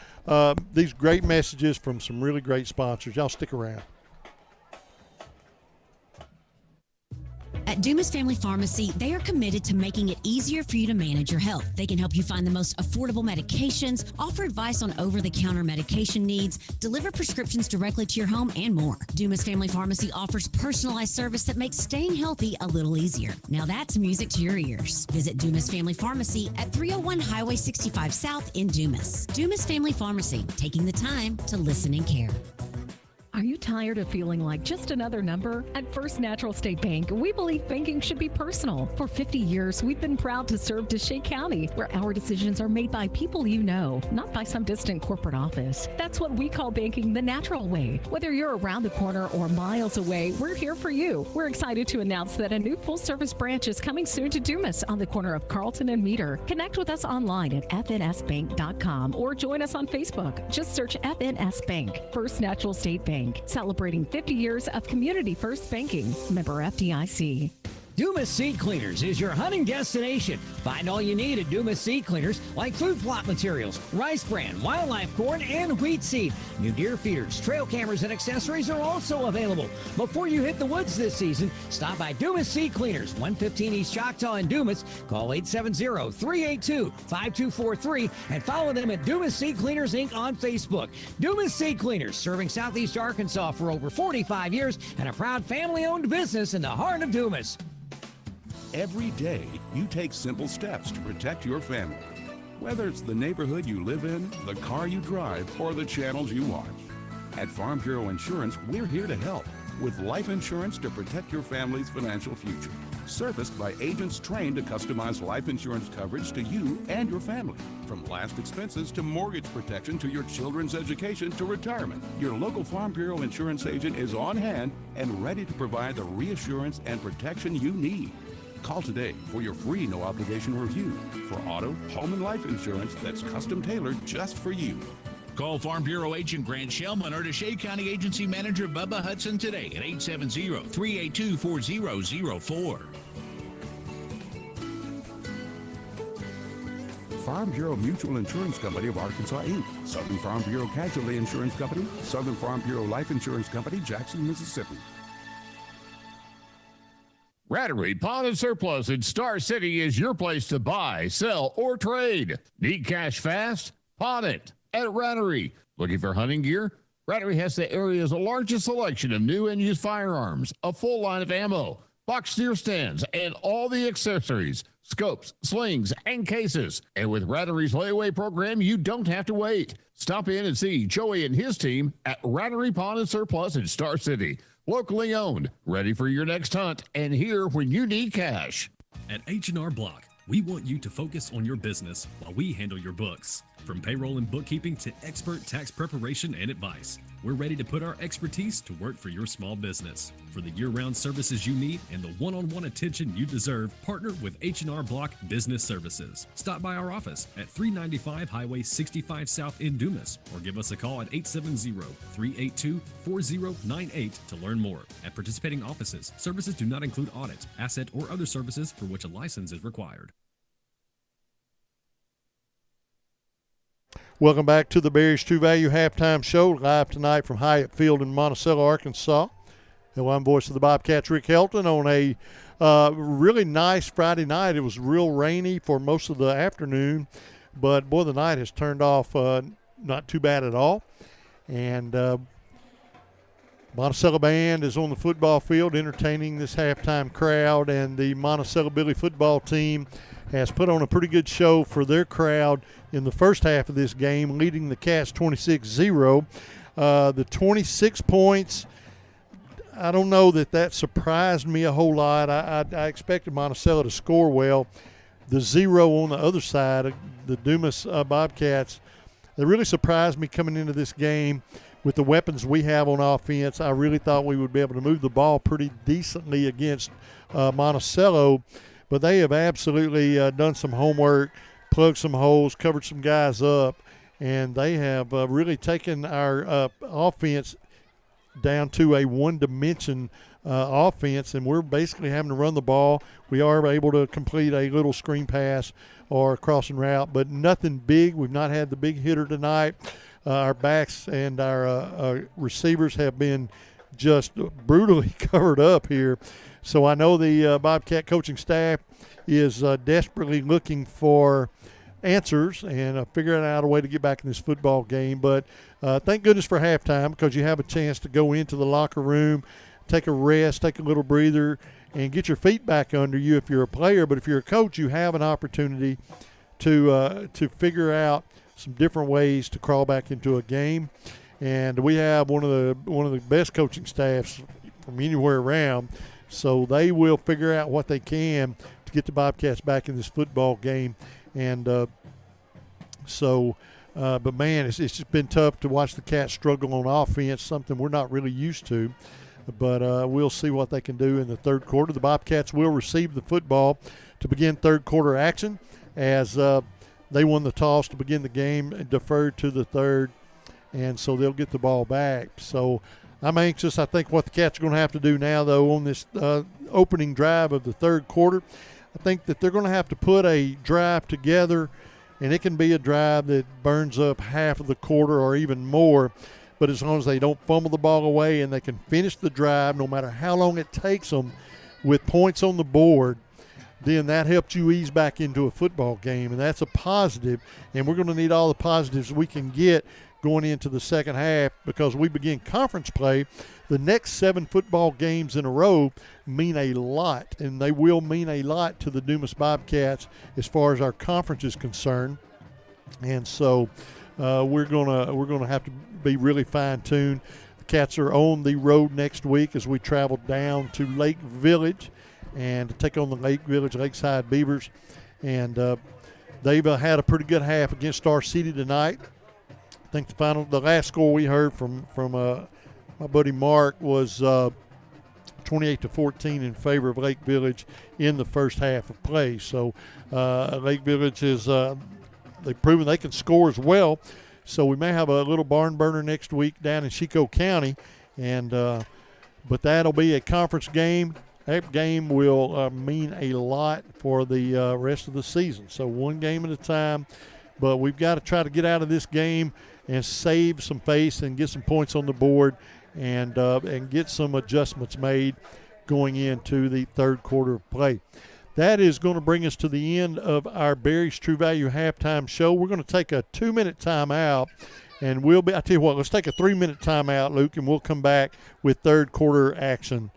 these great messages from some really great sponsors. Y'all stick around. At Dumas Family Pharmacy, they are committed to making it easier for you to manage your health. They can help you find the most affordable medications, offer advice on over-the-counter medication needs, deliver prescriptions directly to your home, and more. Dumas Family Pharmacy offers personalized service that makes staying healthy a little easier. Now that's music to your ears. Visit Dumas Family Pharmacy at 301 Highway 65 South in Dumas. Dumas Family Pharmacy, taking the time to listen and care. Are you tired of feeling like just another number? At First Natural State Bank, we believe banking should be personal. For 50 years, we've been proud to serve DeShay County, where our decisions are made by people you know, not by some distant corporate office. That's what we call banking the natural way. Whether you're around the corner or miles away, we're here for you. We're excited to announce that a new full-service branch is coming soon to Dumas on the corner of Carlton and Meter. Connect with us online at fnsbank.com or join us on Facebook. Just search FNS Bank. First Natural State Bank, celebrating 50 years of community first banking. Member FDIC. Dumas Seed Cleaners is your hunting destination. Find all you need at Dumas Seed Cleaners, like food plot materials, rice bran, wildlife corn, and wheat seed. New deer feeders, trail cameras, and accessories are also available. Before you hit the woods this season, stop by Dumas Seed Cleaners, 115 East Choctaw in Dumas. Call 870-382-5243 and follow them at Dumas Seed Cleaners Inc. on Facebook. Dumas Seed Cleaners, serving Southeast Arkansas for over 45 years and a proud family-owned business in the heart of Dumas. Every day, you take simple steps to protect your family. Whether it's the neighborhood you live in, the car you drive, or the channels you watch. At Farm Bureau Insurance, we're here to help with life insurance to protect your family's financial future. Serviced by agents trained to customize life insurance coverage to you and your family. From last expenses to mortgage protection to your children's education to retirement. Your local Farm Bureau Insurance agent is on hand and ready to provide the reassurance and protection you need. Call today for your free no-obligation review for auto, home, and life insurance that's custom-tailored just for you. Call Farm Bureau Agent Grant Shellman or DeShay County Agency Manager Bubba Hudson today at 870-382-4004. Farm Bureau Mutual Insurance Company of Arkansas, Inc. Southern Farm Bureau Casualty Insurance Company. Southern Farm Bureau Life Insurance Company, Jackson, Mississippi. Rattery Pawn and Surplus in Star City is your place to buy, sell, or trade. Need cash fast? Pawn it at Rattery. Looking for hunting gear? Rattery has the area's largest selection of new and used firearms, a full line of ammo, box deer stands, and all the accessories, scopes, slings, and cases. And with Rattery's layaway program, you don't have to wait. Stop in and see Joey and his team at Rattery Pawn and Surplus in Star City. Locally owned, ready for your next hunt, and here when you need cash. At H&R Block, we want you to focus on your business while we handle your books. From payroll and bookkeeping to expert tax preparation and advice, we're ready to put our expertise to work for your small business. For the year-round services you need and the one-on-one attention you deserve, partner with H&R Block Business Services. Stop by our office at 395 Highway 65 South in Dumas or give us a call at 870-382-4098 to learn more. At participating offices, services do not include audit, asset, or other services for which a license is required. Welcome back to the Bearish True Value Halftime Show, live tonight from Hyatt Field in Monticello, Arkansas. Hello, I'm voice of the Bobcats, Rick Helton, on a really nice Friday night. It was real rainy for most of the afternoon, but, boy, the night has turned off not too bad at all. And Monticello Band is on the football field entertaining this halftime crowd, and the Monticello Billy football team has put on a pretty good show for their crowd in the first half of this game, leading the Cats 26-0. The 26 points, I don't know that surprised me a whole lot. I expected Monticello to score well. The 0 on the other side, the Dumas Bobcats, they really surprised me coming into this game with the weapons we have on offense. I really thought we would be able to move the ball pretty decently against Monticello. But they have absolutely done some homework, plugged some holes, covered some guys up, and they have really taken our offense down to a one-dimension offense, and we're basically having to run the ball. We are able to complete a little screen pass or a crossing route, but nothing big. We've not had the big hitter tonight. Our backs and our receivers have been just brutally covered up here. So I know the Bobcat coaching staff is desperately looking for answers and figuring out a way to get back in this football game. But thank goodness for halftime, because you have a chance to go into the locker room, take a rest, take a little breather, and get your feet back under you if you're a player. But if you're a coach, you have an opportunity to figure out some different ways to crawl back into a game. and we have one of the best coaching staffs from anywhere around. So they will figure out what they can to get the Bobcats back in this football game. And but man, it's just been tough to watch the Cats struggle on offense, something we're not really used to. But we'll see what they can do in the third quarter. The Bobcats will receive the football to begin third quarter action, as they won the toss to begin the game and deferred to the third, and so they'll get the ball back. So I'm anxious. I think what the Cats are going to have to do now, though, on this opening drive of the third quarter, I think that they're going to have to put a drive together, and it can be a drive that burns up half of the quarter or even more. But as long as they don't fumble the ball away and they can finish the drive, no matter how long it takes them, with points on the board, then that helps you ease back into a football game, and that's a positive. And we're going to need all the positives we can get going into the second half, because we begin conference play. The next 7 football games in a row mean a lot, and they will mean a lot to the Dumas Bobcats as far as our conference is concerned. And so we're gonna have to be really fine-tuned. The Cats are on the road next week as we travel down to Lake Village and to take on the Lake Village Lakeside Beavers. And they've had a pretty good half against Star City tonight. I think the last score we heard from my buddy Mark was 28-14 in favor of Lake Village in the first half of play. So Lake Village is they've proven they can score as well. So we may have a little barn burner next week down in Chico County, and but that'll be a conference game. That game will mean a lot for the rest of the season. So one game at a time, but we've got to try to get out of this game and save some face and get some points on the board, and get some adjustments made going into the third quarter of play. That is going to bring us to the end of our Barry's True Value halftime show. We're going to take a 2-minute timeout, and I tell you what, let's take a 3-minute timeout, Luke, and we'll come back with third quarter action.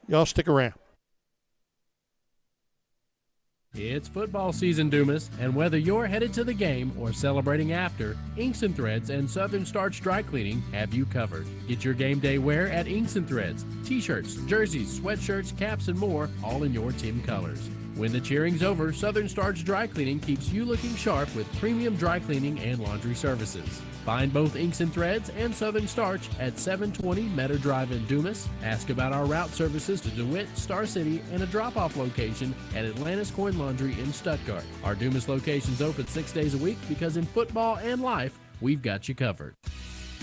Y'all stick around. It's football season, Dumas, and whether you're headed to the game or celebrating after, Inks and Threads and Southern Starch Dry Cleaning have you covered. Get your game day wear at Inks and Threads. T-shirts, jerseys, sweatshirts, caps, and more, all in your team colors. When the cheering's over, Southern Starch Dry Cleaning keeps you looking sharp with premium dry cleaning and laundry services. Find both Inks and Threads and Southern Starch at 720 Meadow Drive in Dumas. Ask about our route services to DeWitt, Star City, and a drop-off location at Atlantis Coin Laundry in Stuttgart. Our Dumas location's open 6 days a week because in football and life, we've got you covered.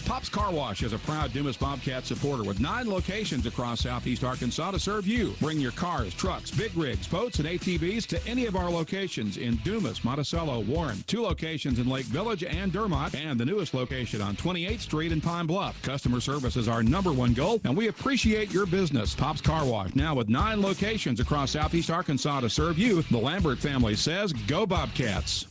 Pop's Car Wash is a proud Dumas Bobcat supporter with 9 locations across southeast Arkansas to serve you. Bring your cars, trucks, big rigs, boats, and ATVs to any of our locations in Dumas, Monticello, Warren, 2 locations in Lake Village and Dermott, and the newest location on 28th Street in Pine Bluff. Customer service is our #1 goal, and we appreciate your business. Pop's Car Wash, now with 9 locations across southeast Arkansas to serve you. The Lambert family says, go Bobcats.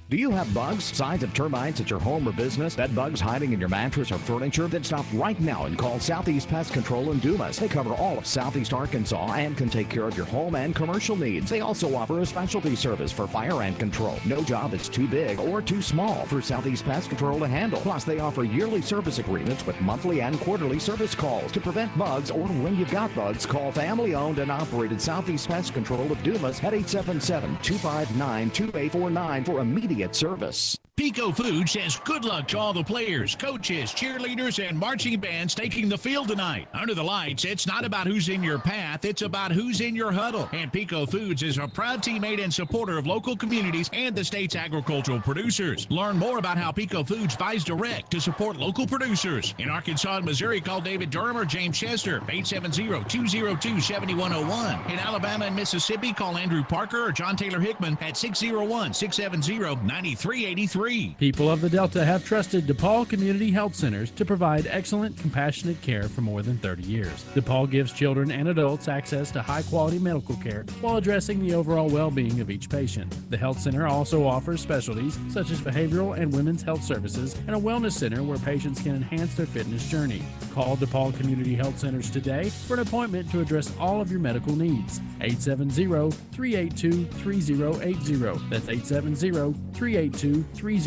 Do you have bugs, signs of termites at your home or business? Bed bugs hiding in your mattress or furniture? Then stop right now and call Southeast Pest Control in Dumas. They cover all of southeast Arkansas and can take care of your home and commercial needs. They also offer a specialty service for fire ant control. No job is too big or too small for Southeast Pest Control to handle. Plus, they offer yearly service agreements with monthly and quarterly service calls. To prevent bugs or when you've got bugs, call family-owned and operated Southeast Pest Control of Dumas at 877-259-2849 for immediate service. Pico Foods says good luck to all the players, coaches, cheerleaders, and marching bands taking the field tonight. Under the lights, it's not about who's in your path, it's about who's in your huddle. And Pico Foods is a proud teammate and supporter of local communities and the state's agricultural producers. Learn more about how Pico Foods buys direct to support local producers. In Arkansas and Missouri, call David Durham or James Chester, 870-202-7101. In Alabama and Mississippi, call Andrew Parker or John Taylor Hickman at 601-670-9383. People of the Delta have trusted DePaul Community Health Centers to provide excellent, compassionate care for more than 30 years. DePaul gives children and adults access to high-quality medical care while addressing the overall well-being of each patient. The health center also offers specialties such as behavioral and women's health services and a wellness center where patients can enhance their fitness journey. Call DePaul Community Health Centers today for an appointment to address all of your medical needs. 870-382-3080. That's 870-382-3080.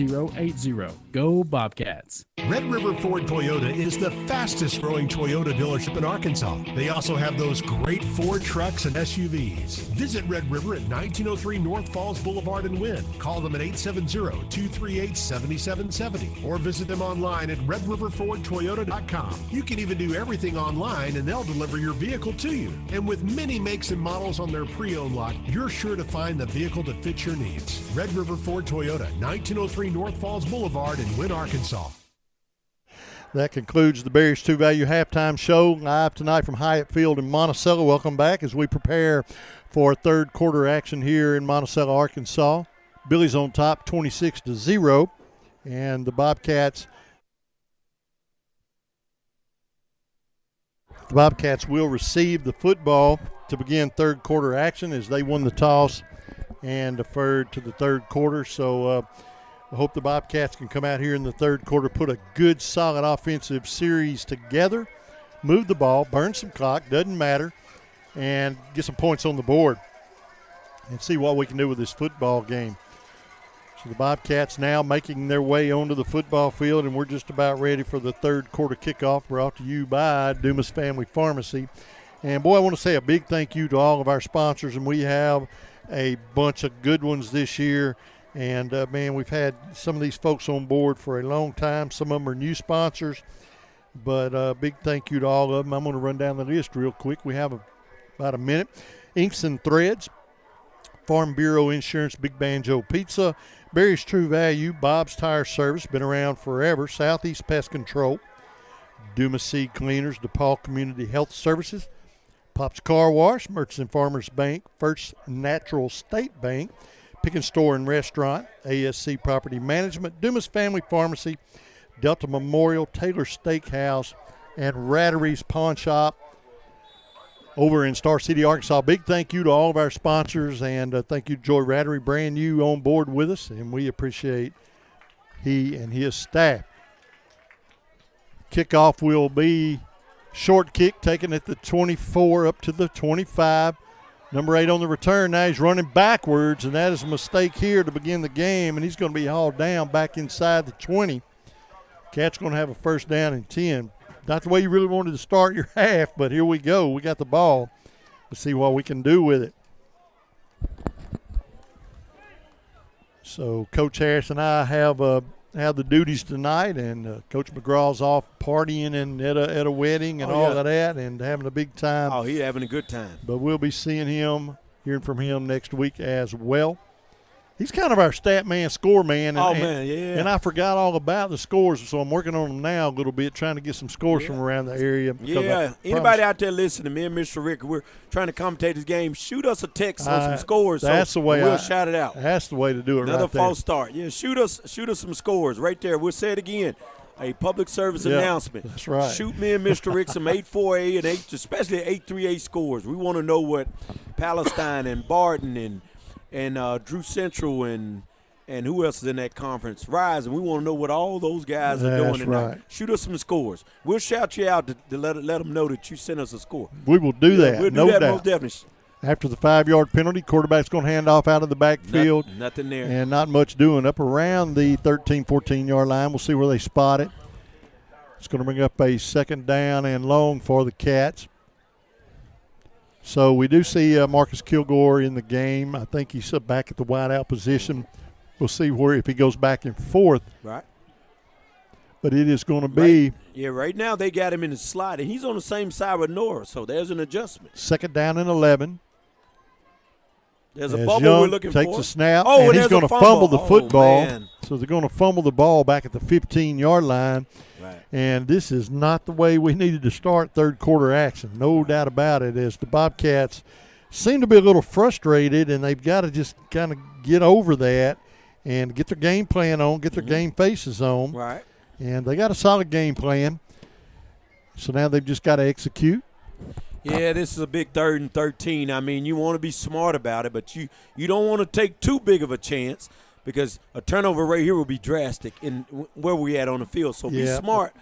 Go Bobcats. Red River Ford Toyota is the fastest growing Toyota dealership in Arkansas. They also have those great Ford trucks and SUVs. Visit Red River at 1903 North Falls Boulevard in Wynn. Call them at 870-238-7770 or visit them online at redriverfordtoyota.com. You can even do everything online and they'll deliver your vehicle to you. And with many makes and models on their pre-owned lot, you're sure to find the vehicle that fits your needs. Red River Ford Toyota, 1903 North Falls Boulevard in Wynn, Arkansas. That concludes the Barriers 2 Value halftime show live tonight from Hyatt Field in Monticello. Welcome back as we prepare for third quarter action here in Monticello, Arkansas. Billy's on top 26-0, and the Bobcats will receive the football to begin third quarter action as they won the toss and deferred to the third quarter. So I hope the Bobcats can come out here in the third quarter, put a good, solid offensive series together, move the ball, burn some clock, doesn't matter, and get some points on the board and see what we can do with this football game. So the Bobcats now making their way onto the football field, and we're just about ready for the third quarter kickoff brought to you by Dumas Family Pharmacy. And, boy, I want to say a big thank you to all of our sponsors, and we have a bunch of good ones this year. And, man, we've had some of these folks on board for a long time. Some of them are new sponsors, but big thank you to all of them. I'm going to run down the list real quick. We have about a minute. Inks and Threads, Farm Bureau Insurance, Big Banjo Pizza, Barry's True Value, Bob's Tire Service, been around forever, Southeast Pest Control, Dumas Seed Cleaners, DePaul Community Health Services, Pop's Car Wash, Merchants and Farmers Bank, First Natural State Bank, Pick and Store and Restaurant, ASC Property Management, Dumas Family Pharmacy, Delta Memorial, Taylor Steakhouse, and Rattery's Pawn Shop over in Star City, Arkansas. Big thank you to all of our sponsors, and thank you to Joy Rattery, brand new on board with us, and we appreciate he and his staff. Kickoff will be short kick taken at the 24 up to the 25. Number 8 on the return. Now he's running backwards, and that is a mistake here to begin the game, and he's going to be hauled down back inside the 20. Cat's going to have a first down and 10. Not the way you really wanted to start your half, but here we go. We got the ball. Let's see what we can do with it. So Coach Harris and I have the duties tonight, and Coach McGraw's off partying and at a wedding and all of that and having a big time. Oh, he's having a good time. But we'll be seeing him, hearing from him next week as well. He's kind of our stat man, score man. And, man, yeah. And I forgot all about the scores, so I'm working on them now a little bit, trying to get some scores from around the area. Yeah, anybody out there listening, me and Mr. Rick, we're trying to commentate this game. Shoot us a text on some scores. That's the way we'll shout it out. That's the way to do it. Another right there. false start. Yeah, shoot us some scores right there. We'll say it again. A public service announcement. That's right. Shoot me and Mr. Rick some 8-4A and 8, especially 8-3A scores. We want to know what Palestine and Barton and Drew Central and who else is in that conference? Rise, and we want to know what all those guys are doing tonight. Right. Shoot us some scores. We'll shout you out to let them know that you sent us a score. We will do that. We'll do no that doubt. most definitely. After the 5-yard penalty, quarterback's going to hand off out of the backfield. Nothing there. And not much doing. Up around the 13, 14-yard line. We'll see where they spot it. It's going to bring up a second down and long for the Cats. So we do see Marcus Kilgore in the game. I think he's back at the wideout position. We'll see if he goes back and forth. Right. But it is going to be. Right now they got him in the slot, and he's on the same side with Nora, so there's an adjustment. Second down and 11. There's a As bubble Young we're looking takes for. a snap, Oh, and he's going to fumble the football. Man. So they're going to fumble the ball back at the 15-yard line. Right. And this is not the way we needed to start third quarter action. No doubt about it, as the Bobcats seem to be a little frustrated, and they've got to just kind of get over that and get their game plan on, get their game faces on. Right. And they got a solid game plan. So now they've just got to execute. Yeah, this is a big 3rd and 13. I mean, you want to be smart about it, but you don't want to take too big of a chance because a turnover rate here will be drastic in where we at on the field. So be smart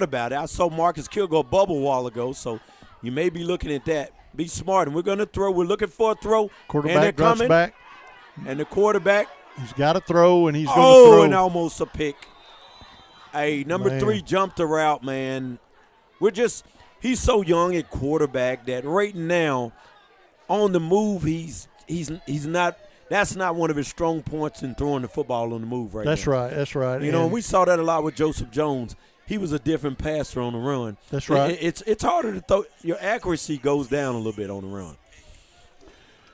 about it. I saw Marcus Kilgore bubble a while ago, so you may be looking at that. Be smart, and we're going to throw. We're looking for a throw. Quarterback drops back. And the quarterback. He's got to throw, and he's going to throw. And almost a pick. Hey, number 3 jumped the route, man. He's so young at quarterback that right now on the move he's not. That's not one of his strong points in throwing the football on the move right now. That's right. You know, and we saw that a lot with Joseph Jones. He was a different passer on the run. That's right. It's harder to throw. Your accuracy goes down a little bit on the run.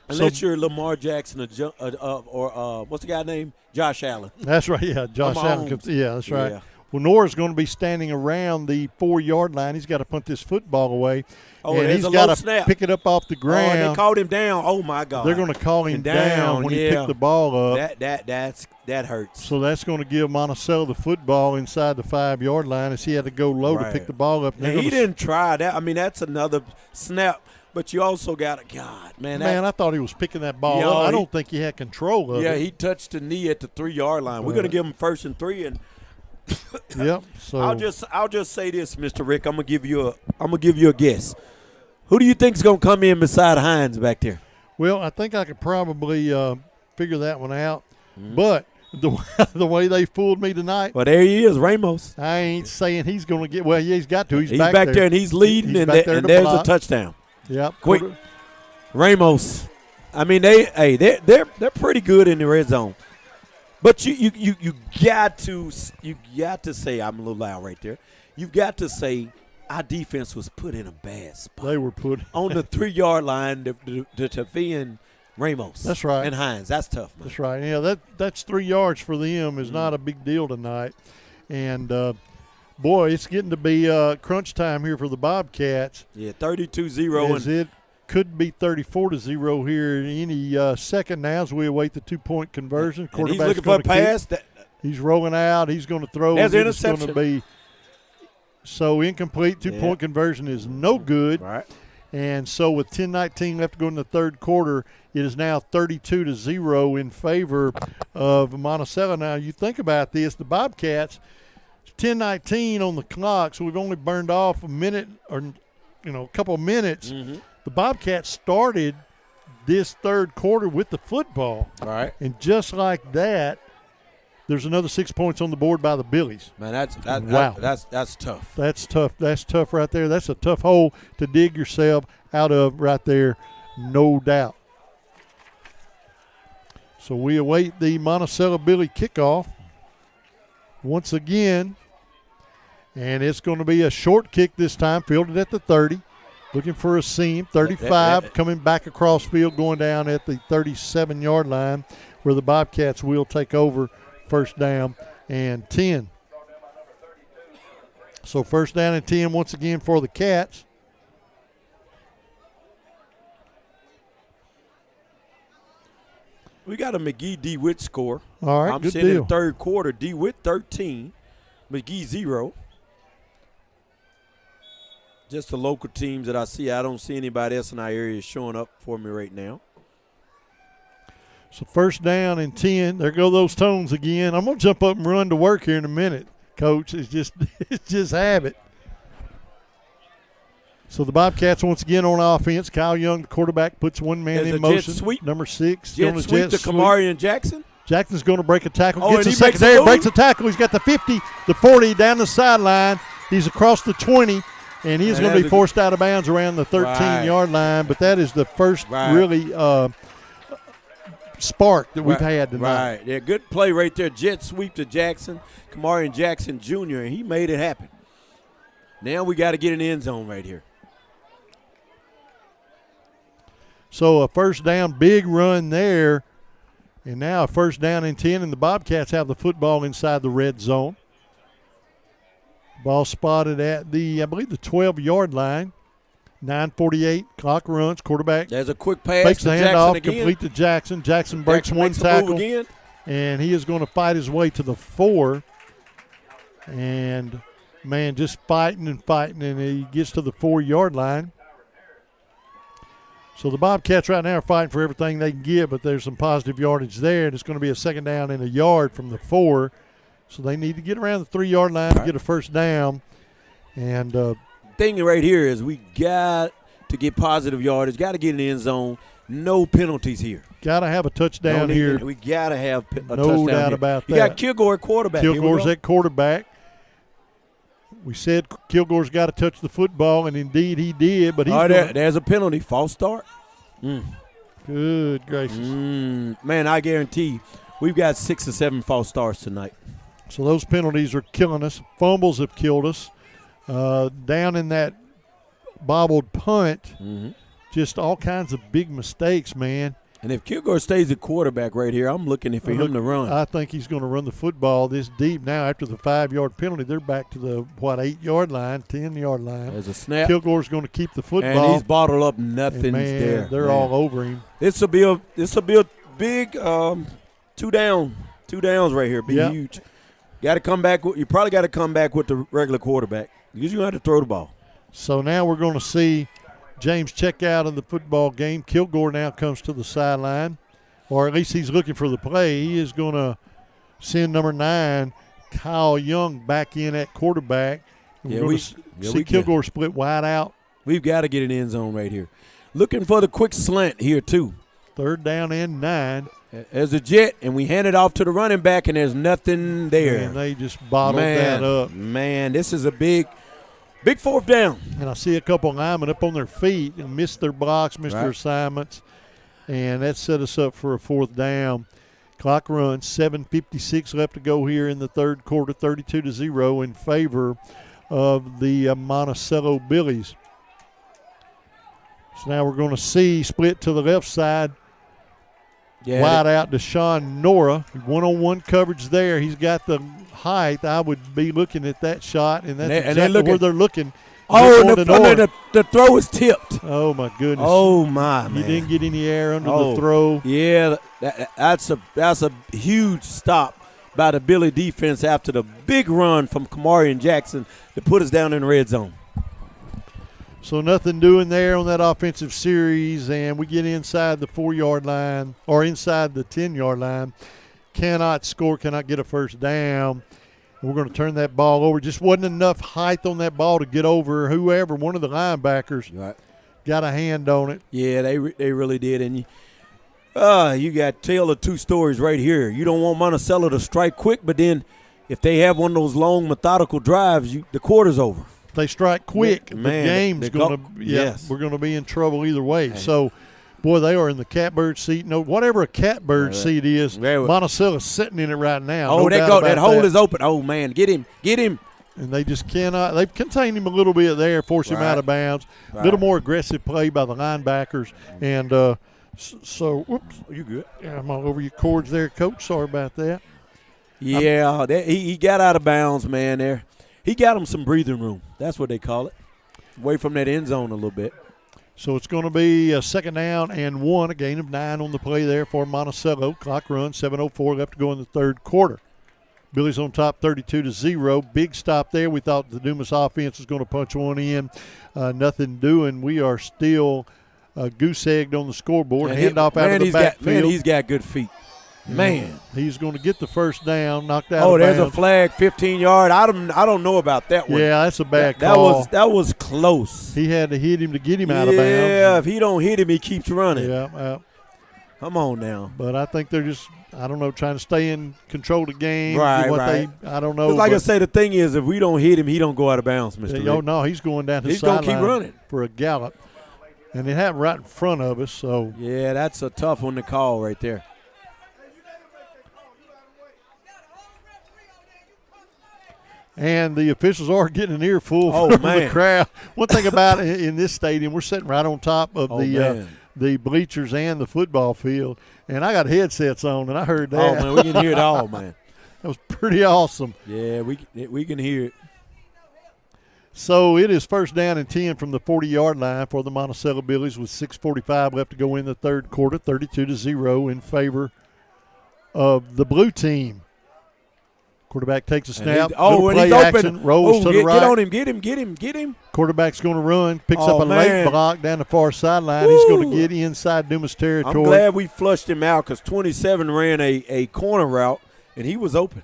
Unless you're Lamar Jackson or what's the guy named? Josh Allen. That's right, yeah, Josh Allen. Yeah, that's right. Yeah. Well, Nora's going to be standing around the 4-yard line. He's got to punt this football away. Oh, and he's got to pick it up off the ground. Oh, they called him down. Oh, my God. They're going to call him down when he picked the ball up. That hurts. So that's going to give Monticello the football inside the 5-yard line as he had to go low to pick the ball up. He didn't try that. I mean, that's another snap. But you also got I thought he was picking that ball up. I don't think he had control of it. Yeah, he touched the knee at the 3-yard line. We're going to give him 1st and 3, and yep. So I'll just say this, Mr. Rick. I'm gonna give you a guess. Who do you think's gonna come in beside Hines back there? Well, I think I could probably figure that one out. But the way they fooled me tonight. Well, there he is, Ramos. I ain't saying he's gonna get. Well, yeah, he's got to. He's back there, and he's leading, and there's a touchdown. Yep. Quick, Ramos. I mean, they're pretty good in the red zone. But you got to say, I'm a little loud right there. You've got to say our defense was put in a bad spot. They were put on the 3-yard line to defend Ramos. That's right. And Hines. That's tough, man. That's right. Yeah, that's 3 yards for them is not a big deal tonight. And boy, it's getting to be crunch time here for the Bobcats. Yeah, 32-0. As it could be 34-0 here any second now as we await the 2-point conversion. And he's looking for a pass. He's rolling out. He's going to throw. There's interception. It's going to be so incomplete. 2-point conversion is no good. Right. And so with 10:19 left to go in the third quarter, it is now 32-0 in favor of Monticello. Now, you think about this, the Bobcats, 10:19 on the clock, so we've only burned off a minute or a couple of minutes. Mm-hmm. The Bobcats started this third quarter with the football. All right. And just like that, there's another 6 points on the board by the Billies. Man, that's tough. That's tough. That's tough right there. That's a tough hole to dig yourself out of right there, no doubt. So we await the Monticello Billy kickoff once again. And it's going to be a short kick this time, fielded at the 30. Looking for a seam, 35, coming back across field, going down at the 37-yard line where the Bobcats will take over first down and 10. So first down and 10 once again for the Cats. We got a McGee DeWitt score. All right, I'm good seeing deal. in the third quarter, DeWitt 13, McGee 0. Just the local teams that I see. I don't see anybody else in our area showing up for me right now. So first down and 10. There go those tones again. I'm going to jump up and run to work here in a minute, Coach. It's just habit. So the Bobcats once again on offense. Kyle Young, the quarterback, puts one man in motion. Jet sweep. Number 6. Jet sweep to Kamari and Jackson. Jackson's going to break a tackle. Oh, gets a secondary, breaks a tackle. He's got the 50, the 40 down the sideline. He's across the 20. And he's going to be forced out of bounds around the 13-yard line. But that is the first really spark that we've had tonight. Right. Yeah, good play right there. Jet sweep to Jackson, Kamari and Jackson Jr., and he made it happen. Now we got to get in the end zone right here. So a first down, big run there. And now a first down and 10, and the Bobcats have the football inside the red zone. Ball spotted at I believe the 12-yard line. 9:48, clock runs, quarterback. There's a quick pass fakes to the Jackson handoff, again. complete to Jackson. Jackson breaks one tackle, and he is going to fight his way to the 4. And, man, just fighting, and he gets to the 4-yard line. So the Bobcats right now are fighting for everything they can get, but there's some positive yardage there, and it's going to be a second down and a yard from the 4. So they need to get around the 3-yard line to get a first down. And thing right here is we got to get positive yardage, got to get in the end zone. No penalties here. Got to have a touchdown here. We got to have a touchdown. No doubt about that. You got Kilgore at quarterback. Kilgore's at quarterback. We said Kilgore's got to touch the football, and indeed he did. But there's a penalty. False start. Good gracious. Man, I guarantee we've got 6 or 7 false starts tonight. So those penalties are killing us. Fumbles have killed us. Down in that bobbled punt, just all kinds of big mistakes, man. And if Kilgore stays at quarterback right here, I'm looking for him to run. I think he's going to run the football this deep. Now, after the 5-yard penalty, they're back to the, 8-yard line, 10-yard line. There's a snap. Kilgore's going to keep the football. And he's bottled up. Nothing's there. They're all over him. This will be a big 2 downs right here. Be huge. Got to come back. You probably got to come back with the regular quarterback because you're going to have to throw the ball. So now we're going to see James check out of the football game. Kilgore now comes to the sideline, or at least he's looking for the play. He is going to send number 9, Kyle Young, back in at quarterback. We're going to see Kilgore split wide out. We've got to get an end zone right here. Looking for the quick slant here, too. 3rd down and 9. There's a jet, and we hand it off to the running back, and there's nothing there. And they just bottled that up. Man, this is a big 4th down. And I see a couple of linemen up on their feet and missed their blocks, missed their assignments. And that set us up for a 4th down. Clock runs, 7:56 left to go here in the 3rd quarter, 32-0 in favor of the Monticello Billies. So now we're going to see split to the left side. Wide out to Sean Nora. One-on-one coverage there. He's got the height. I would be looking at that shot, and that's exactly where they're looking. The throw is tipped. Oh, my goodness. Oh, my, man. He didn't get any air under the throw. Yeah, that's a huge stop by the Billy defense after the big run from Kamari Jackson to put us down in the red zone. So nothing doing there on that offensive series, and we get inside the 4-yard line or inside the 10-yard line. Cannot score, cannot get a first down. We're going to turn that ball over. Just wasn't enough height on that ball to get over whoever, one of the linebackers. Right. Got a hand on it. Yeah, they really did. And you got tale of 2 stories right here. You don't want Monticello to strike quick, but then if they have one of those long methodical drives, the quarter's over. If they strike quick, the game's going to we're going to be in trouble either way. Man. So, boy, they are in the catbird seat. No, whatever a catbird seat is, Monticello's sitting in it right now. Oh, that hole is open. Oh, man, get him. And they just cannot. They've contained him a little bit there, forced him out of bounds. A little more aggressive play by the linebackers. And so, whoops. You good? Yeah, I'm all over your cords there, Coach. Sorry about that. Yeah, he got out of bounds, man, there. He got him some breathing room. That's what they call it. Away from that end zone a little bit. So it's going to be a 2nd down and 1, a gain of 9 on the play there for Monticello. Clock runs, 7:04 left to go in the 3rd quarter. Billy's on top 32-0. Big stop there. We thought the Dumas offense was going to punch one in. Nothing doing. We are still goose-egged on the scoreboard. Handoff out of the backfield. Man, he's got good feet. Man. He's going to get the first down, knocked out of bounds. There's a flag, 15-yard. I don't know about that one. Yeah, that's a bad call. That was close. He had to hit him to get him out of bounds. Yeah, if he don't hit him, he keeps running. Yeah. Come on now. But I think they're just, trying to stay in control of the game. Right. I don't know. Like I say, the thing is, if we don't hit him, he don't go out of bounds, Mr. Rick. No, he's going down his sideline. He's going to keep running. For a gallop. And it happened right in front of us. So yeah, that's a tough one to call right there. And the officials are getting an earful from the crowd. One thing about it, in this stadium, we're sitting right on top of the bleachers and the football field. And I got headsets on, and I heard that. Oh, man, we can hear it all, man. That was pretty awesome. Yeah, we can hear it. So it is 1st down and 10 from the 40-yard line for the Monticello Billies with 6:45 left to go in the 3rd quarter, 32-0 in favor of the blue team. Quarterback takes a snap. When he's open. Rolls to the right. Get on him, get him. Quarterback's going to run, picks up a late block down the far sideline. He's going to get inside Dumas territory. I'm glad we flushed him out because 27 ran a corner route, and he was open.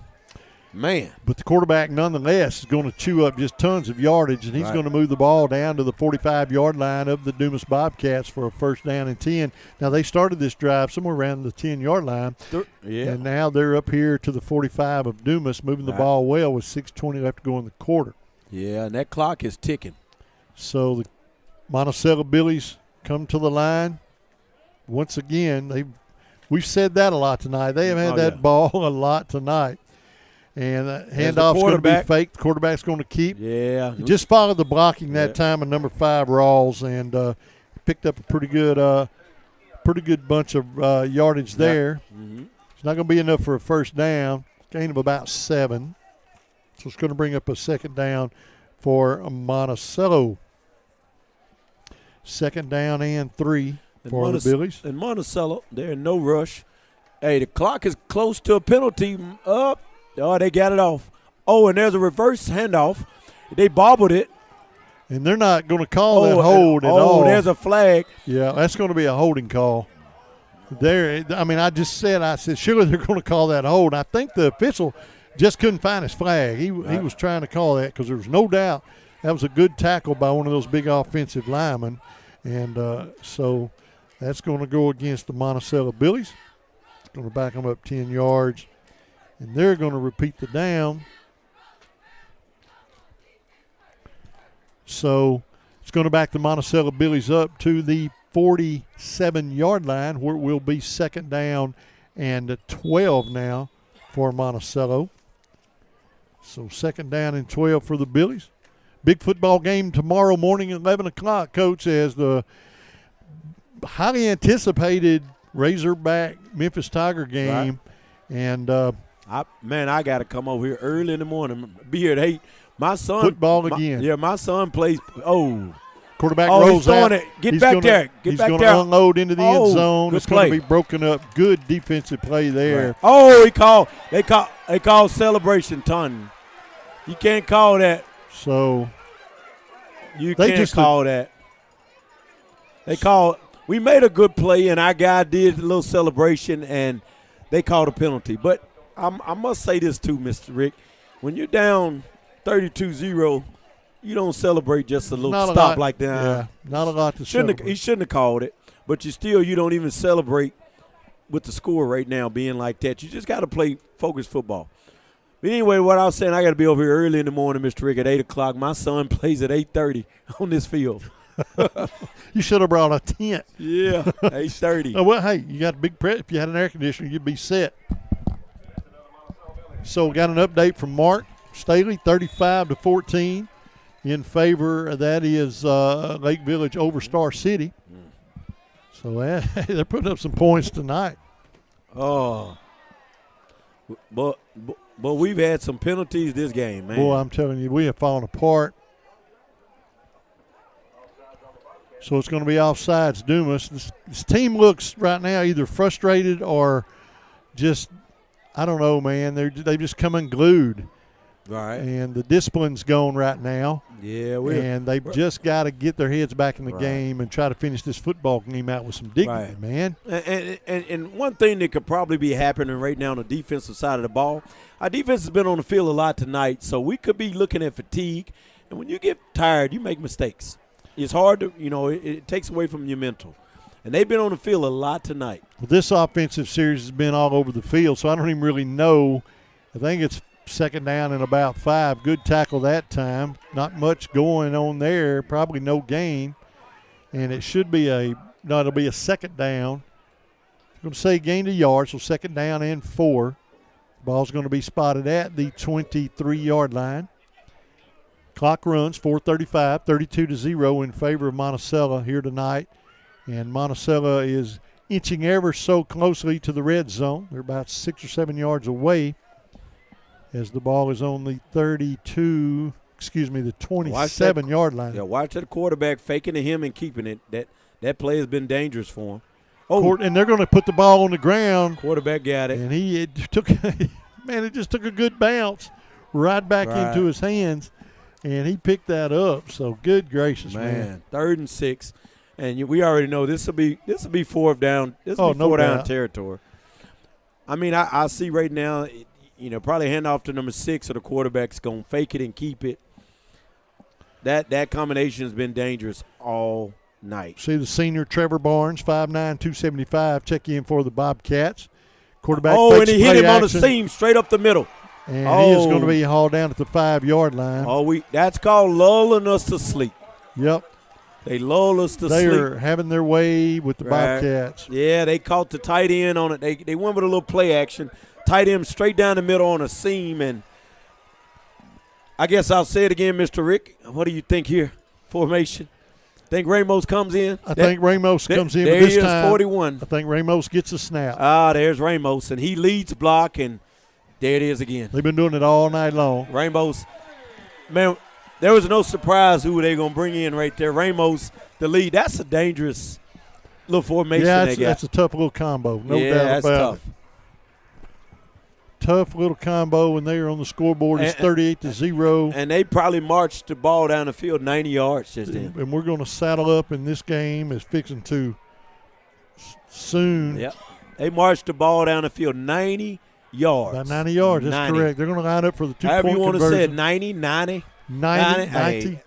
Man. But the quarterback, nonetheless, is going to chew up just tons of yardage, and he's going to move the ball down to the 45-yard line of the Dumas Bobcats for a 1st down and 10. Now, they started this drive somewhere around the 10-yard line, and now they're up here to the 45 of Dumas, moving the ball well with 6:20 left to go in the quarter. Yeah, and that clock is ticking. So the Monticello Billies come to the line. Once again, we've said that a lot tonight. They have had that ball a lot tonight. And handoff's going to be fake. The quarterback's going to keep. Yeah. He just followed the blocking that time of number 5, Rawls, and picked up a pretty good bunch of yardage there. Mm-hmm. It's not going to be enough for a first down. Gain of about 7. So it's going to bring up a second down for Monticello. Second down and 3 for the Billies. And Monticello, they're in no rush. Hey, the clock is close to a penalty. Up. Oh, they got it off. Oh, and there's a reverse handoff. They bobbled it. And they're not going to call that hold at all. Oh, there's a flag. Yeah, that's going to be a holding call. I said, surely they're going to call that hold. I think the official just couldn't find his flag. He was trying to call that because there was no doubt that was a good tackle by one of those big offensive linemen. And so that's going to go against the Monticello Billies. It's going to back them up 10 yards. And they're going to repeat the down. So it's going to back the Monticello Billies up to the 47-yard line, where it will be second down and 12 now for Monticello. So second down and 12 for the Billies. Big football game tomorrow morning at 11 o'clock, Coach, as the highly anticipated Razorback Memphis Tiger game. Right. And I got to come over here early in the morning. Be here at 8. My son. Football again. Yeah, my son plays. Quarterback rolls out. Get back there. He's going to unload into the end zone. It's going to be broken up. Good defensive play there. Right. Oh, they call celebration ton. You can't call that. So you can't call that. We made a good play, and our guy did a little celebration, and they called a penalty. But I must say this too, Mr. Rick. When you're down 32-0, you don't celebrate just a little stop like that. Yeah, not a lot to celebrate. He shouldn't have called it, but you don't even celebrate with the score right now being like that. You just got to play focused football. But anyway, what I was saying, I got to be over here early in the morning, Mr. Rick, at 8 o'clock. My son plays at 8:30 on this field. You should have brought a tent. Yeah, 8:30. Oh, well, hey, you got a big if you had an air conditioner, you'd be set. So got an update from Mark Staley, 35-14 in favor. That is Lake Village over Star City. So they're putting up some points tonight. Oh, but we've had some penalties this game, man. Boy, I'm telling you, we have fallen apart. So it's going to be offsides, Dumas. This team looks right now either frustrated or just, I don't know, man. They've just come unglued. Right. And the discipline's gone right now. Yeah, and they've just got to get their heads back in the game and try to finish this football game out with some dignity, man. And one thing that could probably be happening right now on the defensive side of the ball, our defense has been on the field a lot tonight, so we could be looking at fatigue. And when you get tired, you make mistakes. It's hard to, it takes away from your mental. And they've been on the field a lot tonight. Well, this offensive series has been all over the field, so I don't even really know. I think it's second down and about 5. Good tackle that time. Not much going on there. Probably no gain. And it should be it'll be a second down. I'm going to say gain a yard, so second down and 4. Ball's going to be spotted at the 23-yard line. Clock runs, 4:35, 32-0 in favor of Monticello here tonight. And Monticello is inching ever so closely to the red zone. They're about 6 or 7 yards away as the ball is on the 27-yard line. Yeah, watch that quarterback faking to him and keeping it. That play has been dangerous for him. Oh, and they're going to put the ball on the ground. Quarterback got it. And it just took a good bounce right back into his hands. And he picked that up. So good gracious, man. 3rd and 6, and we already know this will be fourth down. This will be fourth down territory. I mean, I see right now, probably hand off to number 6, or the quarterback's gonna fake it and keep it. That combination has been dangerous all night. See the senior Trevor Barnes, 5'9", 275, check in for the Bobcats. Quarterback. And he hit him on the seam, straight up the middle. And he is going to be hauled down at the 5-yard line. That's called lulling us to sleep. Yep. They lull us to sleep. They are having their way with the Bobcats. Yeah, they caught the tight end on it. They went with a little play action. Tight end straight down the middle on a seam. And I guess I'll say it again, Mr. Rick. What do you think here? Formation. Think Ramos comes in? I think Ramos comes in, but this this time 41. I think Ramos gets a snap. There's Ramos, and he leads block, and there it is again. They've been doing it all night long. Ramos, man, there was no surprise who they going to bring in right there. Ramos, the lead. That's a dangerous little formation they got. That's a tough little combo. No doubt that's about tough. it. Tough little combo, and they are on the scoreboard. It's 38-0. And they probably marched the ball down the field 90 yards just then. And we're going to saddle up in this game is fixing to soon. Yep. They marched the ball down the field 90 yards. About 90 yards, that's 90. correct. They're going to line up for the two-point However you want conversion. to say it, 90, 90. 90.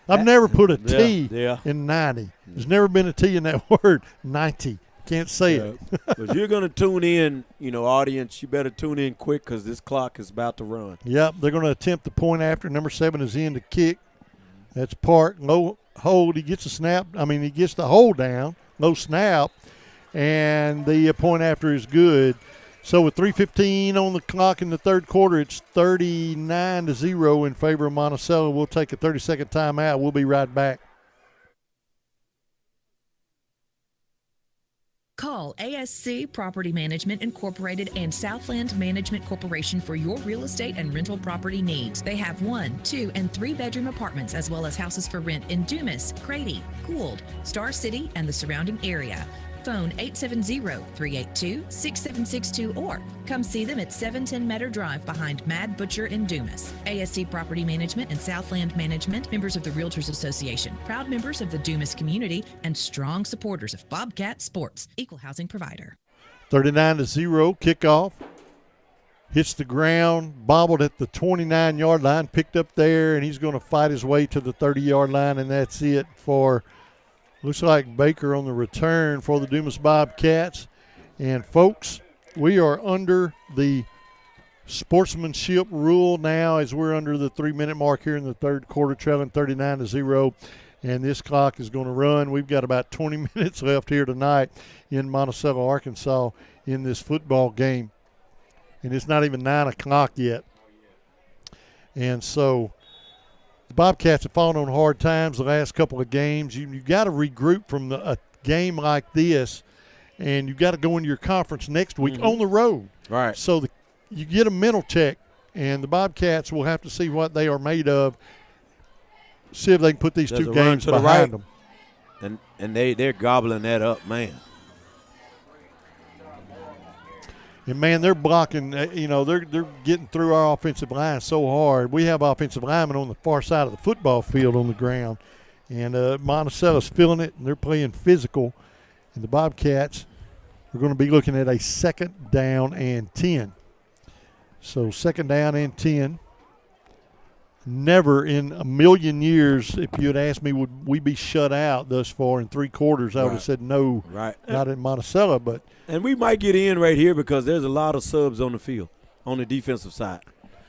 I've never put a T in 90. There's never been a T in that word, 90. Can't say it. But you're going to tune in, audience. You better tune in quick because this clock is about to run. Yep, they're going to attempt the point after. Number 7 is in to kick. That's Park. Low hold. He gets a snap. He gets the hold down. Low snap. And the point after is good. So with 3:15 on the clock in the third quarter, it's 39-0 in favor of Monticello. We'll take a 30-second timeout. We'll be right back. Call ASC Property Management Incorporated and Southland Management Corporation for your real estate and rental property needs. They have 1, 2, and 3-bedroom apartments as well as houses for rent in Dumas, Grady, Gould, Star City, and the surrounding area. Phone 870-382-6762 or come see them at 710 Meadow Drive behind Mad Butcher in Dumas. ASC Property Management and Southland Management, members of the Realtors Association, proud members of the Dumas community, and strong supporters of Bobcat Sports, equal housing provider. 39-0 kickoff. Hits the ground, bobbled at the 29-yard line, picked up there, and he's going to fight his way to the 30-yard line, and that's it for – looks like Baker on the return for the Dumas Bobcats. And, folks, we are under the sportsmanship rule now as we're under the 3-minute mark here in the third quarter, trailing 39-0. And this clock is going to run. We've got about 20 minutes left here tonight in Monticello, Arkansas in this football game. And it's not even 9 o'clock yet. And so – the Bobcats have fallen on hard times the last couple of games. You got to regroup from a game like this, and you got to go into your conference next week on the road. Right. So you get a mental check, and the Bobcats will have to see what they are made of, see if they can put these two games behind them. And they're gobbling that up, man. And, man, they're blocking, they're getting through our offensive line so hard. We have offensive linemen on the far side of the football field on the ground. And Monticello's feeling it, and they're playing physical. And the Bobcats are going to be looking at a 2nd down and 10. So 2nd down and 10. Never in a million years, if you had asked me, would we be shut out thus far in 3 quarters, I would have said no, not in Monticello. And we might get in right here because there's a lot of subs on the field on the defensive side.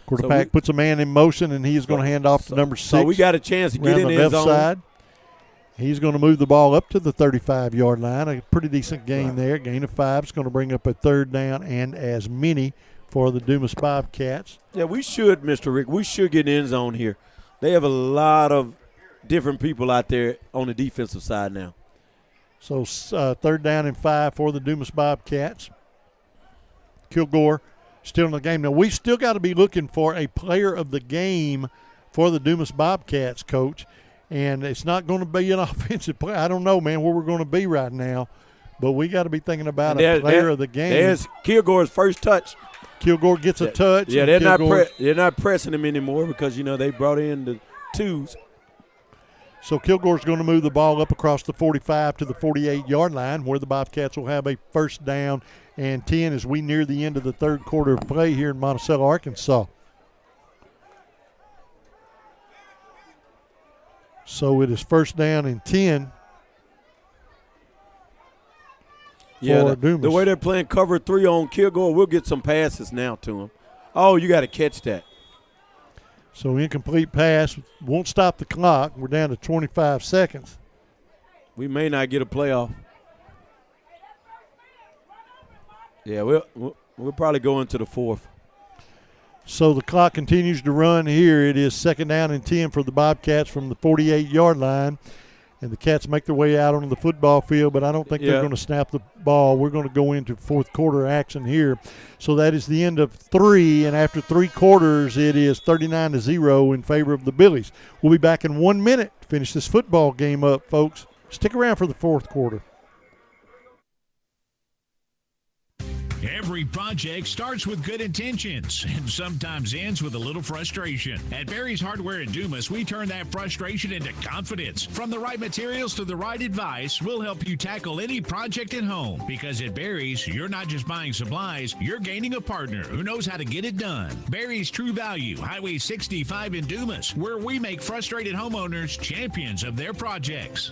Quarterback puts a man in motion, and he's going to hand off to number 6. So we got a chance to get in the end zone. Side. He's going to move the ball up to the 35-yard line. A pretty decent gain there. Gain of 5. It's going to bring up a 3rd down and as many for the Dumas Bobcats. Yeah, we should, Mr. Rick. We should get in the end zone here. They have a lot of different people out there on the defensive side now. So 3rd down and 5 for the Dumas Bobcats. Kilgore still in the game. Now, we still got to be looking for a player of the game for the Dumas Bobcats, Coach. And it's not going to be an offensive player. I don't know, man, where we're going to be right now. But we got to be thinking about a player of the game. There's Kilgore's first touch. Kilgore gets a touch. Yeah, they're not pressing him anymore because, they brought in the 2s. So Kilgore's going to move the ball up across the 45 to the 48-yard line where the Bobcats will have a 1st down and 10 as we near the end of the third quarter of play here in Monticello, Arkansas. So it is 1st down and 10 for Dumas. The way they're playing cover 3 on Kilgore, we'll get some passes now to him. Oh, you got to catch that. So incomplete pass. Won't stop the clock. We're down to 25 seconds. We may not get a playoff. Yeah, we'll probably go into the fourth. So the clock continues to run here. It is 2nd down and 10 for the Bobcats from the 48-yard line. And the Cats make their way out onto the football field, but I don't think they're going to snap the ball. We're going to go into fourth quarter action here. So that is the end of 3, and after 3 quarters, it is 39-0 in favor of the Billies. We'll be back in 1 minute to finish this football game up, folks. Stick around for the fourth quarter. Every project starts with good intentions and sometimes ends with a little frustration. At Barry's Hardware in Dumas, we turn that frustration into confidence. From the right materials to the right advice, we'll help you tackle any project at home. Because at Barry's, you're not just buying supplies, you're gaining a partner who knows how to get it done. Barry's True Value, Highway 65 in Dumas, where we make frustrated homeowners champions of their projects.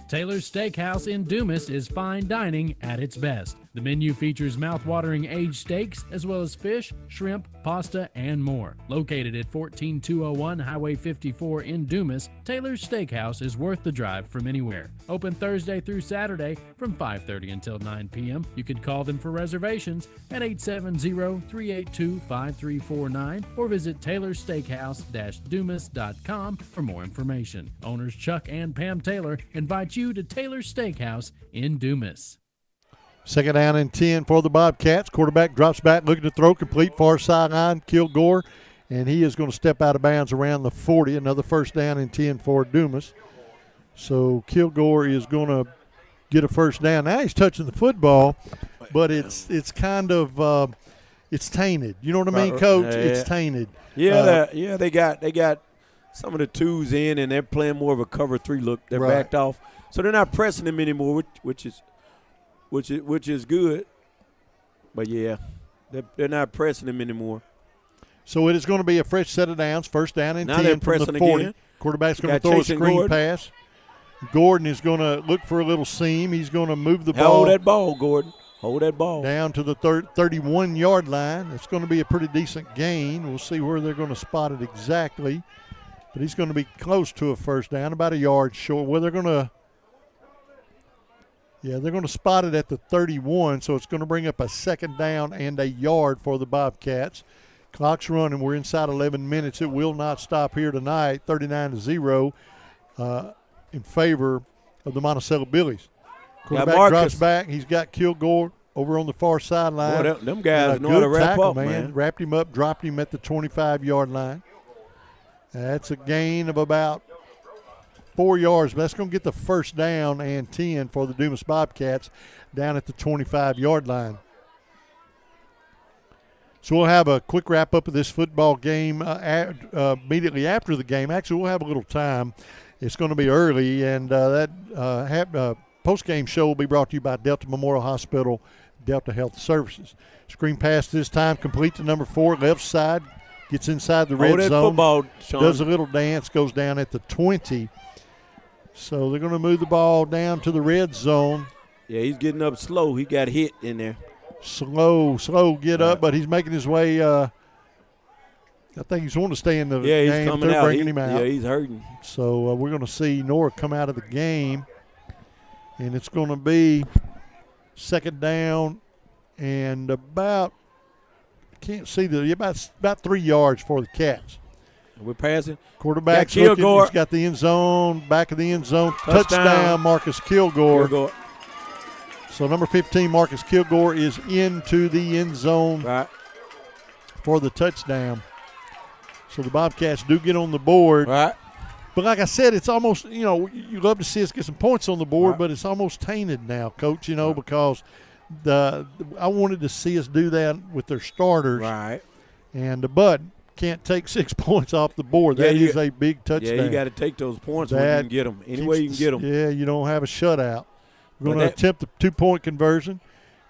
Taylor's Steakhouse in Dumas is fine dining at its best. The menu features mouth-watering aged steaks, as well as fish, shrimp, pasta, and more. Located at 14201 Highway 54 in Dumas, Taylor's Steakhouse is worth the drive from anywhere. Open Thursday through Saturday from 5:30 until 9 p.m. You can call them for reservations at 870-382-5349 or visit taylorsteakhouse-dumas.com for more information. Owners Chuck and Pam Taylor invite you to Taylor's Steakhouse in Dumas. 2nd down and 10 for the Bobcats. Quarterback drops back, looking to throw, complete far sideline, Kilgore, and he is going to step out of bounds around the 40. Another 1st down and 10 for Dumas. So Kilgore is going to get a 1st down. Now he's touching the football, but it's kind of it's tainted. You know what I mean, Coach? It's tainted. Yeah, they got some of the twos in, and they're playing more of a cover 3 look. They're backed off, so they're not pressing him anymore, which is good. But yeah, they're not pressing him anymore. So it is going to be a fresh set of downs. 1st down and now 10 from the 40. Again. Quarterback's going to throw a screen pass. Gordon is going to look for a little seam. He's going to move the ball. Hold that ball, Gordon. Hold that ball. Down to the 31-yard line. It's going to be a pretty decent gain. We'll see where they're going to spot it exactly. But he's going to be close to a 1st down, about a yard short. Well, they're going to spot it at the 31, so it's going to bring up a 2nd down and a yard for the Bobcats. Clock's running. We're inside 11 minutes. It will not stop here tonight, 39-0 in favor of the Monticello Billies. Quarterback drops back. He's got Kilgore over on the far sideline. Boy, them guys know how to wrap up, man. Wrapped him up, dropped him at the 25-yard line. That's a gain of about 4 yards, but that's going to get the 1st down and 10 for the Dumas Bobcats down at the 25-yard line. So we'll have a quick wrap-up of this football game immediately after the game. Actually, we'll have a little time. It's going to be early, and that post-game show will be brought to you by Delta Memorial Hospital, Delta Health Services. Screen pass this time, complete to number 4, left side, gets inside the red zone. Football, Sean. Does a little dance, goes down at the 20. So they're going to move the ball down to the red zone. Yeah, he's getting up slow. He got hit in there. Slow get up, but he's making his way. I think he's wanting to stay in the game. He's coming They're out. bringing him out. Yeah, he's hurting. So we're going to see Nora come out of the game, and it's going to be 2nd down and about about 3 yards for the Cats. We're passing. Quarterback's looking. He's got the end zone, back of the end zone. Touchdown, Marcus Kilgore. So number 15, Marcus Kilgore, is into the end zone for the touchdown. So the Bobcats do get on the board. Right. But like I said, it's almost, you love to see us get some points on the board, but it's almost tainted now, Coach, because I wanted to see us do that with their starters. Right. But can't take 6 points off the board. That is a big touchdown. Yeah, you got to take those points when you can get them. Any way you can get them. Yeah, you don't have a shutout. We're going to attempt the 2-point conversion,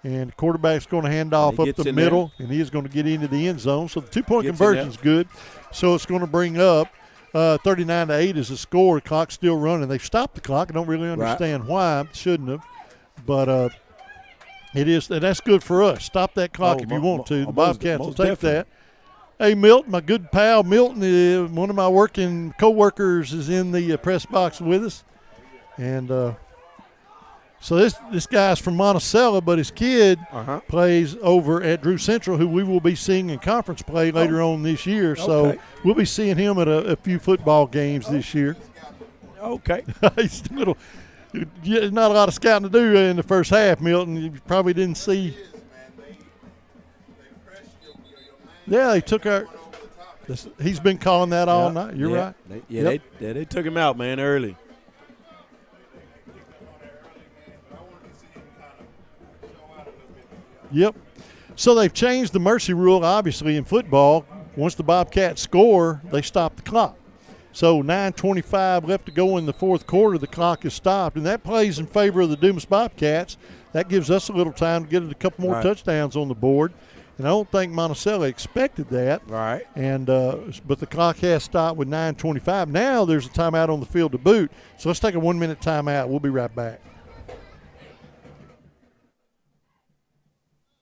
and the quarterback's going to hand off up the middle, and he is going to get into the end zone. So the 2-point conversion is good. So it's going to bring up 39-8 is the score. The clock's still running. They've stopped the clock. I don't really understand why. Shouldn't have. But It is, and that's good for us. Stop that clock if you want to. The Bobcats will take that. Hey, Milton, my good pal Milton, one of my working co-workers, is in the press box with us. And so this guy's from Monticello, but his kid plays over at Drew Central, who we will be seeing in conference play later on this year. So we'll be seeing him at a few football games this year. Okay. He's a little – there's not a lot of scouting to do in the first half, Milton. You probably didn't see. Yeah, they took our – he's been calling that all night. You're right. They took him out, man, early. Yep. So they've changed the mercy rule, obviously, in football. Once the Bobcats score, they stop the clock. So 9:25 left to go in the fourth quarter. The clock is stopped, and that plays in favor of the Dumas Bobcats. That gives us a little time to get a couple more touchdowns on the board. And I don't think Monticello expected that. Right. And but the clock has stopped with 9:25. Now there's a timeout on the field to boot. So let's take a 1-minute timeout. We'll be right back.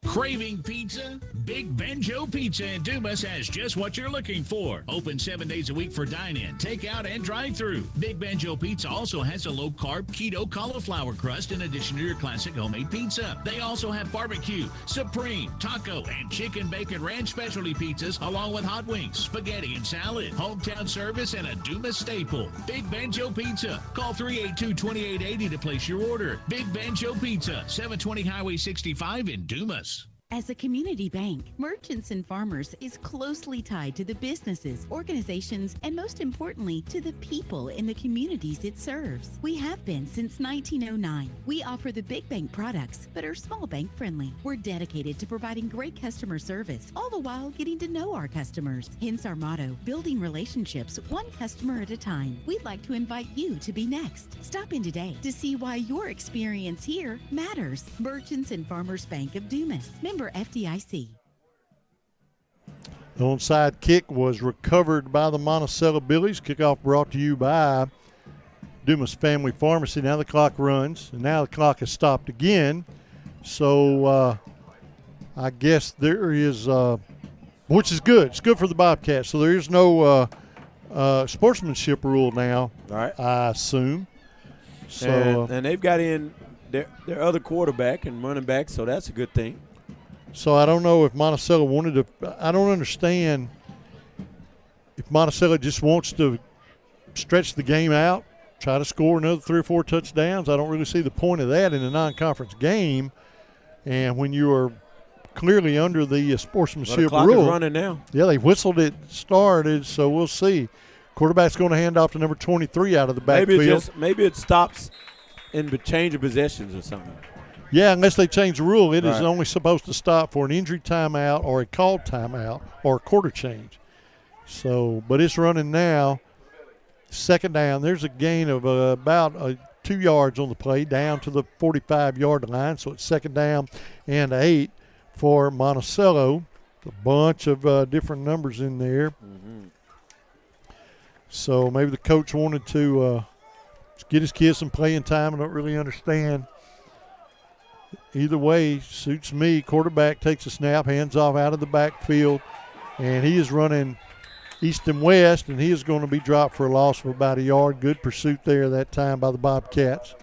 Craving pizza? Big Benjo Pizza in Dumas has just what you're looking for. Open 7 days a week for dine-in, takeout, and drive-through. Big Benjo Pizza also has a low-carb keto cauliflower crust in addition to your classic homemade pizza. They also have barbecue, supreme, taco, and chicken bacon ranch specialty pizzas, along with hot wings, spaghetti, and salad. Hometown service and a Dumas staple. Big Benjo Pizza. Call 382-2880 to place your order. Big Benjo Pizza, 720 Highway 65 in Dumas. As a community bank, Merchants and Farmers is closely tied to the businesses, organizations, and most importantly, to the people in the communities it serves. We have been since 1909. We offer the big bank products, but are small bank friendly. We're dedicated to providing great customer service, all the while getting to know our customers. Hence our motto, building relationships one customer at a time. We'd like to invite you to be next. Stop in today to see why your experience here matters. Merchants and Farmers Bank of Dumas. Member FDIC. The onside kick was recovered by the Monticello Billies. Kickoff brought to you by Dumas Family Pharmacy. Now the clock runs, and now the clock has stopped again. So I guess there is, which is good. It's good for the Bobcats. So there is no sportsmanship rule now, I assume. So and they've got in their other quarterback and running back, so that's a good thing. So I don't know if Monticello wanted to – I don't understand if Monticello just wants to stretch the game out, try to score another 3 or 4 touchdowns. I don't really see the point of that in a non-conference game. And when you are clearly under the sportsmanship rule. The clock is running now. Yeah, they whistled it started, so we'll see. Quarterback's going to hand off to number 23 out of the backfield. Maybe it stops in the change of possessions or something. Yeah, unless they change the rule, it is only supposed to stop for an injury timeout or a called timeout or a quarter change. So, but it's running now. Second down. There's a gain of about 2 yards on the play down to the 45-yard line. So it's second down and 8 for Monticello. A bunch of different numbers in there. Mm-hmm. So maybe the coach wanted to get his kids some playing time. I don't really understand. Either way, suits me. Quarterback takes a snap, hands off out of the backfield, and he is running east and west, and he is going to be dropped for a loss of about 1 yard. Good pursuit there that time by the Bobcats.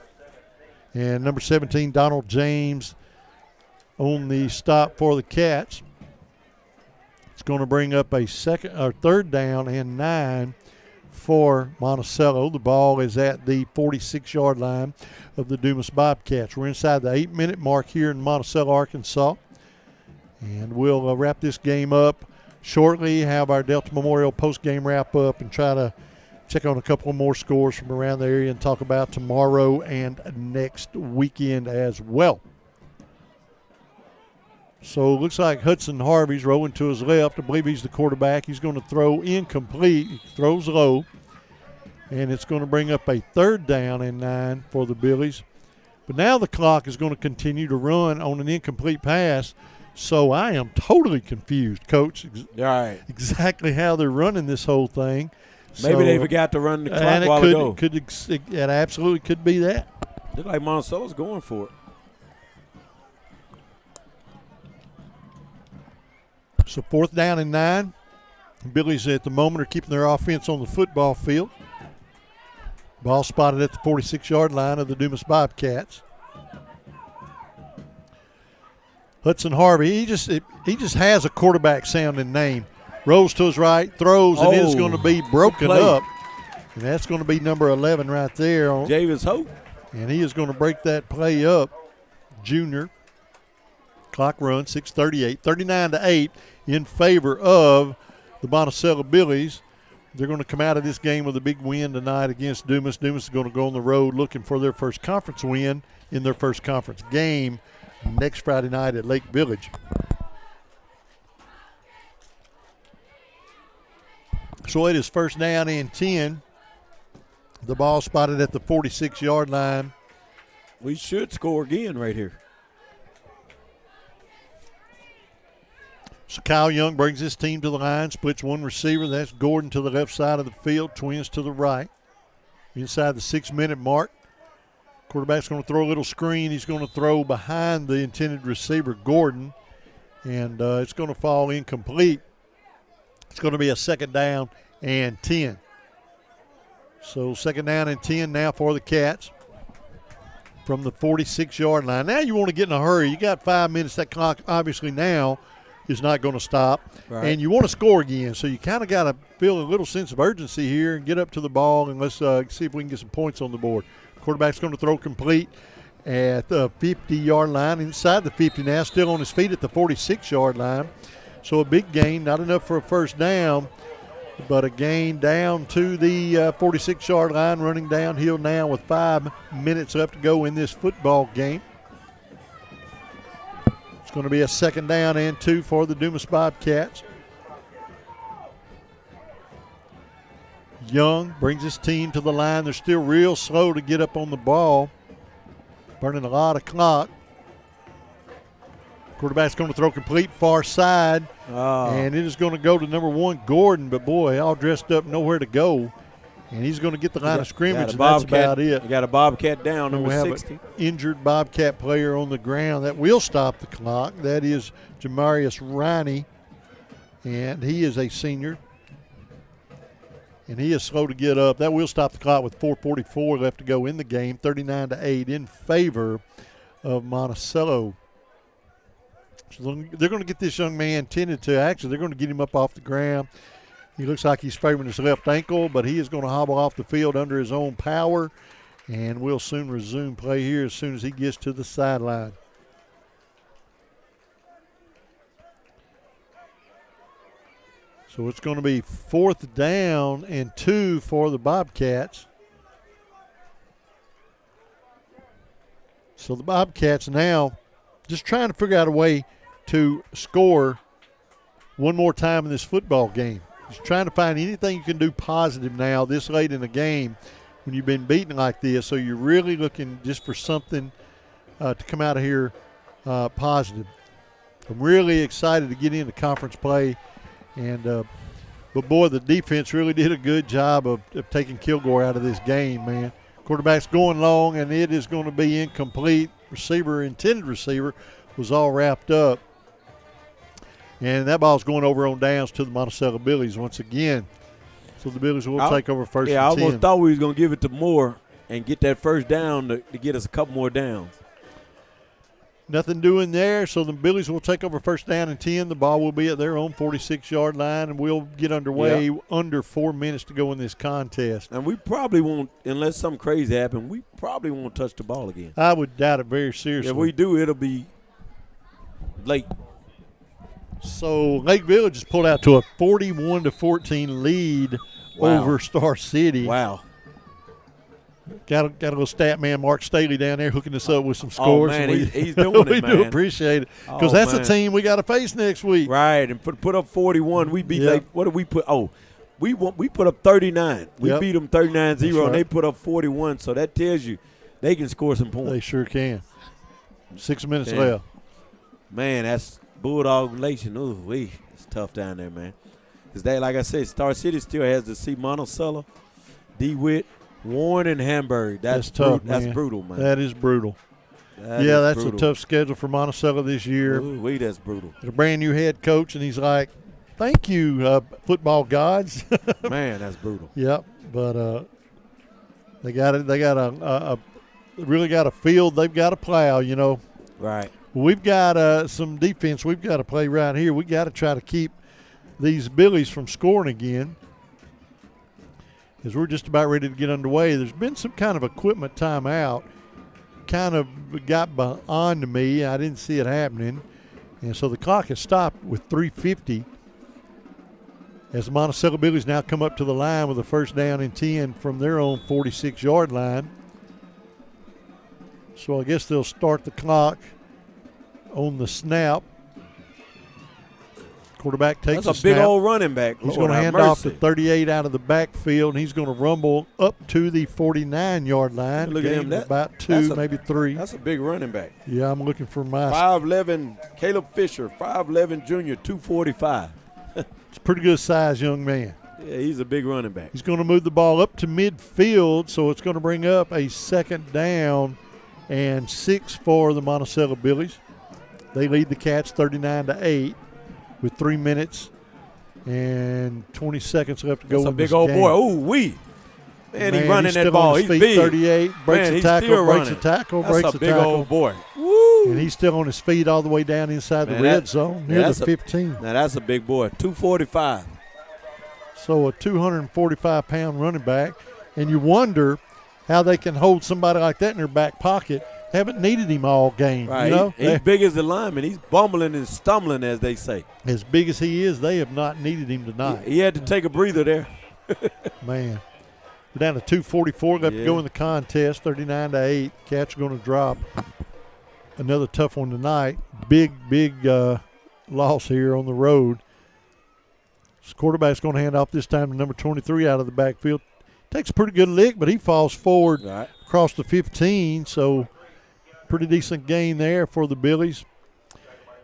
And number 17, Donald James, on the stop for the Cats. It's going to bring up a third down and 9 for Monticello. The ball is at the 46-yard line of the Dumas Bobcats. We're inside the 8-minute mark here in Monticello, Arkansas. And we'll wrap this game up shortly, have our Delta Memorial post-game wrap-up, and try to check on a couple more scores from around the area and talk about tomorrow and next weekend as well. So it looks like Hudson Harvey's rolling to his left. I believe he's the quarterback. He's going to throw incomplete. He throws low. And it's going to bring up a third down and 9 for the Billies. But now the clock is going to continue to run on an incomplete pass. So I am totally confused, Coach. Exactly how they're running this whole thing. Maybe they forgot to run the clock while ago. It absolutely could be that. Look like Monticello's going for it. So 4th down and 9. Billies at the moment are keeping their offense on the football field. Ball spotted at the 46-yard line of the Dumas Bobcats. Hudson Harvey, he just has a quarterback sounding name. Rolls to his right, throws, and it's going to be broken up. And that's going to be number 11 right there. Javis Hope. And he is going to break that play up. Junior. Clock run, 6:38, 39-8 in favor of the Monticello Billies. They're going to come out of this game with a big win tonight against Dumas. Dumas is going to go on the road looking for their first conference win in their first conference game next Friday night at Lake Village. So it is 1st down and 10. The ball spotted at the 46-yard line. We should score again right here. So Kyle Young brings his team to the line, splits one receiver. That's Gordon to the left side of the field, Twins to the right. Inside the 6-minute mark. Quarterback's going to throw a little screen. He's going to throw behind the intended receiver, Gordon, and it's going to fall incomplete. It's going to be a 2nd down and 10. So 2nd down and 10 now for the Cats from the 46-yard line. Now you want to get in a hurry. You got 5 minutes. That clock obviously now is not going to stop. Right. And you want to score again. So you kind of got to feel a little sense of urgency here and get up to the ball, and let's see if we can get some points on the board. Quarterback's going to throw complete at the 50-yard line, inside the 50 now, still on his feet at the 46-yard line. So a big gain, not enough for a 1st down, but a gain down to the 46-yard line, running downhill now with 5 minutes left to go in this football game. It's going to be a 2nd down and 2 for the Dumas Bobcats. Young brings his team to the line. They're still real slow to get up on the ball, burning a lot of clock. Quarterback's going to throw complete far side, and it is going to go to number 1, Gordon. But, boy, all dressed up, nowhere to go. And he's going to get the line of scrimmage, and that's about it. You got a Bobcat down, number 60. Injured Bobcat player on the ground. That will stop the clock. That is Jamarius Riney, and he is a senior. And he is slow to get up. That will stop the clock with 4:44 left to go in the game, 39-8 in favor of Monticello. So they're going to get this young man tended to. Actually, they're going to get him up off the ground. He looks like he's favoring his left ankle, but he is going to hobble off the field under his own power, and we'll soon resume play here as soon as he gets to the sideline. So it's going to be 4th down and 2 for the Bobcats. So the Bobcats now just trying to figure out a way to score one more time in this football game. Just trying to find anything you can do positive now this late in the game when you've been beaten like this. So you're really looking just for something to come out of here positive. I'm really excited to get into conference play. And but, boy, the defense really did a good job of taking Kilgore out of this game, man. Quarterback's going long, and it is going to be incomplete. Intended receiver, was all wrapped up. And that ball's going over on downs to the Monticello Billies once again. So the Billies will take over 1st and 10. I almost thought we was going to give it to Moore and get that 1st down to get us a couple more downs. Nothing doing there, so the Billies will take over 1st down and 10. The ball will be at their own 46-yard line, and we'll get underway under 4 minutes to go in this contest. And we probably won't, unless something crazy happens, we probably won't touch the ball again. I would doubt it very seriously. If we do, it'll be late. So Lake Village has pulled out to a 41-14 lead over Star City. Wow. Got a little stat man, Mark Staley, down there hooking us up with some scores. Oh, man, he's doing it, man. We do appreciate it because that's a team we got to face next week. Right, and put up 41. We beat Lake. What did we put? Oh, we put up 39. We beat them 39-0, and they put up 41. So that tells you they can score some points. They sure can. 6 minutes left. Man, that's Bulldog Nation. Ooh, it's tough down there, man. Because they, like I said, Star City still has to see Monticello, DeWitt, Warren, and Hamburg. That's tough, man. That's brutal, man. That is brutal. That's brutal. A tough schedule for Monticello this year. Ooh, that's brutal. A brand new head coach, and he's like, thank you, football gods. Man, that's brutal. Yep, but they got it. They got really got a field they've got to plow, you know. Right. We've got some defense we've got to play right here. We got to try to keep these Billies from scoring again, as we're just about ready to get underway. There's been some kind of equipment timeout. Kind of got behind me. I didn't see it happening. And so the clock has stopped with 3:50 as the Monticello Billies now come up to the line with a first down and 10 from their own 46-yard line. So I guess they'll start the clock on the snap. Quarterback takes That's a big old running back. He's going to hand off to 38 out of the backfield, and he's going to rumble up to the 49-yard line. Look at him. About two, maybe three. That's a big running back. Yeah, I'm looking for my 5'11", Caleb Fisher, 5'11", junior, 245. It's a pretty good size young man. Yeah, he's a big running back. He's going to move the ball up to midfield, so it's going to bring up a second down and 6 for the Monticello Billies. They lead the Cats 39-8. With 3 minutes and 20 seconds left to go. That's a big old game. boy. Ooh, wee. Man, he's running that ball. He's big. 38, breaks a tackle, breaks a tackle, breaks a tackle. That's a big old boy. Woo. And he's still on his feet all the way down inside the red zone, near the 15. Now, that's a big boy. 245. So a 245-pound running back. And you wonder how they can hold somebody like that in their back pocket. Haven't needed him all game. Right. You know? He's big as the lineman. He's bumbling and stumbling, as they say. As big as he is, they have not needed him tonight. He had to take a breather there. Man. We're down to 2:44 left to go in the contest, 39-8. Cats are going to drop. Another tough one tonight. Big loss here on the road. This quarterback's going to hand off this time to number 23 out of the backfield. Takes a pretty good lick, but he falls forward across the 15, so pretty decent gain there for the Billies.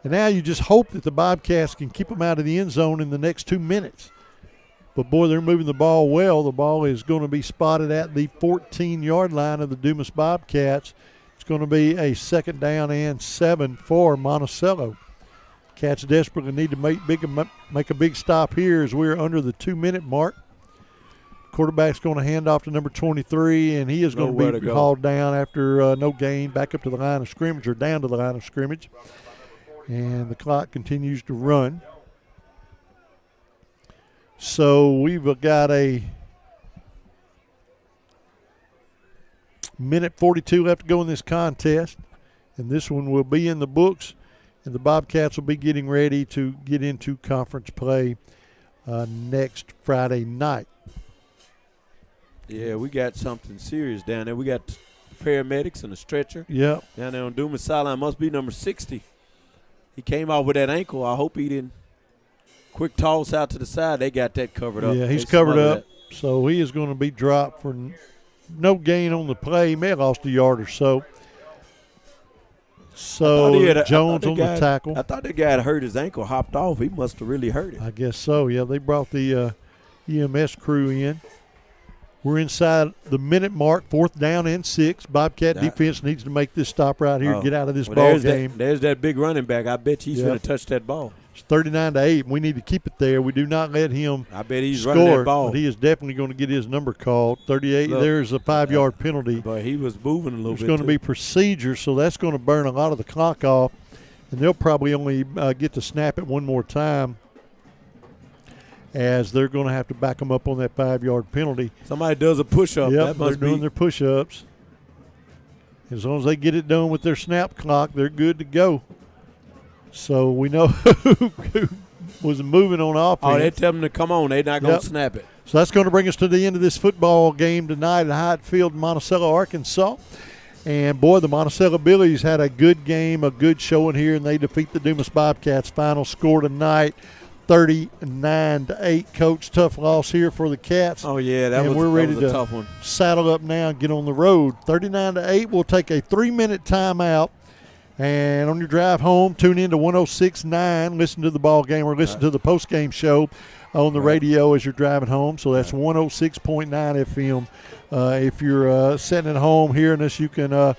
And now you just hope that the Bobcats can keep them out of the end zone in the next 2 minutes. But, boy, they're moving the ball well. The ball is going to be spotted at the 14-yard line of the Dumas Bobcats. It's going to be a second down and 7 for Monticello. Cats desperately need to make a big stop here as we're under the 2-minute mark. Quarterback's going to hand off to number 23, and he is going to be hauled down after no gain, back up to the line of scrimmage, or down to the line of scrimmage. And the clock continues to run. So we've got a minute 42 left to go in this contest, and this one will be in the books, and the Bobcats will be getting ready to get into conference play next Friday night. Yeah, we got something serious down there. We got paramedics and a stretcher. Yep. Down there on Dumas sideline. Must be number 60. He came out with that ankle. I hope he didn't. Quick toss out to the side. They got that covered up. Yeah, he's covered up. So he is going to be dropped for no gain on the play. He may have lost a yard or so. So Jones on the tackle. I thought the guy had hurt his ankle, hopped off. He must have really hurt it. I guess so. Yeah, they brought the EMS crew in. We're inside the minute mark, 4th down and 6. Bobcat defense needs to make this stop right here, get out of this ball game. There's that big running back. I bet he's going to touch that ball. It's 39-8. We need to keep it there. We do not let him I bet he's score, running that ball. But he is definitely going to get his number called. 38, there's a 5-yard penalty. But he was moving a little bit. There's going to be procedure, so that's going to burn a lot of the clock off. And they'll probably only get to snap it one more time, as they're going to have to back them up on that 5-yard penalty. Somebody does a push-up. Yep, they're doing their push-ups. As long as they get it done with their snap clock, they're good to go. So we know who was moving on offense. Oh, they tell them to come on. They're not going to snap it. So that's going to bring us to the end of this football game tonight at Hyatt Field, Monticello, Arkansas. And, boy, the Monticello Billies had a good game, a good showing here, and they defeat the Dumas Bobcats. Final score tonight, 39-8. Coach, tough loss here for the Cats. Oh, yeah, that was a tough one. Saddle up now and get on the road. 39-8. We'll take a 3-minute timeout. And on your drive home, tune in to 106.9. Listen to the ball game or listen to the post-game show on the radio as you're driving home. So that's 106.9 FM. If you're sitting at home hearing us, you can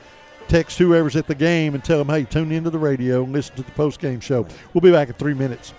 text whoever's at the game and tell them, hey, tune into the radio and listen to the post-game show. We'll be back in 3 minutes.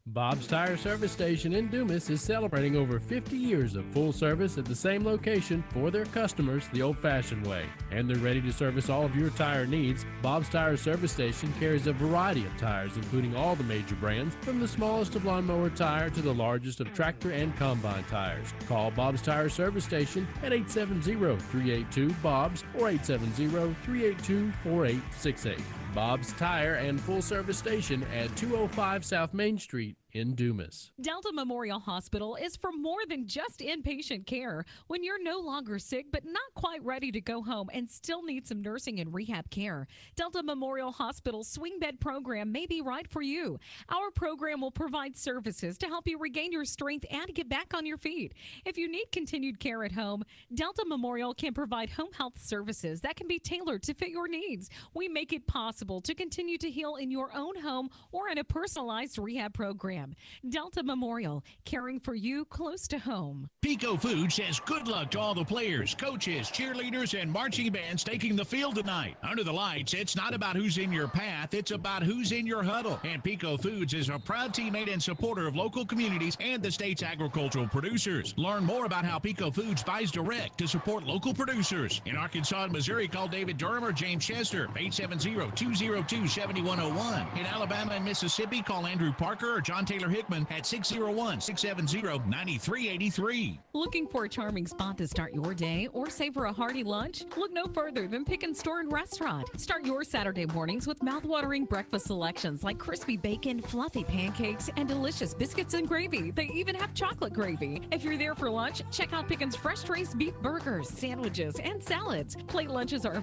Bob's Tire Service Station in Dumas is celebrating over 50 years of full service at the same location for their customers the old-fashioned way. And they're ready to service all of your tire needs. Bob's Tire Service Station carries a variety of tires, including all the major brands, from the smallest of lawnmower tire to the largest of tractor and combine tires. Call Bob's Tire Service Station at 870-382-BOBS or 870-382-4868. Bob's Tire and Full Service Station at 205 South Main Street in Dumas. Delta Memorial Hospital is for more than just inpatient care. When you're no longer sick but not quite ready to go home and still need some nursing and rehab care, Delta Memorial Hospital's swing bed program may be right for you. Our program will provide services to help you regain your strength and get back on your feet. If you need continued care at home, Delta Memorial can provide home health services that can be tailored to fit your needs. We make it possible to continue to heal in your own home or in a personalized rehab program. Delta Memorial, caring for you close to home. Pico Food says good luck to all the players, coaches, cheerleaders, and marching bands taking the field tonight. Under the lights, it's not about who's in your path, it's about who's in your huddle. And Pico Foods is a proud teammate and supporter of local communities and the state's agricultural producers. Learn more about how Pico Foods buys direct to support local producers. In Arkansas and Missouri, call David Durham or James Chester, 870-202-7101. In Alabama and Mississippi, call Andrew Parker or John Taylor Hickman at 601-670-9383. Looking for a charming spot to start your day or savor a hearty lunch? Look no further than Pick and Store and Restaurant. Start your Saturday mornings with mouth-watering breakfast selections like crispy bacon, fluffy pancakes, and delicious biscuits and gravy. They even have chocolate gravy. If you're there for lunch, check out Pickens fresh-raised beef burgers, sandwiches, and salads. Plate lunches are